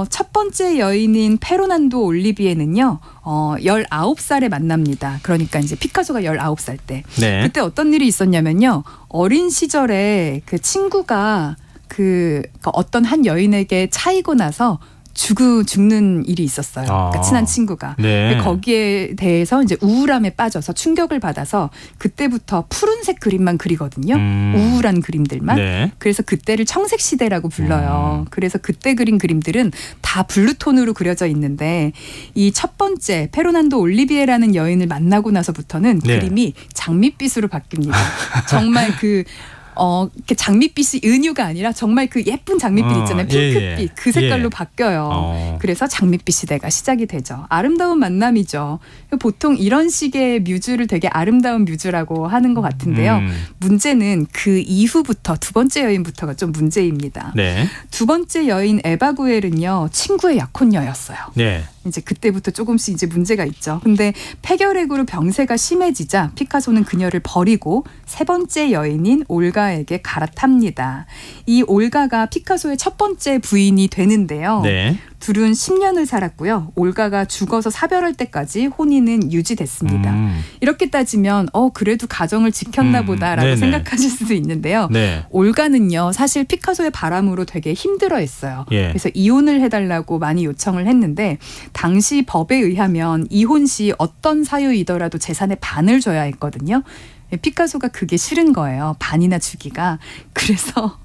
첫 번째 여인인 페르난도 올리비에는요, 19살에 만납니다. 그러니까 이제 피카소가 19살 때. 네. 그때 어떤 일이 있었냐면요, 어린 시절에 그 친구가 그 어떤 한 여인에게 차이고 나서 죽는 일이 있었어요. 그러니까 친한 친구가. 네. 거기에 대해서 이제 우울함에 빠져서 충격을 받아서 그때부터 푸른색 그림만 그리거든요. 우울한 그림들만. 네. 그래서 그때를 청색 시대라고 불러요. 그래서 그때 그린 그림들은 다 블루톤으로 그려져 있는데 이 첫 번째 페르난도 올리비에라는 여인을 만나고 나서부터는 네. 그림이 장밋빛으로 바뀝니다. 정말 이렇게 장밋빛이 은유가 아니라 정말 그 예쁜 장밋빛 있잖아요. 핑크빛. 예, 예. 그 색깔로 예. 바뀌어요. 그래서 장밋빛 시대가 시작이 되죠. 아름다운 만남이죠. 보통 이런 식의 뮤즈를 되게 아름다운 뮤즈라고 하는 것 같은데요. 문제는 그 이후부터 두 번째 여인부터가 좀 문제입니다. 네. 두 번째 여인 에바 구엘은요. 친구의 약혼녀였어요. 네. 이제 그때부터 조금씩 이제 문제가 있죠. 근데 폐결핵으로 병세가 심해지자 피카소는 그녀를 버리고 세 번째 여인인 올가에게 갈아탑니다. 이 올가가 피카소의 첫 번째 부인이 되는데요. 네. 둘은 10년을 살았고요. 올가가 죽어서 사별할 때까지 혼인은 유지됐습니다. 이렇게 따지면 그래도 가정을 지켰나 보다라고 네네. 생각하실 수도 있는데요. 네. 올가는요. 사실 피카소의 바람으로 되게 힘들어했어요. 예. 그래서 이혼을 해달라고 많이 요청을 했는데 당시 법에 의하면 이혼 시 어떤 사유이더라도 재산의 반을 줘야 했거든요. 피카소가 그게 싫은 거예요. 반이나 주기가. 그래서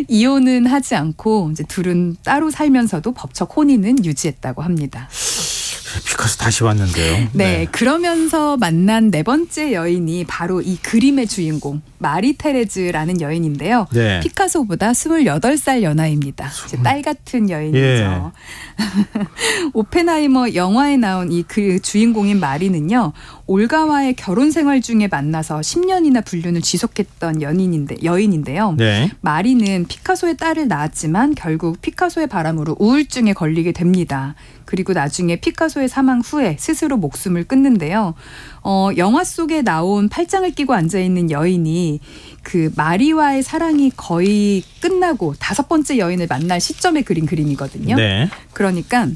이혼은 하지 않고 이제 둘은 따로 살면서도 법적 혼인은 유지했다고 합니다. 피카소 다시 왔는데요. 네, 그러면서 만난 네 번째 여인이 바로 이 그림의 주인공 마리 테레즈라는 여인인데요. 네. 피카소보다 28살 연하입니다. 이제 딸 같은 여인이죠. 예. 오펜하이머 영화에 나온 이 그 주인공인 마리는요. 올가와의 결혼 생활 중에 만나서 10년이나 불륜을 지속했던 여인인데요. 네. 마리는 피카소의 딸을 낳았지만 결국 피카소의 바람으로 우울증에 걸리게 됩니다. 그리고 나중에 피카소의 사망 후에 스스로 목숨을 끊는데요. 영화 속에 나온 팔짱을 끼고 앉아있는 여인이 그 마리와의 사랑이 거의 끝나고 5번째 여인을 만날 시점에 그린 그림이거든요. 네. 그러니까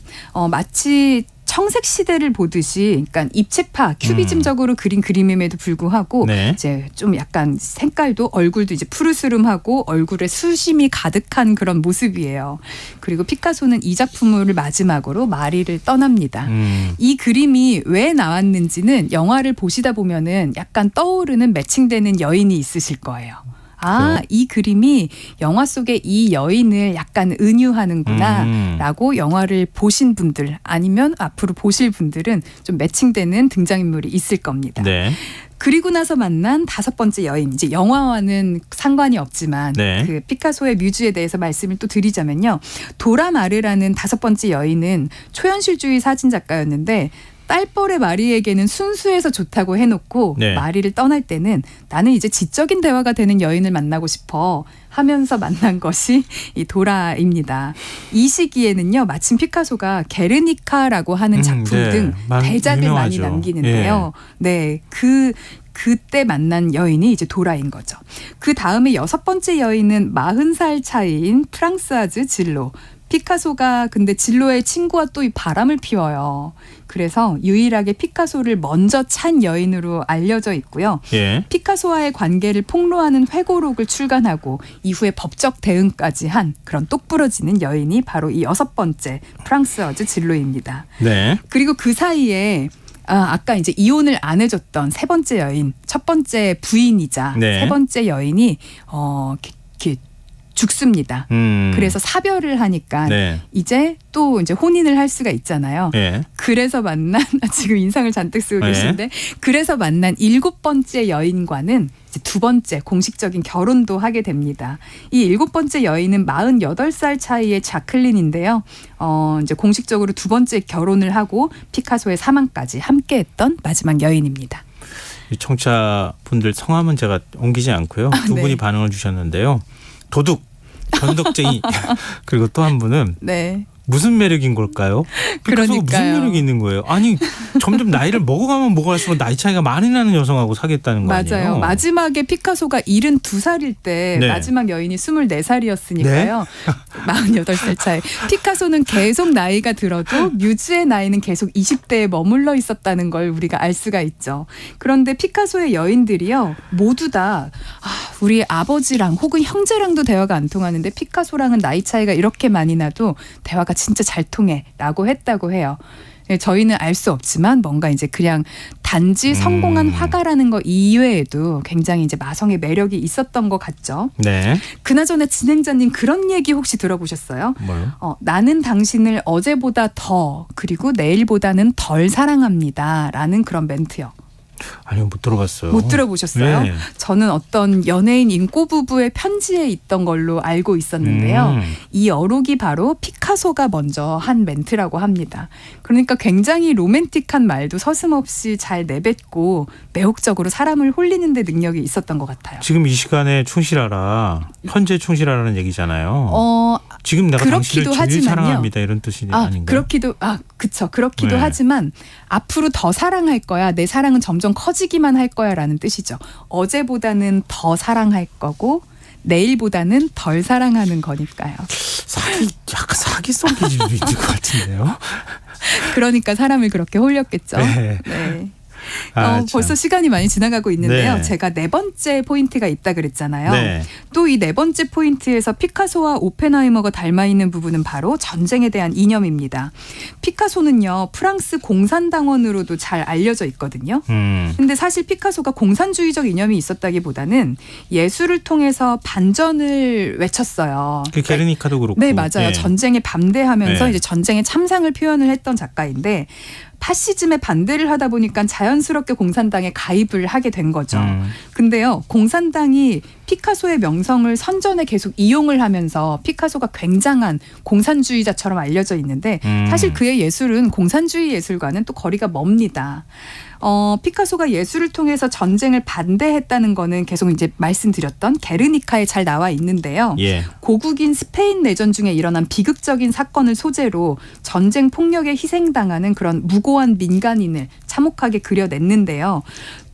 마치 청색 시대를 보듯이, 그러니까 입체파 큐비즘적으로 그린 그림임에도 불구하고 네. 이제 좀 약간 색깔도 얼굴도 이제 푸르스름하고 얼굴에 수심이 가득한 그런 모습이에요. 그리고 피카소는 이 작품을 마지막으로 마리를 떠납니다. 이 그림이 왜 나왔는지는 영화를 보시다 보면은 약간 떠오르는 매칭되는 여인이 있으실 거예요. 아, 이 그림이 영화 속에 이 여인을 약간 은유하는구나 라고 영화를 보신 분들 아니면 앞으로 보실 분들은 좀 매칭되는 등장인물이 있을 겁니다. 네. 그리고 나서 만난 5번째 여인, 이제 영화와는 상관이 없지만 네. 그 피카소의 뮤즈에 대해서 말씀을 또 드리자면요. 도라 마르라는 5번째 여인은 초현실주의 사진작가였는데 딸뻘의 마리에게는 순수해서 좋다고 해놓고 네. 마리를 떠날 때는 나는 이제 지적인 대화가 되는 여인을 만나고 싶어 하면서 만난 것이 이 도라입니다. 이 시기에는요. 마침 피카소가 게르니카라고 하는 작품 네. 등 대작을 유명하죠. 많이 남기는데요. 네, 그때 만난 여인이 이제 도라인 거죠. 그 다음에 6번째 여인은 40살 차이인 프랑스아즈 질로. 피카소가 근데 질로의 친구와 또 이 바람을 피워요. 그래서 유일하게 피카소를 먼저 찬 여인으로 알려져 있고요. 예. 피카소와의 관계를 폭로하는 회고록을 출간하고 이후에 법적 대응까지 한 그런 똑부러지는 여인이 바로 이 6번째 프랑스어즈 질로입니다. 네. 그리고 그 사이에 아까 이제 이혼을 안 해줬던 3번째 여인, 첫 번째 부인이자 네. 3번째 여인이 이렇게 죽습니다. 그래서 사별을 하니까 네. 이제 또 이제 혼인을 할 수가 있잖아요. 예. 그래서 만난 지금 인상을 잔뜩 쓰고 네. 계신데 그래서 만난 7번째 여인과는 이제 2번째 공식적인 결혼도 하게 됩니다. 이 7번째 여인은 48살 차이의 자클린인데요. 이제 공식적으로 2번째 결혼을 하고 피카소의 사망까지 함께했던 마지막 여인입니다. 이 청취자분들 성함은 제가 옮기지 않고요. 두 네. 분이 반응을 주셨는데요. 도둑, 변덕쟁이 그리고 또 한 분은 네. 무슨 매력인 걸까요? 피카소가 무슨 그러니까요. 매력이 있는 거예요? 아니 점점 나이를 먹어가면 먹어갈수록 나이 차이가 많이 나는 여성하고 사귀었다는 거 아니에요? 맞아요. 마지막에 피카소가 72살일 때 네. 마지막 여인이 24살이었으니까요. 48살 차이. 피카소는 계속 나이가 들어도 뮤즈의 나이는 계속 20대에 머물러 있었다는 걸 우리가 알 수가 있죠. 그런데 피카소의 여인들이요. 모두 다 우리 아버지랑 혹은 형제랑도 대화가 안 통하는데 피카소랑은 나이 차이가 이렇게 많이 나도 대화가 진짜 잘 통해 라고 했다고 해요. 저희는 알 수 없지만 뭔가 이제 그냥 단지 성공한 화가라는 거 이외에도 굉장히 이제 마성의 매력이 있었던 것 같죠. 네. 그나저나 진행자님 그런 얘기 혹시 들어보셨어요? 뭐요? 나는 당신을 어제보다 더 그리고 내일보다는 덜 사랑합니다 라는 그런 멘트요. 아니요, 못 들어봤어요. 못 들어보셨어요? 네. 저는 어떤 연예인 인꼬 부부의 편지에 있던 걸로 알고 있었는데요. 이 어록이 바로 피카소가 먼저 한 멘트라고 합니다. 그러니까 굉장히 로맨틱한 말도 서슴없이 잘 내뱉고 매혹적으로 사람을 홀리는 데 능력이 있었던 것 같아요. 지금 이 시간에 충실하라, 현재 충실하라는 얘기잖아요. 지금 내가 당신을 그렇기도 제일 하지만요. 사랑합니다 이런 뜻이 아닌가요? 그쵸. 그렇기도 네. 하지만 앞으로 더 사랑할 거야. 내 사랑은 점점 커지기만 할 거야라는 뜻이죠. 어제보다는 더 사랑할 거고 내일보다는 덜 사랑하는 거니까요. 약간 사기성 기질도 있는 것 같은데요. 그러니까 사람을 그렇게 홀렸겠죠. 네. 네. 참. 벌써 시간이 많이 지나가고 있는데요. 네. 제가 4번째 포인트가 있다 그랬잖아요. 네. 또 이 4번째 포인트에서 피카소와 오펜하이머가 닮아 있는 부분은 바로 전쟁에 대한 이념입니다. 피카소는요. 프랑스 공산당원으로도 잘 알려져 있거든요. 근데 사실 피카소가 공산주의적 이념이 있었다기보다는 예술을 통해서 반전을 외쳤어요. 그 게르니카도 그렇고. 네, 맞아요. 네. 전쟁에 반대하면서 네. 이제 전쟁의 참상을 표현을 했던 작가인데 파시즘에 반대를 하다 보니까 자연스럽게 공산당에 가입을 하게 된 거죠. 근데요, 공산당이 피카소의 명성을 선전에 계속 이용을 하면서 피카소가 굉장한 공산주의자처럼 알려져 있는데 사실 그의 예술은 공산주의 예술과는 또 거리가 멉니다. 피카소가 예술을 통해서 전쟁을 반대했다는 거는 계속 이제 말씀드렸던 게르니카에 잘 나와 있는데요. 예. 고국인 스페인 내전 중에 일어난 비극적인 사건을 소재로 전쟁 폭력에 희생당하는 그런 무고한 민간인을 참혹하게 그려냈는데요.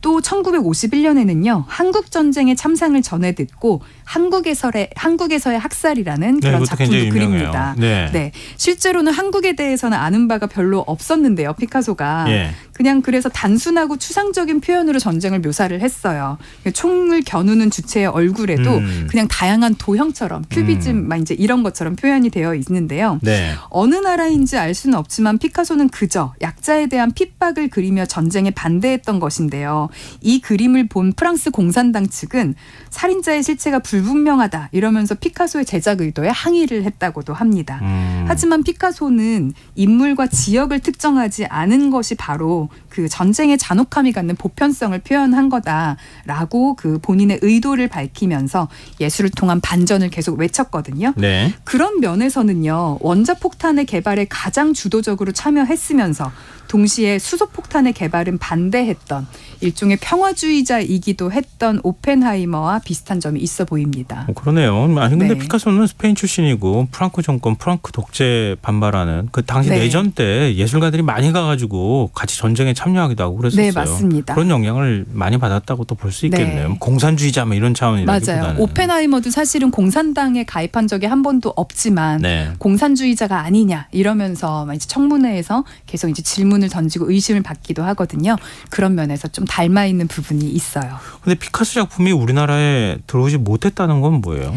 또 1951년에는요. 한국 전쟁의 참상을 전해 듣고 한국에서의 학살이라는 네, 그런 이것도 굉장히 작품도 유명해요. 그립니다. 네. 실제로는 한국에 대해서는 아는 바가 별로 없었는데요. 피카소가. 예. 그냥 그래서 단순하고 추상적인 표현으로 전쟁을 묘사를 했어요. 총을 겨누는 주체의 얼굴에도 그냥 다양한 도형처럼 큐비즘 막 이제 이런 것처럼 표현이 되어 있는데요. 네. 어느 나라인지 알 수는 없지만 피카소는 그저 약자에 대한 핍박을 그리며 전쟁에 반대했던 것인데요. 이 그림을 본 프랑스 공산당 측은 살인자의 실체가 불분명하다 이러면서 피카소의 제작 의도에 항의를 했다고도 합니다. 하지만 피카소는 인물과 지역을 특정하지 않은 것이 바로 그 전쟁의 잔혹함이 갖는 보편성을 표현한 거다라고 그 본인의 의도를 밝히면서 예술을 통한 반전을 계속 외쳤거든요. 네. 그런 면에서는요. 원자폭탄의 개발에 가장 주도적으로 참여했으면서 동시에 수소폭탄의 개발은 반대했던 일종의 평화주의자이기도 했던 오펜하이머와 비슷한 점이 있어 보입니다. 그러네요. 아니 근데 네. 피카소는 스페인 출신이고 프랑크 정권, 프랑크 독재 반발하는 그 당시 네. 내전 때 예술가들이 많이 가가지고 같이 전쟁에 참여하기도 하고 그랬었어요. 네, 맞습니다. 그런 영향을 많이 받았다고 또 볼 수 있겠네요. 네. 공산주의자 뭐 이런 차원이라기보다는. 맞아요. 오펜하이머도 사실은 공산당에 가입한 적이 한 번도 없지만 네. 공산주의자가 아니냐 이러면서 이제 청문회에서 계속 이제 질문을 던지고 의심을 받기도 하거든요. 그런 면에서 좀 닮아 있는 부분이 있어요. 근데 피카소 작품이 우리나라에 들어오지 못했다는 건 뭐예요?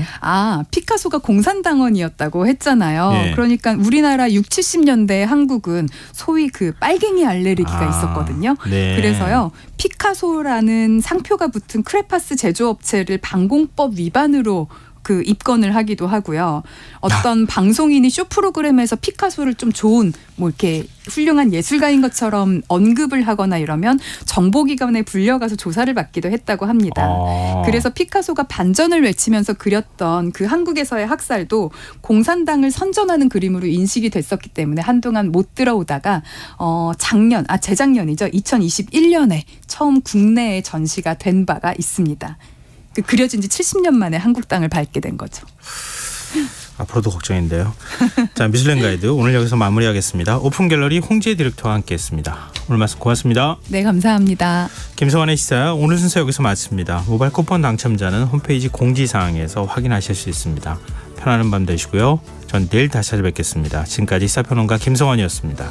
피카소가 공산당원이었다고 했잖아요. 예. 그러니까 우리나라 60, 70년대 한국은 소위 그 빨갱이 알레르기가 있었거든요. 네. 그래서요. 피카소라는 상표가 붙은 크레파스 제조업체를 방공법 위반으로 그 입건을 하기도 하고요. 어떤 방송인이 쇼 프로그램에서 피카소를 좀 좋은 뭐 이렇게 훌륭한 예술가인 것처럼 언급을 하거나 이러면 정보기관에 불려가서 조사를 받기도 했다고 합니다. 그래서 피카소가 반전을 외치면서 그렸던 그 한국에서의 학살도 공산당을 선전하는 그림으로 인식이 됐었기 때문에 한동안 못 들어오다가 재작년이죠. 2021년에 처음 국내에 전시가 된 바가 있습니다. 그려진 지 70년 만에 한국 땅을 밟게 된 거죠. 앞으로도 걱정인데요. 자, 미슐랭 가이드 오늘 여기서 마무리하겠습니다. 오픈 갤러리 홍지혜 디렉터와 함께했습니다. 오늘 말씀 고맙습니다. 네, 감사합니다. 김성환의 시사 오늘 순서 여기서 마칩니다. 모바일 쿠폰 당첨자는 홈페이지 공지사항에서 확인하실 수 있습니다. 편안한 밤 되시고요. 전 내일 다시 찾아뵙겠습니다. 지금까지 시사평론가 김성환이었습니다.